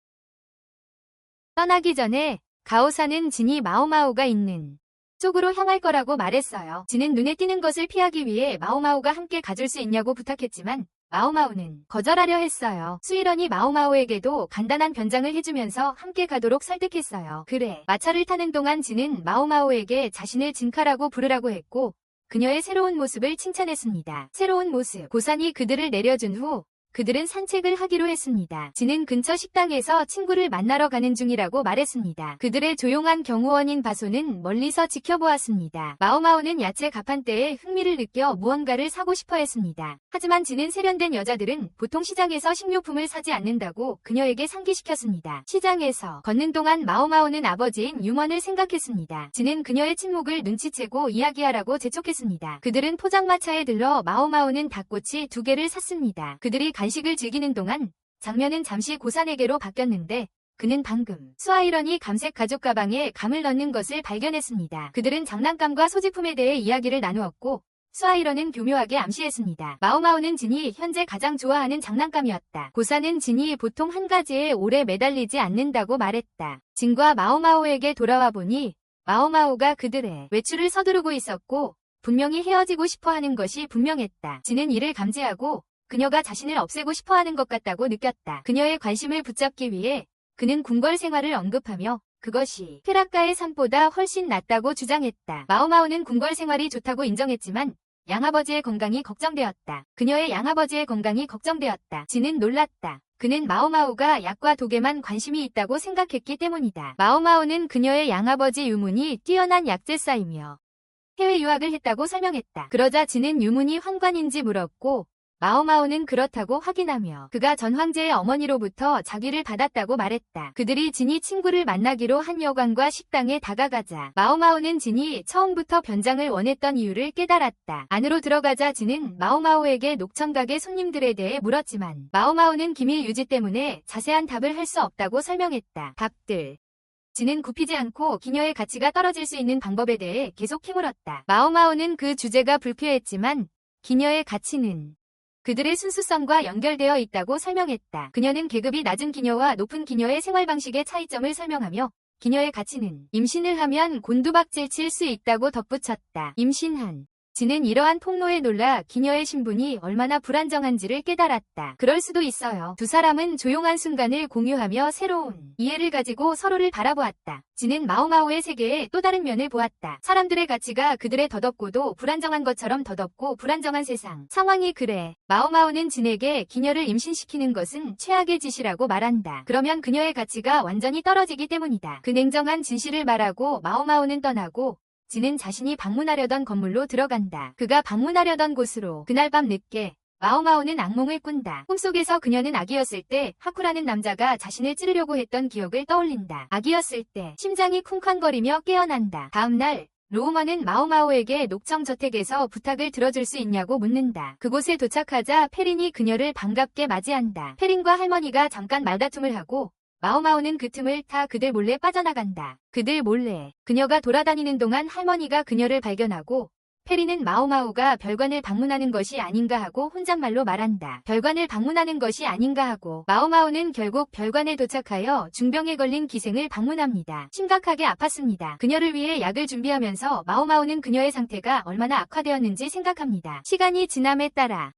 떠나기 전에 가오사는 진이 마오마오가 있는 쪽으로 향할 거라고 말했어요. 진은 눈에 띄는 것을 피하기 위해 마오마오가 함께 가줄 수 있냐고 부탁했지만 마오마오는 거절하려 했어요. 수일원이 마오마오에게도 간단한 변장을 해주면서 함께 가도록 설득했어요. 그래, 마차를 타는 동안 진은 마오마오에게 자신을 진카라고 부르라고 했고 그녀의 새로운 모습을 칭찬했습니다. 새로운 모습, 고산이 그들을 내려준 후 그들은 산책을 하기로 했습니다. 진은 근처 식당에서 친구를 만나러 가는 중이라고 말했습니다. 그들의 조용한 경호원인 바소는 멀리서 지켜보았습니다. 마오마오는 야채 가판대에 흥미를 느껴 무언가를 사고 싶어 했습니다. 하지만 진은 세련된 여자들은 보통 시장에서 식료품을 사지 않는다고 그녀에게 상기시켰습니다. 시장에서 걷는 동안 마오마오는 아버지인 유먼을 생각했습니다. 진은 그녀의 침묵을 눈치채고 이야기하라고 재촉했습니다. 그들은 포장마차에 들러 마오마오는 닭꼬치 2개를 샀습니다. 그들이 간식을 즐기는 동안 장면은 잠시 고산에게로 바뀌었는데 그는 방금 수아이런이 감색 가죽 가방에 감을 넣는 것을 발견했습니다. 그들은 장난감과 소지품에 대해 이야기를 나누었고 수아이런은 교묘하게 암시했습니다. 마오마오는 진이 현재 가장 좋아하는 장난감이었다. 고산은 진이 보통 한 가지에 오래 매달리지 않는다고 말했다. 진과 마오마오에게 돌아와 보니 마오마오가 그들의 외출을 서두르고 있었고 분명히 헤어지고 싶어하는 것이 분명했다. 진은 이를 감지하고 그녀가 자신을 없애고 싶어하는 것 같다고 느꼈다. 그녀의 관심을 붙잡기 위해 그는 궁궐 생활을 언급하며 그것이 쾌락가의 삶보다 훨씬 낫다고 주장했다. 마오마오는 궁궐 생활이 좋다고 인정했지만 양아버지의 건강이 걱정되었다. 그녀의 양아버지의 건강이 걱정되었다. 진은 놀랐다. 그는 마오마오가 약과 독에만 관심이 있다고 생각했기 때문이다. 마오마오는 그녀의 양아버지 유문이 뛰어난 약제사이며 해외 유학을 했다고 설명했다. 그러자 진은 유문이 환관인지 물었고 마오마오는 그렇다고 확인하며 그가 전 황제의 어머니로부터 자귀를 받았다고 말했다. 그들이 진이 친구를 만나기로 한 여관과 식당에 다가가자 마오마오는 진이 처음부터 변장을 원했던 이유를 깨달았다. 안으로 들어가자 진은 마오마오에게 녹청각의 손님들에 대해 물었지만 마오마오는 기밀 유지 때문에 자세한 답을 할 수 없다고 설명했다. 답들. 진은 굽히지 않고 기녀의 가치가 떨어질 수 있는 방법에 대해 계속 캐물었다. 마오마오는 그 주제가 불쾌했지만 기녀의 가치는 그들의 순수성과 연결되어 있다고 설명했다. 그녀는 계급이 낮은 기녀와 높은 기녀의 생활 방식의 차이점을 설명하며 기녀의 가치는 임신을 하면 곤두박질 칠 수 있다고 덧붙였다. 임신한 진은 이러한 폭로에 놀라 기녀의 신분이 얼마나 불안정한지를 깨달았다. 그럴 수도 있어요. 두 사람은 조용한 순간을 공유하며 새로운 이해를 가지고 서로를 바라보았다. 진은 마오마오의 세계의 또 다른 면을 보았다. 사람들의 가치가 그들의 덧없고도 불안정한 것처럼 덧없고 불안정한 세상. 상황이 그래. 마오마오는 진에게 기녀를 임신시키는 것은 최악의 짓이라고 말한다. 그러면 그녀의 가치가 완전히 떨어지기 때문이다. 그 냉정한 진실을 말하고 마오마오는 떠나고 진은 자신이 방문하려던 건물로 들어간다. 그가 방문하려던 곳으로 그날 밤 늦게 마오마오는 악몽을 꾼다. 꿈속에서 그녀는 아기였을 때 하쿠라는 남자가 자신을 찌르려고 했던 기억을 떠올린다. 아기였을 때 심장이 쿵쾅거리며 깨어난다. 다음날 로우먼은 마오마오에게 녹청 저택에서 부탁을 들어줄 수 있냐고 묻는다. 그곳에 도착하자 페린이 그녀를 반갑게 맞이한다. 페린과 할머니가 잠깐 말다툼을 하고 마오마오는 그 틈을 타 그들 몰래 빠져나간다. 그들 몰래. 그녀가 돌아다니는 동안 할머니가 그녀를 발견하고 페리는 마오마오가 별관을 방문하는 것이 아닌가 하고 혼잣말로 말한다. 별관을 방문하는 것이 아닌가 하고 마오마오는 결국 별관에 도착하여 중병에 걸린 기생을 방문합니다. 심각하게 아팠습니다. 그녀를 위해 약을 준비하면서 마오마오는 그녀의 상태가 얼마나 악화되었는지 생각합니다. 시간이 지남에 따라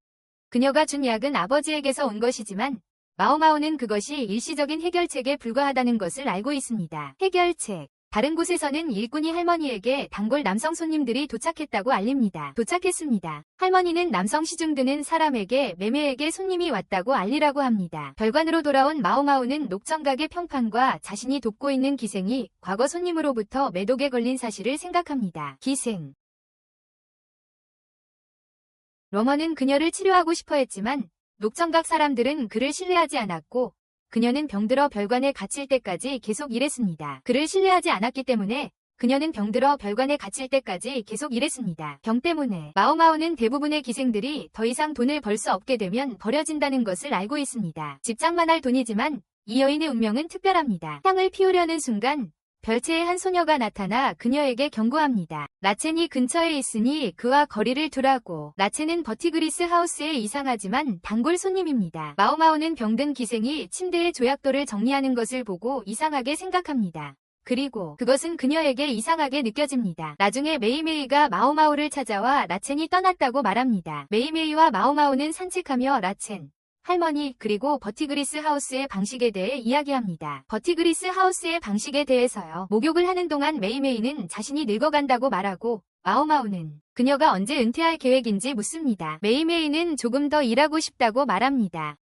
그녀가 준 약은 아버지에게서 온 것이지만 마오마오는 그것이 일시적인 해결책에 불과하다는 것을 알고 있습니다. 해결책. 다른 곳에서는 일꾼이 할머니에게 단골 남성 손님들이 도착했다고 알립니다. 도착했습니다. 할머니는 남성 시중 드는 사람에게 매매에게 손님이 왔다고 알리라고 합니다. 별관으로 돌아온 마오마오는 녹청각의 평판과 자신이 돕고 있는 기생이 과거 손님으로부터 매독에 걸린 사실을 생각합니다. 기생. 로먼은 그녀를 치료하고 싶어 했지만 녹청각 사람들은 그를 신뢰하지 않았고 그녀는 병들어 별관에 갇힐 때까지 계속 일했습니다. 그를 신뢰하지 않았기 때문에 그녀는 병들어 별관에 갇힐 때까지 계속 일했습니다. 병 때문에 마오마오는 대부분의 기생들이 더 이상 돈을 벌 수 없게 되면 버려진다는 것을 알고 있습니다. 집착만 할 돈이지만 이 여인의 운명은 특별합니다. 향을 피우려는 순간 별채의 한 소녀가 나타나 그녀에게 경고합니다. 라첸이 근처에 있으니 그와 거리를 두라고. 라첸은 버티그리스 하우스에 이상하지만 단골 손님입니다. 마오마오는 병든 기생이 침대의 조약돌을 정리하는 것을 보고 이상하게 생각합니다. 그리고 그것은 그녀에게 이상하게 느껴집니다. 나중에 메이메이가 마오마오를 찾아와 라첸이 떠났다고 말합니다. 메이메이와 마오마오는 산책하며 라첸, 할머니 그리고 버티그리스 하우스의 방식에 대해 이야기합니다. 버티그리스 하우스의 방식에 대해서요. 목욕을 하는 동안 메이메이는 자신이 늙어간다고 말하고 마오마오는 그녀가 언제 은퇴할 계획인지 묻습니다. 메이메이는 조금 더 일하고 싶다고 말합니다.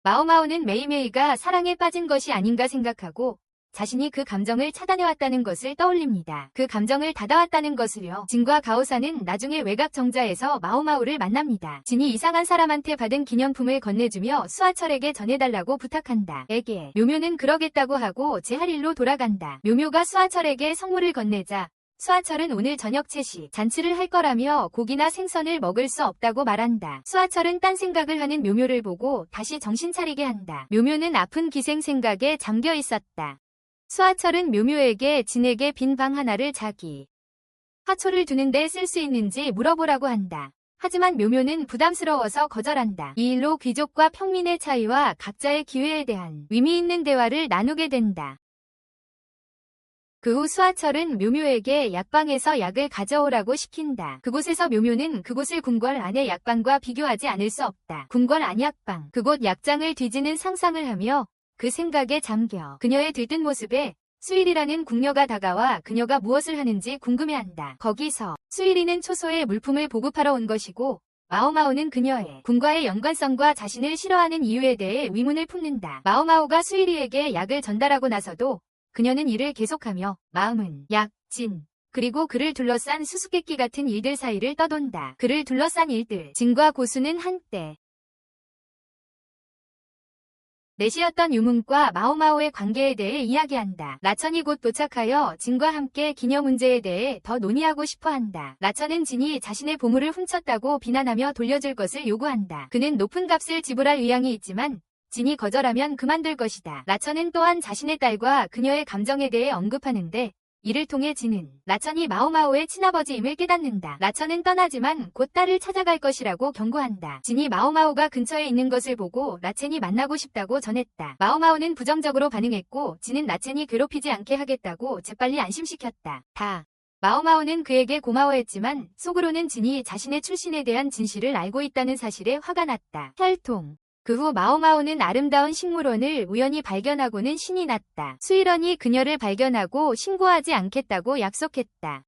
마오마오는 메이메이가 사랑에 빠진 것이 아닌가 생각하고 자신이 그 감정을 차단해왔다는 것을 떠올립니다. 그 감정을 닫아왔다는 것을요. 진과 가오사는 나중에 외곽 정자에서 마오마오를 만납니다. 진이 이상한 사람한테 받은 기념품을 건네주며 수아철에게 전해달라고 부탁한다. 에게 묘묘는 그러겠다고 하고 제 할 일로 돌아간다. 묘묘가 수아철에게 선물을 건네자 수아철은 오늘 저녁 채식 잔치를 할 거라며 고기나 생선을 먹을 수 없다고 말한다. 수아철은 딴 생각을 하는 묘묘를 보고 다시 정신 차리게 한다. 묘묘는 아픈 기생 생각에 잠겨 있었다. 수아철은 묘묘에게 진에게 빈 방 하나를 자기 화초를 두는데 쓸 수 있는지 물어보라고 한다. 하지만 묘묘는 부담스러워서 거절한다. 이 일로 귀족과 평민의 차이와 각자의 기회에 대한 의미 있는 대화를 나누게 된다. 그 후 수아철은 묘묘에게 약방에서 약을 가져오라고 시킨다. 그곳에서 묘묘는 그곳을 궁궐 안의 약방과 비교하지 않을 수 없다. 궁궐 안 약방. 그곳 약장을 뒤지는 상상을 하며 그 생각에 잠겨 그녀의 들뜬 모습에 수일이라는 궁녀가 다가와 그녀가 무엇을 하는지 궁금해한다. 거기서 수일이는 초소에 물품을 보급하러 온 것이고 마오마오는 그녀의 궁과의 연관성과 자신을 싫어하는 이유에 대해 의문을 품는다. 마오마오가 수일이에게 약을 전달하고 나서도 그녀는 일을 계속하며 마음은 약, 진, 그리고 그를 둘러싼 수수께끼 같은 일들 사이를 떠돈다. 그를 둘러싼 일들, 진과 고수는 한때 넷이었던 유문과 마오마오의 관계에 대해 이야기한다. 라천이 곧 도착하여 진과 함께 기녀 문제에 대해 더 논의하고 싶어한다. 라천은 진이 자신의 보물을 훔쳤다고 비난하며 돌려줄 것을 요구한다. 그는 높은 값을 지불할 의향이 있지만 진이 거절하면 그만둘 것이다. 라천은 또한 자신의 딸과 그녀의 감정에 대해 언급하는데 이를 통해 진은 라천이 마오마오의 친아버지임을 깨닫는다. 라천은 떠나지만 곧 딸을 찾아갈 것이라고 경고한다. 진이 마오마오가 근처에 있는 것을 보고 라첸이 만나고 싶다고 전했다. 마오마오는 부정적으로 반응했고 진은 라첸이 괴롭히지 않게 하겠다고 재빨리 안심시켰다. 마오마오는 그에게 고마워했지만 속으로는 진이 자신의 출신에 대한 진실을 알고 있다는 사실에 화가 났다. 혈통. 그 후 마오마오는 아름다운 식물원을 우연히 발견하고는 신이 났다. 수일원이 그녀를 발견하고 신고하지 않겠다고 약속했다.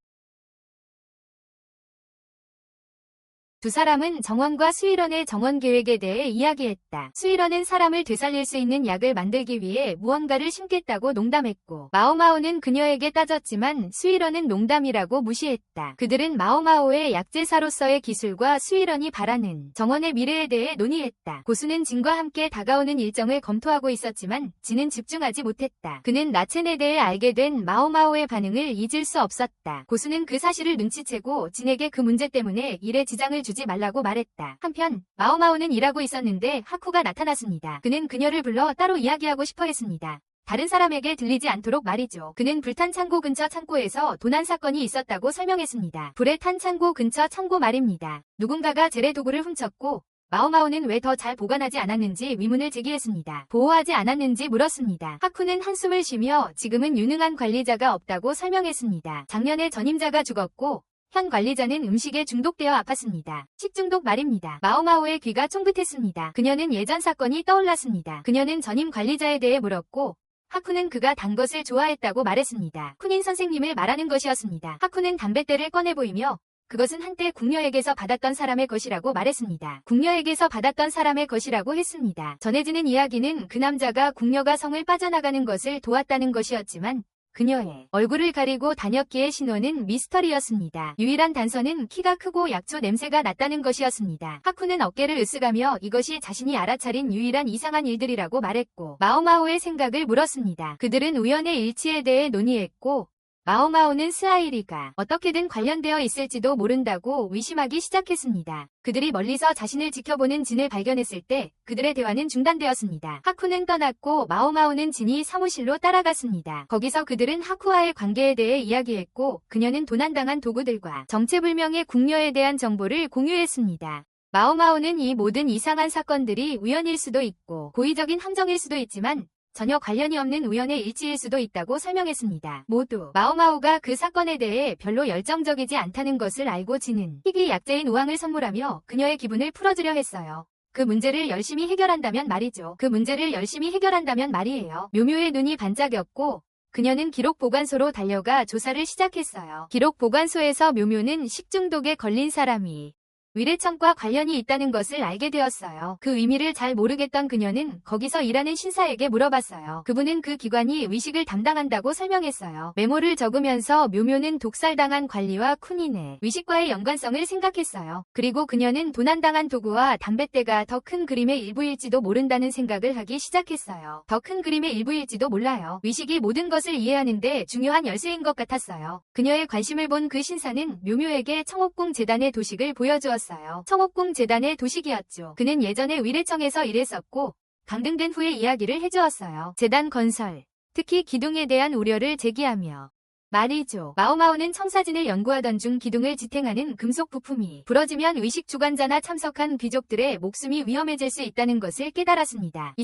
두 사람은 정원과 수일원의 정원 계획에 대해 이야기했다. 수일원은 사람을 되살릴 수 있는 약을 만들기 위해 무언가를 심겠다고 농담했고 마오마오는 그녀에게 따졌지만 수일원은 농담이라고 무시했다. 그들은 마오마오의 약제사로서의 기술과 수일원이 바라는 정원의 미래에 대해 논의했다. 고수는 진과 함께 다가오는 일정을 검토하고 있었지만 진은 집중하지 못했다. 그는 라첸에 대해 알게 된 마오마오의 반응을 잊을 수 없었다. 고수는 그 사실을 눈치채고 진에게 그 문제 때문에 일에 지장을 주지 말라고 말했다. 한편 마오마오는 일하고 있었는데 하쿠가 나타났습니다. 그는 그녀를 불러 따로 이야기하고 싶어 했습니다. 다른 사람에게 들리지 않도록 말이죠. 그는 불탄 창고 근처 창고에서 도난 사건이 있었다고 설명했습니다. 불에 탄 창고 근처 창고 말입니다. 누군가가 재래 도구를 훔쳤고 마오마오는 왜 더 잘 보관하지 않았는지 의문을 제기했습니다. 보호하지 않았는지 물었습니다. 하쿠는 한숨을 쉬며 지금은 유능한 관리자가 없다고 설명했습니다. 작년에 전임자가 죽었고 현 관리자는 음식에 중독되어 아팠습니다. 식중독 말입니다. 마오마오의 귀가 쫑긋했습니다. 그녀는 예전 사건이 떠올랐습니다. 그녀는 전임 관리자에 대해 물었고 하쿠는 그가 단 것을 좋아했다고 말했습니다. 쿠닌 선생님을 말하는 것이었습니다. 하쿠는 담뱃대를 꺼내 보이며 그것은 한때 궁녀에게서 받았던 사람의 것이라고 말했습니다. 궁녀에게서 받았던 사람의 것이라고 했습니다. 전해지는 이야기는 그 남자가 궁녀가 성을 빠져나가는 것을 도왔다는 것이었지만 그녀의 얼굴을 가리고 다녔기에 신원은 미스터리였습니다. 유일한 단서는 키가 크고 약초 냄새가 났다는 것이었습니다. 하쿠는 어깨를 으쓱하며 이것이 자신이 알아차린 유일한 이상한 일들이라고 말했고 마오마오의 생각을 물었습니다. 그들은 우연의 일치에 대해 논의했고 마오마오는 스아이리가 어떻게든 관련되어 있을지도 모른다고 의심하기 시작했습니다. 그들이 멀리서 자신을 지켜보는 진을 발견했을 때 그들의 대화는 중단되었습니다. 하쿠는 떠났고 마오마오는 진이 사무실로 따라갔습니다. 거기서 그들은 하쿠와의 관계에 대해 이야기했고 그녀는 도난당한 도구들과 정체불명의 궁녀에 대한 정보를 공유했습니다. 마오마오는 이 모든 이상한 사건들이 우연일 수도 있고 고의적인 함정일 수도 있지만 전혀 관련이 없는 우연의 일치일 수도 있다고 설명했습니다. 모두 마오마오가 그 사건에 대해 별로 열정적이지 않다는 것을 알고 진은 희귀 약재인 우황을 선물하며 그녀의 기분을 풀어주려 했어요. 그 문제를 열심히 해결한다면 말이죠. 그 문제를 열심히 해결한다면 말이에요. 묘묘의 눈이 반짝였고 그녀는 기록 보관소로 달려가 조사를 시작했어요. 기록 보관소에서 묘묘는 식중독에 걸린 사람이 위례청과 관련이 있다는 것을 알게 되었어요. 그 의미를 잘 모르겠던 그녀는 거기서 일하는 신사에게 물어봤어요. 그분은 그 기관이 위식을 담당한다고 설명했어요. 메모를 적으면서 묘묘는 독살당한 관리와 쿠닌의 위식과의 연관성을 생각했어요. 그리고 그녀는 도난당한 도구와 담뱃대가 더 큰 그림의 일부일지도 모른다는 생각을 하기 시작했어요. 더 큰 그림의 일부일지도 몰라요. 위식이 모든 것을 이해하는데 중요한 열쇠인 것 같았어요. 그녀의 관심을 본 그 신사는 묘묘에게 청옥궁 재단의 도식을 보여주었어요. 청옥궁 재단의 도식이었죠. 그는 예전에 위례청에서 일했었고 강등된 후의 이야기를 해주었어요. 재단 건설, 특히 기둥에 대한 우려를 제기하며 말이죠. 마오마오는 청사진을 연구하던 중 기둥을 지탱하는 금속 부품이 부러지면 의식 주관자나 참석한 귀족들의 목숨이 위험해질 수 있다는 것을 깨달았습니다.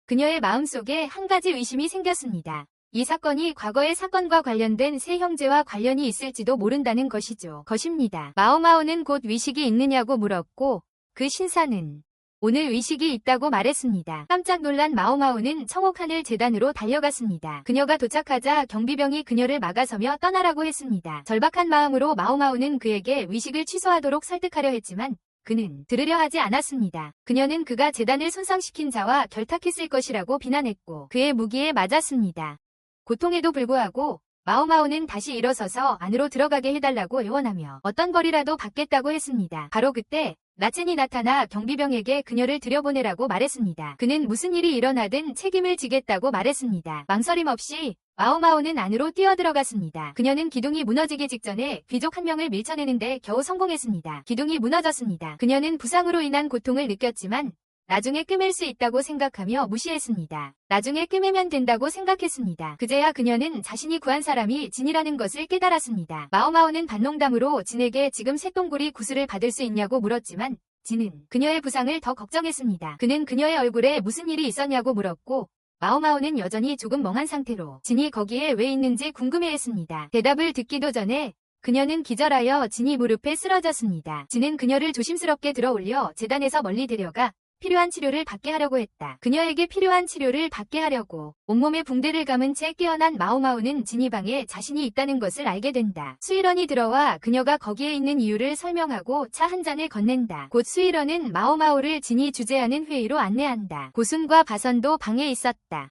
그녀의 마음속에 한 가지 의심이 생겼습니다. 이 사건이 과거의 사건과 관련된 세 형제와 관련이 있을지도 모른다는 것입니다. 마오마오는 곧 위식이 있느냐고 물었고 그 신사는 오늘 의식이 있다고 말했습니다. 깜짝 놀란 마오마오는 청옥하늘 재단으로 달려갔습니다. 그녀가 도착하자 경비병이 그녀를 막아서며 떠나라고 했습니다. 절박한 마음으로 마오마오는 그에게 의식을 취소하도록 설득하려 했지만 그는 들으려 하지 않았습니다. 그녀는 그가 재단을 손상시킨 자와 결탁했을 것이라고 비난했고 그의 무기에 맞았습니다. 고통에도 불구하고 마오마오는 다시 일어서서 안으로 들어가게 해달라고 애원하며 어떤 벌이라도 받겠다고 했습니다. 바로 그때 라첸이 나타나 경비병에게 그녀를 들여보내라고 말했습니다. 그는 무슨 일이 일어나든 책임을 지겠다고 말했습니다. 망설임 없이 마오마오는 안으로 뛰어들어갔습니다. 그녀는 기둥이 무너지기 직전에 귀족 한 명을 밀쳐내는데 겨우 성공했습니다. 기둥이 무너졌습니다. 그녀는 부상으로 인한 고통을 느꼈지만 나중에 꿰맬 수 있다고 생각하며 무시했습니다. 나중에 꿰매면 된다고 생각했습니다. 그제야 그녀는 자신이 구한 사람이 진이라는 것을 깨달았습니다. 마오마오는 반농담으로 진에게 지금 쇳동굴이 구슬을 받을 수 있냐고 물었지만 진은 그녀의 부상을 더 걱정했습니다. 그는 그녀의 얼굴에 무슨 일이 있었냐고 물었고 마오마오는 여전히 조금 멍한 상태로 진이 거기에 왜 있는지 궁금해했습니다. 대답을 듣기도 전에 그녀는 기절하여 진이 무릎에 쓰러졌습니다. 진은 그녀를 조심스럽게 들어올려 재단에서 멀리 데려가 필요한 치료를 받게 하려고 했다. 그녀에게 필요한 치료를 받게 하려고 온몸에 붕대를 감은 채 깨어난 마오마오는 진이 방에 자신이 있다는 것을 알게 된다. 수일원이 들어와 그녀가 거기에 있는 이유를 설명하고 차 한 잔을 건넨다. 곧 수일원은 마오마오를 진이 주재하는 회의로 안내한다. 고순과 바선도 방에 있었다.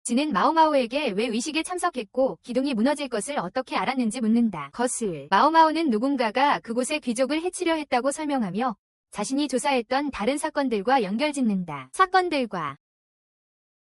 진은 마오마오에게 왜 의식에 참석했고 기둥이 무너질 것을 어떻게 알았는지 묻는다. 거슬 마오마오는 누군가가 그곳의 귀족을 해치려 했다고 설명하며 자신이 조사했던 다른 사건들과 연결짓는다. 사건들과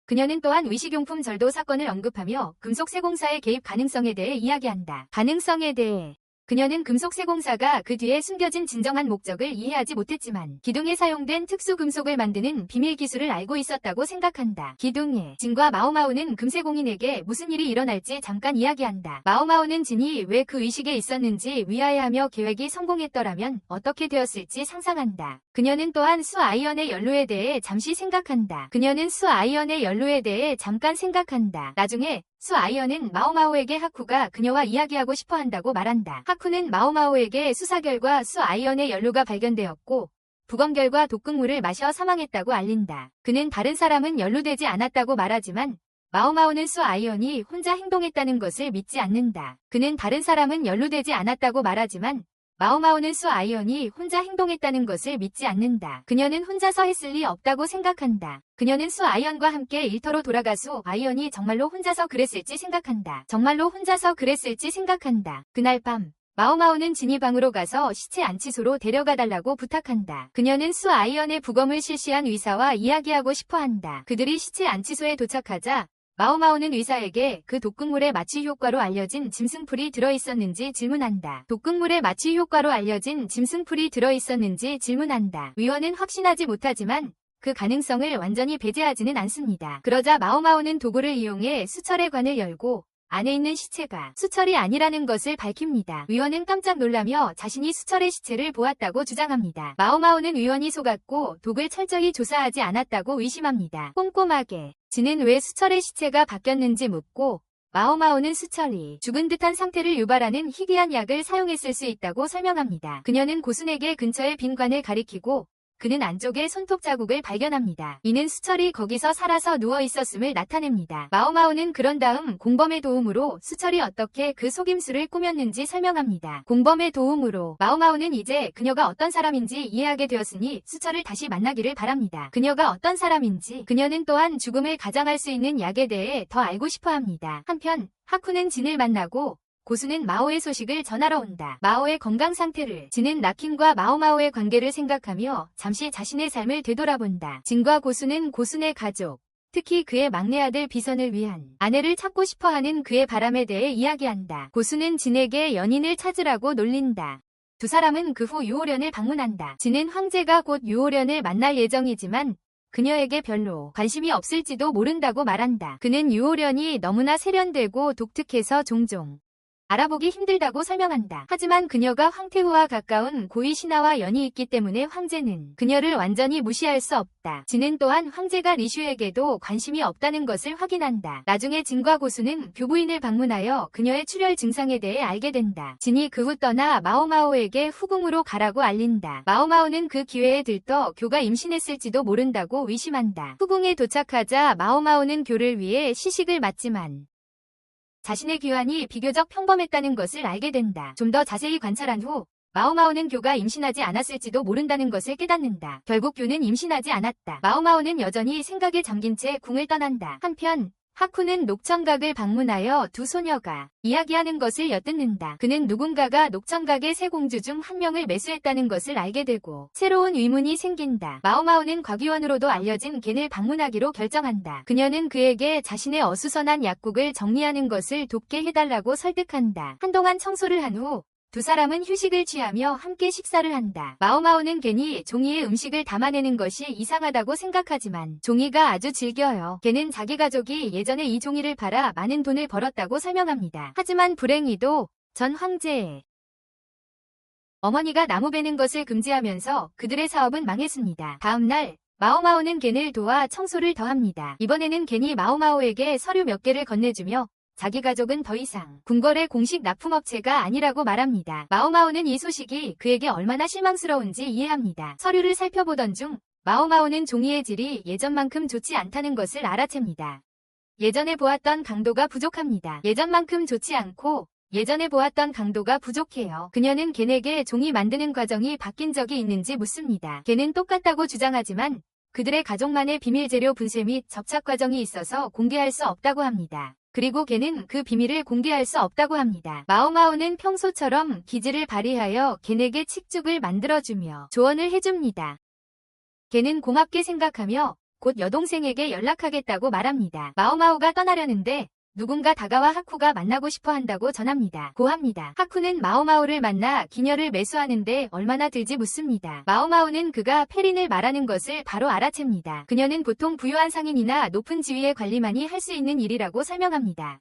그녀는 또한 의식용품 절도 사건을 언급하며 금속세공사의 개입 가능성에 대해 이야기한다. 가능성에 대해 그녀는 금속세공사가 그 뒤에 숨겨진 진정한 목적을 이해하지 못했지만 기둥에 사용된 특수금속을 만드는 비밀 기술을 알고 있었다고 생각한다. 기둥에 진과 마오마오는 금세공인에게 무슨 일이 일어날지 잠깐 이야기한다. 마오마오는 진이 왜 그 의식에 있었는지 위하여하며 계획이 성공했더라면 어떻게 되었을지 상상한다. 그녀는 또한 수아이언의 연루에 대해 잠시 생각한다. 그녀는 수아이언의 연루에 대해 잠깐 생각한다. 나중에 수아이언은 마오마오에게 하쿠가 그녀와 이야기하고 싶어 한다고 말한다. 하쿠는 마오마오에게 수사 결과 수아이언의 연루가 발견되었고 부검 결과 독극물을 마셔 사망했다고 알린다. 그는 다른 사람은 연루되지 않았다고 말하지만 마오마오는 수아이언이 혼자 행동했다는 것을 믿지 않는다. 그는 다른 사람은 연루되지 않았다고 말하지만 마오마오는 수아이언이 혼자 행동했다는 것을 믿지 않는다. 그녀는 혼자서 했을 리 없다고 생각한다. 그녀는 수아이언과 함께 일터로 돌아가 수아이언이 정말로 혼자서 그랬을지 생각한다. 정말로 혼자서 그랬을지 생각한다. 그날 밤 마오마오는 진이 방으로 가서 시체 안치소로 데려가달라고 부탁한다. 그녀는 수아이언의 부검을 실시한 의사와 이야기하고 싶어한다. 그들이 시체 안치소에 도착하자 마오마오는 의사에게 그 독극물의 마취 효과로 알려진 짐승풀이 들어있었는지 질문한다. 독극물의 마취 효과로 알려진 짐승풀이 들어있었는지 질문한다. 의원은 확신하지 못하지만 그 가능성을 완전히 배제하지는 않습니다. 그러자 마오마오는 도구를 이용해 수철의 관을 열고 안에 있는 시체가 수철이 아니라는 것을 밝힙니다. 의원은 깜짝 놀라며 자신이 수철의 시체를 보았다고 주장합니다. 마오마오는 의원이 속았고 독을 철저히 조사하지 않았다고 의심합니다. 꼼꼼하게 진은 왜 수철의 시체가 바뀌었는지 묻고 마오마오는 수철이 죽은 듯한 상태를 유발하는 희귀한 약을 사용했을 수 있다고 설명합니다. 그녀는 고순에게 근처의 빈 관을 가리키고 그는 안쪽에 손톱 자국을 발견합니다. 이는 수철이 거기서 살아서 누워 있었음을 나타냅니다. 마오마오는 그런 다음 공범의 도움으로 수철이 어떻게 그 속임수를 꾸몄는지 설명합니다. 공범의 도움으로 마오마오는 이제 그녀가 어떤 사람인지 이해하게 되었으니 수철을 다시 만나기를 바랍니다. 그녀가 어떤 사람인지 그녀는 또한 죽음을 가장할 수 있는 약에 대해 더 알고 싶어합니다. 한편 하쿠는 진을 만나고 고수는 마오의 소식을 전하러 온다. 마오의 건강 상태를 진은 나킨과 마오마오의 관계를 생각하며 잠시 자신의 삶을 되돌아본다. 진과 고수는 고순의 가족, 특히 그의 막내 아들 비선을 위한 아내를 찾고 싶어하는 그의 바람에 대해 이야기한다. 고수는 진에게 연인을 찾으라고 놀린다. 두 사람은 그 후 유오련을 방문한다. 진은 황제가 곧 유오련을 만날 예정이지만 그녀에게 별로 관심이 없을지도 모른다고 말한다. 그는 유오련이 너무나 세련되고 독특해서 종종 알아보기 힘들다고 설명한다. 하지만 그녀가 황태후와 가까운 고위 신하와 연이 있기 때문에 황제는 그녀를 완전히 무시할 수 없다. 진은 또한 황제가 리슈에게도 관심이 없다는 것을 확인한다. 나중에 진과 고수는 교부인을 방문하여 그녀의 출혈 증상에 대해 알게 된다. 진이 그 후 떠나 마오마오에게 후궁으로 가라고 알린다. 마오마오는 그 기회에 들떠 교가 임신했을지도 모른다고 의심한다. 후궁에 도착하자 마오마오는 교를 위해 시식을 맡지만 자신의 귀환이 비교적 평범했다는 것을 알게 된다. 좀 더 자세히 관찰한 후 마오마오는 교가 임신하지 않았을지도 모른다는 것을 깨닫는다. 결국 교는 임신하지 않았다. 마오마오는 여전히 생각에 잠긴 채 궁을 떠난다. 한편 하쿠는 녹청각을 방문하여 두 소녀가 이야기하는 것을 엿듣는다. 그는 누군가가 녹청각의 세 공주 중 한 명을 매수했다는 것을 알게 되고 새로운 의문이 생긴다. 마오마오는 과기원으로도 알려진 겐을 방문하기로 결정한다. 그녀는 그에게 자신의 어수선한 약국을 정리하는 것을 돕게 해달라고 설득한다. 한동안 청소를 한 후 두 사람은 휴식을 취하며 함께 식사를 한다. 마오마오는 괜히 종이에 음식을 담아내는 것이 이상하다고 생각하지만 종이가 아주 즐겨요. 걔는 자기 가족이 예전에 이 종이를 팔아 많은 돈을 벌었다고 설명합니다. 하지만 불행히도 전 황제의 어머니가 나무 베는 것을 금지하면서 그들의 사업은 망했습니다. 다음 날 마오마오는 겐을 도와 청소를 더합니다. 이번에는 겐이 마오마오에게 서류 몇 개를 건네주며 자기 가족은 더 이상 궁궐의 공식 납품업체가 아니라고 말합니다. 마오마오는 이 소식이 그에게 얼마나 실망스러운지 이해합니다. 서류를 살펴보던 중 마오마오는 종이의 질이 예전만큼 좋지 않다는 것을 알아챕니다. 예전에 보았던 강도가 부족합니다. 예전만큼 좋지 않고 예전에 보았던 강도가 부족해요. 그녀는 겐에게 종이 만드는 과정이 바뀐 적이 있는지 묻습니다. 겐은 똑같다고 주장하지만 그들의 가족만의 비밀 재료 분쇄 및 접착 과정이 있어서 공개할 수 없다고 합니다. 그리고 겐은 그 비밀을 공개할 수 없다고 합니다. 마오마오는 평소처럼 기질을 발휘하여 겐에게 칡죽을 만들어주며 조언을 해줍니다. 겐은 고맙게 생각하며 곧 여동생에게 연락하겠다고 말합니다. 마오마오가 떠나려는데 누군가 다가와 하쿠가 만나고 싶어 한다고 전합니다. 고합니다. 하쿠는 마오마오를 만나 기녀를 매수하는데 얼마나 들지 묻습니다. 마오마오는 그가 페린을 말하는 것을 바로 알아챕니다. 그녀는 보통 부유한 상인이나 높은 지위의 관리만이 할 수 있는 일이라고 설명합니다.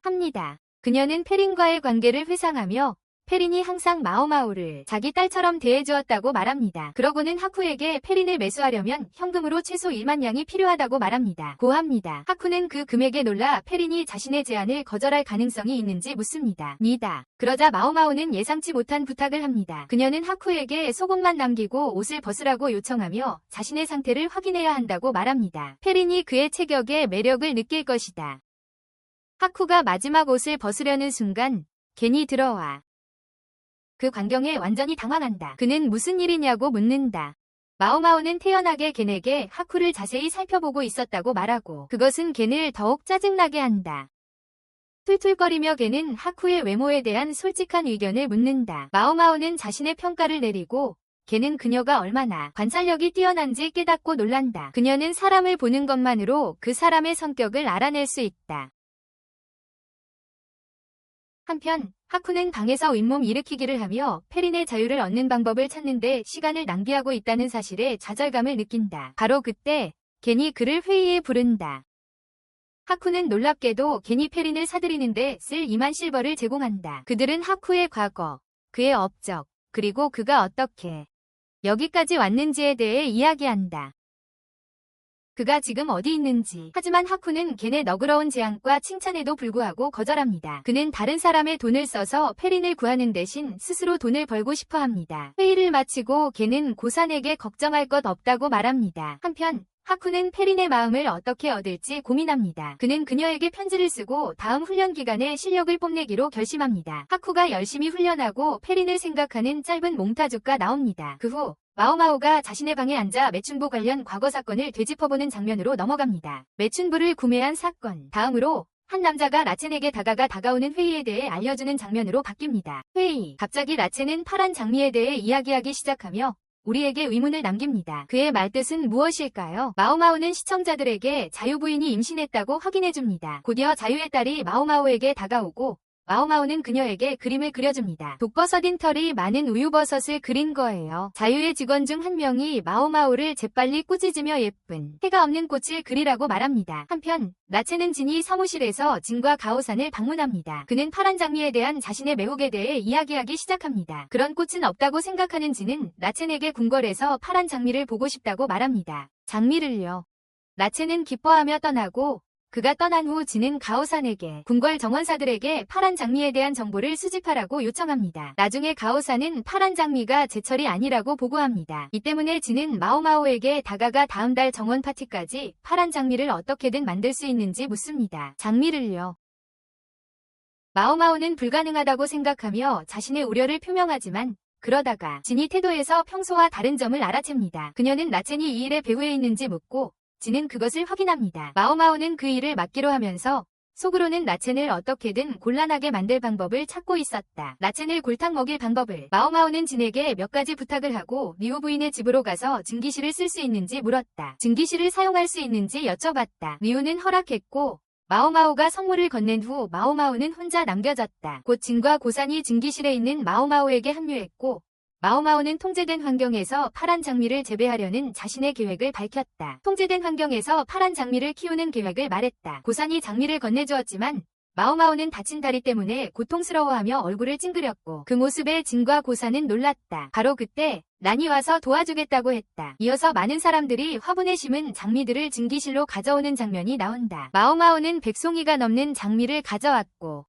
그녀는 페린과의 관계를 회상하며 페린이 항상 마오마오를 자기 딸처럼 대해주었다고 말합니다. 그러고는 하쿠에게 페린을 매수하려면 현금으로 최소 1만 양이 필요하다고 말합니다. 고합니다. 하쿠는 그 금액에 놀라 페린이 자신의 제안을 거절할 가능성이 있는지 묻습니다. 니다. 그러자 마오마오는 예상치 못한 부탁을 합니다. 그녀는 하쿠에게 속옷만 남기고 옷을 벗으라고 요청하며 자신의 상태를 확인해야 한다고 말합니다. 페린이 그의 체격에 매력을 느낄 것이다. 하쿠가 마지막 옷을 벗으려는 순간 겐이 들어와 그 광경에 완전히 당황한다. 그는 무슨 일이냐고 묻는다. 마오마오는 태연하게 겐에게 하쿠를 자세히 살펴보고 있었다고 말하고 그것은 겐을 더욱 짜증나게 한다. 툴툴거리며 겐은 하쿠의 외모에 대한 솔직한 의견을 묻는다. 마오마오는 자신의 평가를 내리고 겐은 그녀가 얼마나 관찰력이 뛰어난지 깨닫고 놀란다. 그녀는 사람을 보는 것만으로 그 사람의 성격을 알아낼 수 있다. 한편 하쿠는 방에서 잇몸 일으키기를 하며 페린의 자유를 얻는 방법을 찾는데 시간을 낭비하고 있다는 사실에 좌절감을 느낀다. 바로 그때 겐이 그를 회의에 부른다. 하쿠는 놀랍게도 겐이 페린을 사들이는데 쓸 2만 실버를 제공한다. 그들은 하쿠의 과거, 그의 업적, 그리고 그가 어떻게 여기까지 왔는지에 대해 이야기한다. 그가 지금 어디 있는지. 하지만 하쿠는 겐의 너그러운 제안과 칭찬에도 불구하고 거절합니다. 그는 다른 사람의 돈을 써서 페린을 구하는 대신 스스로 돈을 벌고 싶어 합니다. 회의를 마치고 겐은 고산에게 걱정할 것 없다고 말합니다. 한편 하쿠는 페린의 마음을 어떻게 얻을지 고민합니다. 그는 그녀에게 편지를 쓰고 다음 훈련 기간에 실력을 뽐내기로 결심합니다. 하쿠가 열심히 훈련하고 페린을 생각하는 짧은 몽타주가 나옵니다. 그 후 마오마오가 자신의 방에 앉아 매춘부 관련 과거 사건을 되짚어보는 장면으로 넘어갑니다. 매춘부를 구매한 사건. 다음으로 한 남자가 라첸에게 다가오는 회의에 대해 알려주는 장면으로 바뀝니다. 회의. 갑자기 라첸은 파란 장미에 대해 이야기하기 시작하며 우리에게 의문을 남깁니다. 그의 말뜻은 무엇일까요? 마오마오는 시청자들에게 자유 부인이 임신했다고 확인해줍니다. 곧이어 자유의 딸이 마오마오에게 다가오고 마오마오는 그녀에게 그림을 그려줍니다. 독버섯인 털이 많은 우유버섯을 그린 거예요. 자유의 직원 중 한 명이 마오마오를 재빨리 꾸짖으며 예쁜 해가 없는 꽃을 그리라고 말합니다. 한편 라첸은 진이 사무실에서 진과 가오산을 방문합니다. 그는 파란 장미에 대한 자신의 매혹에 대해 이야기하기 시작합니다. 그런 꽃은 없다고 생각하는 진은 라첸에게 궁궐에서 파란 장미를 보고 싶다고 말합니다. 장미를요. 라첸은 기뻐하며 떠나고 그가 떠난 후 진은 가오산에게 궁궐 정원사들에게 파란 장미에 대한 정보를 수집하라고 요청합니다. 나중에 가오산은 파란 장미가 제철이 아니라고 보고합니다. 이 때문에 진은 마오마오에게 다가가 다음 달 정원 파티까지 파란 장미를 어떻게든 만들 수 있는지 묻습니다. 장미를요. 마오마오는 불가능하다고 생각하며 자신의 우려를 표명하지만 그러다가 진이 태도에서 평소와 다른 점을 알아챕니다. 그녀는 라첸이 이 일의 배후에 있는지 묻고 진은 그것을 확인합니다. 마오마오는 그 일을 맡기로 하면서 속으로는 라첸을 어떻게든 곤란하게 만들 방법을 찾고 있었다. 라첸을 골탕 먹일 방법을. 마오마오는 진에게 몇 가지 부탁을 하고 리우 부인의 집으로 가서 증기실을 쓸 수 있는지 물었다. 증기실을 사용할 수 있는지 여쭤봤다. 리우는 허락했고 마오마오가 성물을 건넨 후 마오마오는 혼자 남겨졌다. 곧 진과 고산이 증기실에 있는 마오마오에게 합류했고 마오마오는 통제된 환경에서 파란 장미를 재배하려는 자신의 계획을 밝혔다. 통제된 환경에서 파란 장미를 키우는 계획을 말했다. 고산이 장미를 건네주었지만 마오마오는 다친 다리 때문에 고통스러워하며 얼굴을 찡그렸고 그 모습에 진과 고산은 놀랐다. 바로 그때 란이 와서 도와주겠다고 했다. 이어서 많은 사람들이 화분에 심은 장미들을 증기실로 가져오는 장면이 나온다. 마오마오는 100송이가 넘는 장미를 가져왔고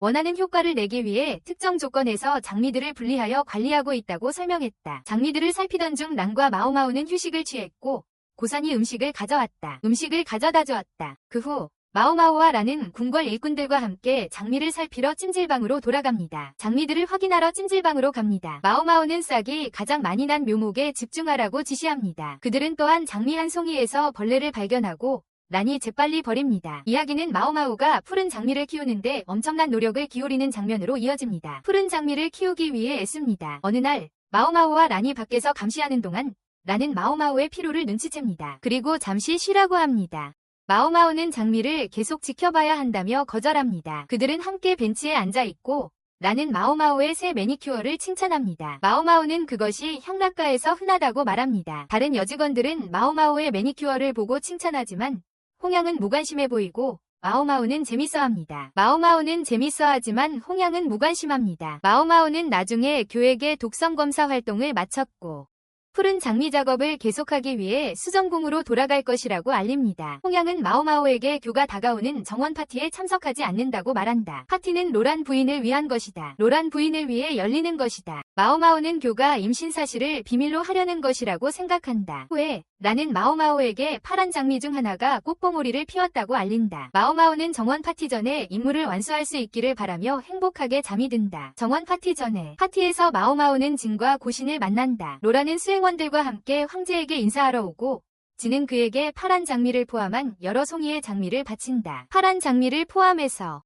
원하는 효과를 내기 위해 특정 조건에서 장미들을 분리하여 관리하고 있다고 설명했다. 장미들을 살피던 중 란과 마오마오는 휴식을 취했고 고산이 음식을 가져왔다. 음식을 가져다 주었다. 그 후 마오마오와 란은 궁궐 일꾼들과 함께 장미를 살피러 찜질방으로 돌아갑니다. 장미들을 확인하러 찜질방으로 갑니다. 마오마오는 싹이 가장 많이 난 묘목에 집중하라고 지시합니다. 그들은 또한 장미 한 송이에서 벌레를 발견하고 란이 재빨리 버립니다. 이야기는 마오마오가 푸른 장미를 키우는데 엄청난 노력을 기울이는 장면으로 이어집니다. 푸른 장미를 키우기 위해 애씁니다. 어느 날 마오마오와 란이 밖에서 감시하는 동안 란은 마오마오의 피로를 눈치챕니다. 그리고 잠시 쉬라고 합니다. 마오마오는 장미를 계속 지켜봐야 한다며 거절합니다. 그들은 함께 벤치에 앉아있고 란은 마오마오의 새 매니큐어를 칭찬합니다. 마오마오는 그것이 향락가에서 흔하다고 말합니다. 다른 여직원들은 마오마오의 매니큐어를 보고 칭찬하지만 홍양은 무관심해 보이고 마오마오는 재밌어합니다. 마오마오는 재밌어하지만 홍양은 무관심합니다. 마오마오는 나중에 교액의 독성 검사 활동을 마쳤고 푸른 장미 작업을 계속하기 위해 수정궁으로 돌아갈 것이라고 알립니다. 홍양은 마오마오에게 교가 다가오는 정원 파티에 참석하지 않는다고 말한다. 파티는 로란 부인을 위한 것이다. 로란 부인을 위해 열리는 것이다. 마오마오는 교가 임신 사실을 비밀로 하려는 것이라고 생각한다. 후에 란은 마오마오에게 파란 장미 중 하나가 꽃봉오리를 피웠다고 알린다. 마오마오는 정원 파티 전에 임무를 완수할 수 있기를 바라며 행복하게 잠이 든다. 정원 파티 전에 파티에서 마오마오는 진과 고신을 만난다. 로라는 수행원들과 함께 황제에게 인사하러 오고 진은 그에게 파란 장미를 포함한 여러 송이의 장미를 바친다. 파란 장미를 포함해서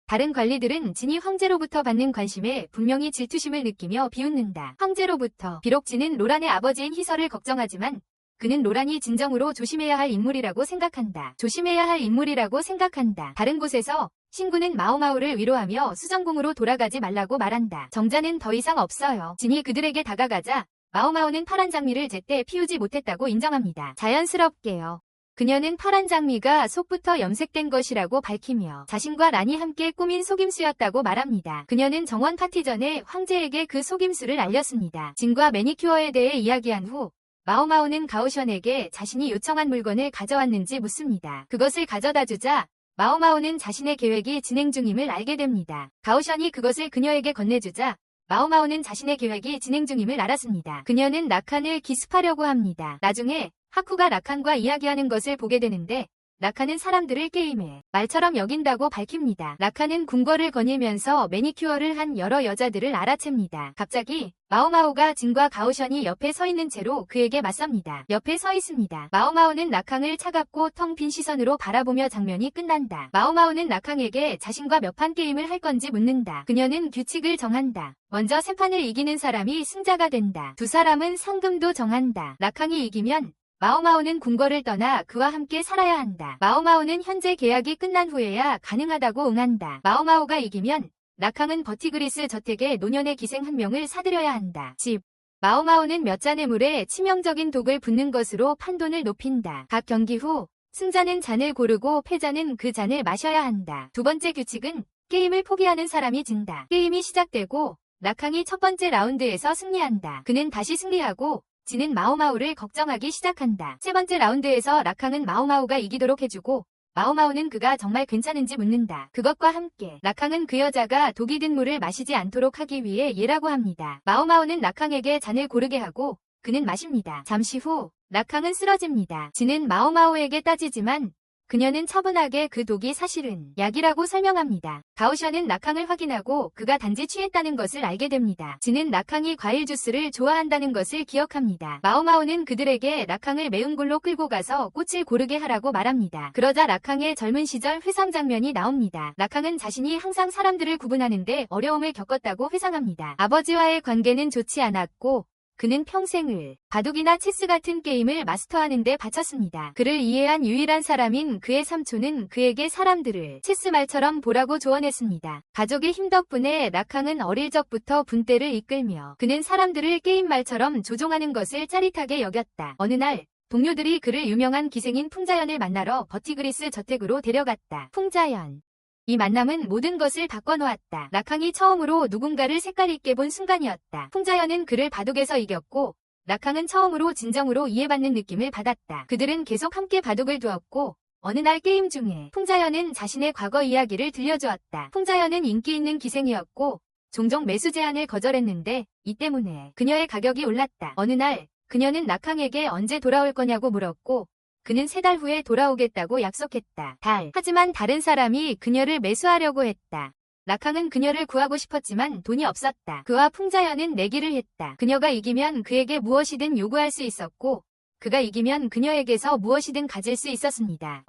다른 관리들은 진이 황제로부터 받는 관심에 분명히 질투심을 느끼며 비웃는다. 황제로부터. 비록 진은 로란의 아버지인 희설을 걱정하지만 그는 로란이 진정으로 조심해야 할 인물이라고 생각한다. 조심해야 할 인물이라고 생각한다. 다른 곳에서 신구는 마오마오를 위로하며 수정궁으로 돌아가지 말라고 말한다. 정자는 더 이상 없어요. 진이 그들에게 다가가자 마오마오는 파란 장미를 제때 피우지 못했다고 인정합니다. 자연스럽게요. 그녀는 파란 장미가 속부터 염색된 것이라고 밝히며 자신과 란이 함께 꾸민 속임수였다고 말합니다. 그녀는 정원 파티 전에 황제에게 그 속임수를 알렸습니다. 진과 매니큐어에 대해 이야기한 후 마오마오는 가오션에게 자신이 요청한 물건을 가져왔는지 묻습니다. 그것을 가져다 주자 마오마오는 자신의 계획이 진행 중임을 알게 됩니다. 가오션이 그것을 그녀에게 건네주자 마오마오는 자신의 계획이 진행 중임을 알았습니다. 그녀는 라칸을 기습하려고 합니다. 나중에 하쿠가 라칸과 이야기하는 것을 보게 되는데 라칸은 사람들을 게임의 말처럼 여긴다고 밝힙니다. 라칸은 궁궐을 거닐면서 매니큐어를 한 여러 여자들을 알아챕니다. 갑자기 마오마오가 진과 가오션이 옆에 서 있는 채로 그에게 맞섭니다. 옆에 서 있습니다. 마오마오는 라칸을 차갑고 텅 빈 시선으로 바라보며 장면이 끝난다. 마오마오는 라칸에게 자신과 몇 판 게임을 할 건지 묻는다. 그녀는 규칙을 정한다. 먼저 세 판을 이기는 사람이 승자가 된다. 두 사람은 상금도 정한다. 라칸이 이기면 마오마오는 궁궐을 떠나 그와 함께 살아야 한다. 마오마오는 현재 계약이 끝난 후에야 가능하다고 응한다. 마오마오가 이기면 락항은 버티그리스 저택에 노년의 기생 한 명을 사들여야 한다. 집. 마오마오는 몇 잔의 물에 치명적인 독을 붓는 것으로 판돈을 높인다. 각 경기 후 승자는 잔을 고르고 패자는 그 잔을 마셔야 한다. 두 번째 규칙은 게임을 포기하는 사람이 진다. 게임이 시작되고 락항이 첫 번째 라운드에서 승리한다. 그는 다시 승리하고 지는 마오마오를 걱정하기 시작한다. 세 번째 라운드에서 락항은 마오마오가 이기도록 해주고 마오마오는 그가 정말 괜찮은지 묻는다. 그것과 함께 락항은 그 여자가 독이 든 물을 마시지 않도록 하기 위해 예라고 합니다. 마오마오는 락항에게 잔을 고르게 하고 그는 마십니다. 잠시 후 락항은 쓰러집니다. 지는 마오마오에게 따지지만 그녀는 차분하게 그 독이 사실은 약이라고 설명합니다. 가오샤는 락항을 확인하고 그가 단지 취했다는 것을 알게 됩니다. 지는 락항이 과일 주스를 좋아한다는 것을 기억합니다. 마오마오는 그들에게 락항을 매운 골로 끌고 가서 꽃을 고르게 하라고 말합니다. 그러자 락항의 젊은 시절 회상 장면이 나옵니다. 락항은 자신이 항상 사람들을 구분하는데 어려움을 겪었다고 회상합니다. 아버지와의 관계는 좋지 않았고 그는 평생을 바둑이나 체스 같은 게임을 마스터하는 데 바쳤습니다. 그를 이해한 유일한 사람인 그의 삼촌은 그에게 사람들을 체스 말처럼 보라고 조언했습니다. 가족의 힘 덕분에 락항은 어릴 적부터 분대를 이끌며 그는 사람들을 게임 말처럼 조종하는 것을 짜릿하게 여겼다. 어느 날 동료들이 그를 유명한 기생인 풍자연을 만나러 버티그리스 저택으로 데려갔다. 풍자연. 이 만남은 모든 것을 바꿔놓았다. 락항이 처음으로 누군가를 색깔 있게 본 순간이었다. 풍자연은 그를 바둑에서 이겼고 락항은 처음으로 진정으로 이해받는 느낌을 받았다. 그들은 계속 함께 바둑을 두었고 어느 날 게임 중에 풍자연은 자신의 과거 이야기를 들려주었다. 풍자연은 인기 있는 기생이었고 종종 매수 제안을 거절했는데 이 때문에 그녀의 가격이 올랐다. 어느 날 그녀는 락항에게 언제 돌아올 거냐고 물었고 그는 3달 후에 돌아오겠다고 약속했다. 하지만 다른 사람이 그녀를 매수하려고 했다. 락항은 그녀를 구하고 싶었지만 돈이 없었다. 그와 풍자연은 내기를 했다. 그녀가 이기면 그에게 무엇이든 요구할 수 있었고 그가 이기면 그녀에게서 무엇이든 가질 수 있었습니다.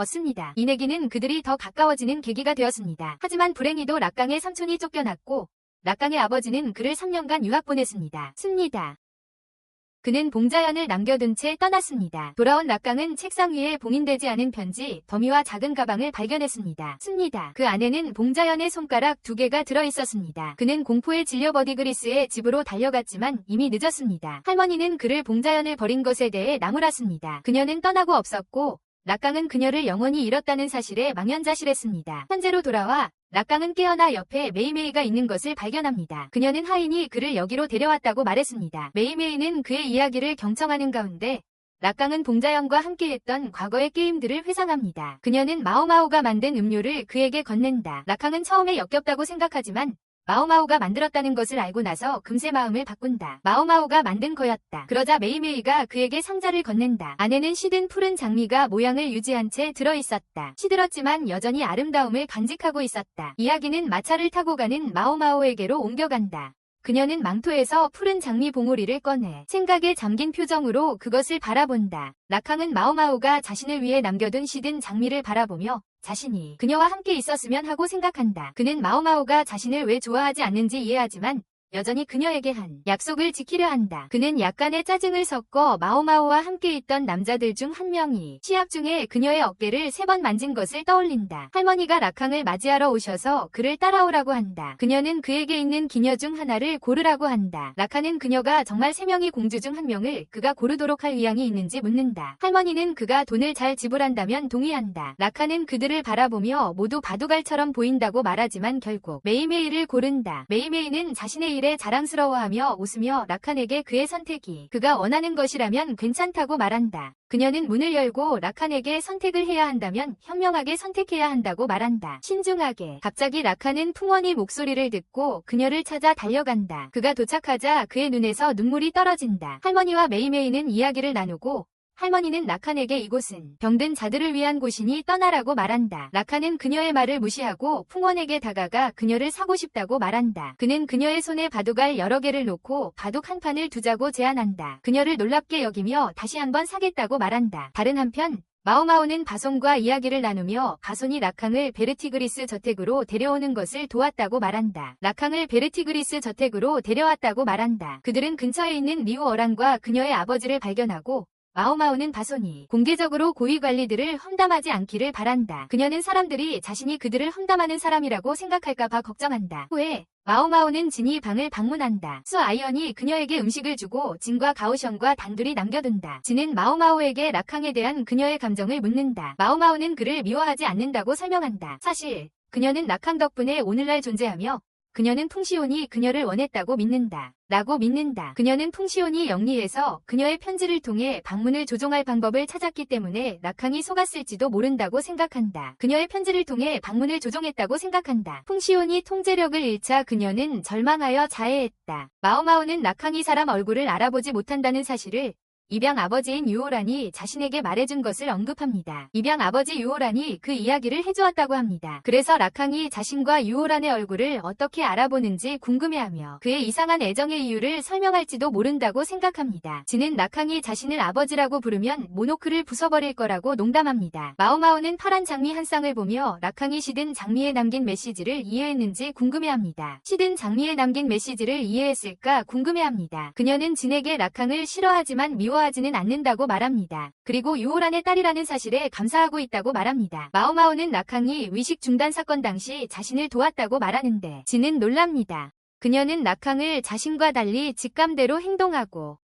이 내기는 그들이 더 가까워지는 계기가 되었습니다. 하지만 불행히도 락강의 삼촌이 쫓겨났고 락강의 아버지는 그를 3년간 유학 보냈습니다. 그는 봉자연을 남겨둔 채 떠났습니다. 돌아온 락강은 책상 위에 봉인되지 않은 편지, 더미와 작은 가방을 발견했습니다. 그 안에는 봉자연의 손가락 2개가 들어있었습니다. 그는 공포에 질려 버티그리스의 집으로 달려갔지만 이미 늦었습니다. 할머니는 그를 봉자연을 버린 것에 대해 나무랐습니다. 그녀는 떠나고 없었고 락강은 그녀를 영원히 잃었다는 사실에 망연자실했습니다. 현재로 돌아와 락강은 깨어나 옆에 메이메이가 있는 것을 발견합니다. 그녀는 하인이 그를 여기로 데려왔다고 말했습니다. 메이메이는 그의 이야기를 경청하는 가운데 락강은 봉자연과 함께했던 과거의 게임들을 회상합니다. 그녀는 마오마오가 만든 음료를 그에게 건넨다. 락강은 처음에 역겹다고 생각하지만 마오마오가 만들었다는 것을 알고 나서 금세 마음을 바꾼다. 마오마오가 만든 거였다. 그러자 메이메이가 그에게 상자를 건넨다. 안에는 시든 푸른 장미가 모양을 유지한 채 들어있었다. 시들었지만 여전히 아름다움을 간직하고 있었다. 이야기는 마차를 타고 가는 마오마오에게로 옮겨간다. 그녀는 망토에서 푸른 장미 봉오리를 꺼내 생각에 잠긴 표정으로 그것을 바라본다. 락항은 마오마오가 자신을 위해 남겨둔 시든 장미를 바라보며 자신이 그녀와 함께 있었으면 하고 생각한다. 그는 마오마오가 자신을 왜 좋아하지 않는지 이해하지만 여전히 그녀에게 한 약속을 지키려 한다. 그는 약간의 짜증을 섞어 마오마오와 함께 있던 남자들 중 한 명이 시합 중에 그녀의 어깨를 3번 만진 것을 떠올린다. 할머니가 락항을 맞이하러 오셔서 그를 따라오라고 한다. 그녀는 그에게 있는 기녀 중 하나를 고르라고 한다. 락항은 그녀가 정말 3명의 공주 중 한 명을 그가 고르도록 할 의향이 있는지 묻는다. 할머니는 그가 돈을 잘 지불한다면 동의한다. 락항은 그들을 바라보며 모두 바둑알처럼 보인다고 말하지만 결국 메이메이를 고른다. 메이메이는 자신의 일에 자랑스러워하며 웃으며 락항에게 그의 선택이 그가 원하는 것이라면 괜찮다고 말한다. 그녀는 문을 열고 락항에게 선택을 해야 한다면 현명하게 선택해야 한다고 말한다. 신중하게. 갑자기 락항은 풍원이 목소리를 듣고 그녀를 찾아 달려간다. 그가 도착하자 그의 눈에서 눈물이 떨어진다. 할머니와 메이메이는 이야기를 나누고 할머니는 락항에게 이곳은 병든 자들을 위한 곳이니 떠나라고 말한다. 락항은 그녀의 말을 무시하고 풍원에게 다가가 그녀를 사고 싶다고 말한다. 그는 그녀의 손에 바둑알 여러 개를 놓고 바둑 한 판을 두자고 제안한다. 그녀를 놀랍게 여기며 다시 한번 사겠다고 말한다. 다른 한편 마오마오는 바손과 이야기를 나누며 바손이 락항을 베르티그리스 저택으로 데려오는 것을 도왔다고 말한다. 락항을 베르티그리스 저택으로 데려왔다고 말한다. 그들은 근처에 있는 리우 어란과 그녀의 아버지를 발견하고 마오마오는 바손이 공개적으로 고위 관리들을 험담하지 않기를 바란다. 그녀는 사람들이 자신이 그들을 험담하는 사람이라고 생각할까봐 걱정한다. 후에 마오마오는 진이 방을 방문한다. 수 아이언이 그녀에게 음식을 주고 진과 가오션과 단둘이 남겨둔다. 진은 마오마오에게 락항에 대한 그녀의 감정을 묻는다. 마오마오는 그를 미워하지 않는다고 설명한다. 사실 그녀는 락항 덕분에 오늘날 존재하며 그녀는 풍시온이 그녀를 원했다고 믿는다. 라고 믿는다. 그녀는 풍시온이 영리해서 그녀의 편지를 통해 방문을 조종할 방법을 찾았기 때문에 락항이 속았을지도 모른다고 생각한다. 그녀의 편지를 통해 방문을 조종했다고 생각한다. 풍시온이 통제력을 잃자 그녀는 절망하여 자해했다. 마오마오는 락항이 사람 얼굴을 알아보지 못한다는 사실을 입양 아버지인 유오란이 자신에게 말해준 것을 언급합니다. 입양 아버지 유오란이 그 이야기를 해주었다고 합니다. 그래서 락항이 자신과 유오란의 얼굴을 어떻게 알아보는지 궁금해하며 그의 이상한 애정의 이유를 설명할지도 모른다고 생각합니다. 진은 락항이 자신을 아버지라고 부르면 모노크를 부숴버릴 거라고 농담합니다. 마오마오는 파란 장미 한 쌍을 보며 락항이 시든 장미에 남긴 메시지를 이해했는지 궁금해합니다. 시든 장미에 남긴 메시지를 이해했을까 궁금해합니다. 그녀는 진에게 락항을 싫어하지만 미워하지는 않는다고 말합니다. 그리고 유오란의 딸이라는 사실에 감사하고 있다고 말합니다. 마오마오는 락항이 위식 중단 사건 당시 자신을 도왔다고 말하는데 진은 놀랍니다. 그녀는 락항을 자신과 달리 직감대로 행동하고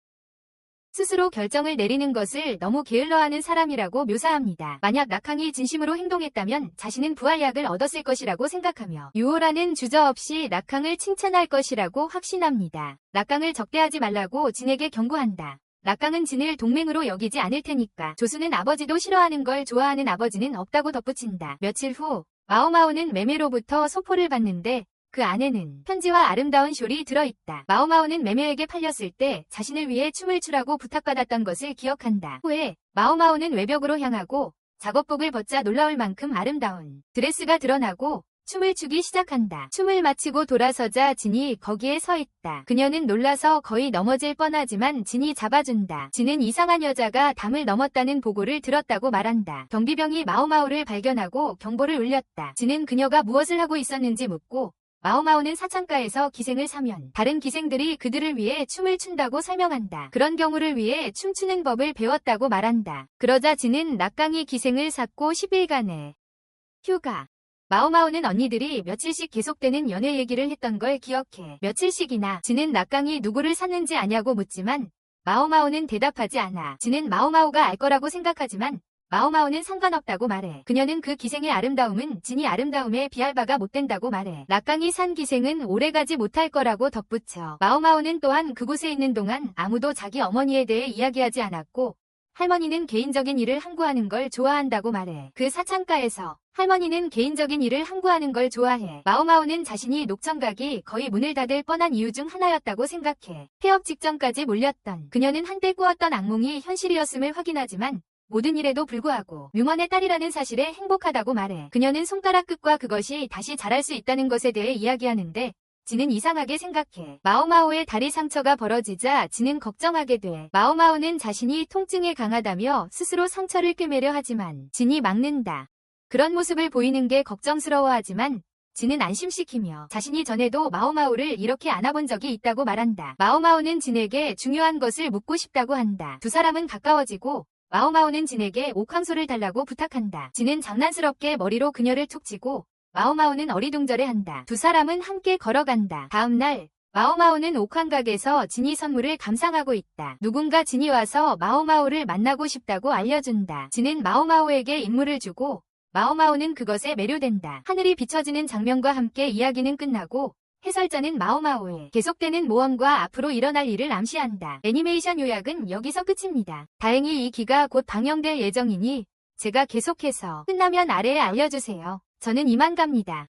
스스로 결정을 내리는 것을 너무 게을러하는 사람이라고 묘사합니다. 만약 락항이 진심으로 행동했다면 자신은 부활약을 얻었을 것이라고 생각하며 유오란은 주저없이 락항을 칭찬할 것이라고 확신합니다. 락항을 적대하지 말라고 진에게 경고한다. 락항은 진을 동맹으로 여기지 않을 테니까. 조수는 아버지도 싫어하는 걸 좋아하는 아버지는 없다고 덧붙인다. 며칠 후 마오마오는 매매로부터 소포를 받는데 그 안에는 편지와 아름다운 숄이 들어있다. 마오마오는 매매에게 팔렸을 때 자신을 위해 춤을 추라고 부탁받았던 것을 기억한다. 후에 마오마오는 외벽으로 향하고 작업복을 벗자 놀라울 만큼 아름다운 드레스가 드러나고 춤을 추기 시작한다. 춤을 마치고 돌아서자 진이 거기에 서 있다. 그녀는 놀라서 거의 넘어질 뻔하지만 진이 잡아준다. 진은 이상한 여자가 담을 넘었다는 보고를 들었다고 말한다. 경비병이 마오마오를 발견하고 경보를 울렸다. 진은 그녀가 무엇을 하고 있었는지 묻고 마오마오는 사창가에서 기생을 사면 다른 기생들이 그들을 위해 춤을 춘다고 설명한다. 그런 경우를 위해 춤추는 법을 배웠다고 말한다. 그러자 진은 락강이 기생을 샀고 10일간의 휴가. 마오마오는 언니들이 며칠씩 계속되는 연애 얘기를 했던 걸 기억해. 며칠씩이나 진은 락강이 누구를 샀는지 아냐고 묻지만 마오마오는 대답하지 않아. 진은 마오마오가 알 거라고 생각하지만 마오마오는 상관없다고 말해. 그녀는 그 기생의 아름다움은 진이 아름다움에 비할 바가 못 된다고 말해. 락강이 산 기생은 오래가지 못할 거라고 덧붙여. 마오마오는 또한 그곳에 있는 동안 아무도 자기 어머니에 대해 이야기하지 않았고 할머니는 개인적인 일을 함구하는 걸 좋아한다고 말해. 그 사창가에서 할머니는 개인적인 일을 함구하는 걸 좋아해. 마오마오는 자신이 녹청각이 거의 문을 닫을 뻔한 이유 중 하나였다고 생각해. 폐업 직전까지 몰렸던 그녀는 한때 꾸었던 악몽이 현실이었음을 확인하지만 모든 일에도 불구하고 뮤먼의 딸이라는 사실에 행복하다고 말해. 그녀는 손가락 끝과 그것이 다시 자랄 수 있다는 것에 대해 이야기하는데 진은 이상하게 생각해. 마오마오의 다리 상처가 벌어지자 진은 걱정하게 돼. 마오마오는 자신이 통증에 강하다며 스스로 상처를 꿰매려 하지만 진이 막는다. 그런 모습을 보이는 게 걱정스러워하지만 진은 안심시키며 자신이 전에도 마오마오를 이렇게 안아본 적이 있다고 말한다. 마오마오는 진에게 중요한 것을 묻고 싶다고 한다. 두 사람은 가까워지고 마오마오는 진에게 옥황소를 달라고 부탁한다. 진은 장난스럽게 머리로 그녀를 툭 치고 마오마오는 어리둥절해한다. 두 사람은 함께 걸어간다. 다음날 마오마오는 옥황각에서 진이 선물을 감상하고 있다. 누군가 진이 와서 마오마오를 만나고 싶다고 알려준다. 진은 마오마오에게 인물을 주고 마오마오는 그것에 매료된다. 하늘이 비춰지는 장면과 함께 이야기는 끝나고 해설자는 마오마오의 계속되는 모험과 앞으로 일어날 일을 암시한다. 애니메이션 요약은 여기서 끝입니다. 다행히 이 기가 곧 방영될 예정이니 제가 계속해서 끝나면 아래에 알려주세요. 저는 이만 갑니다.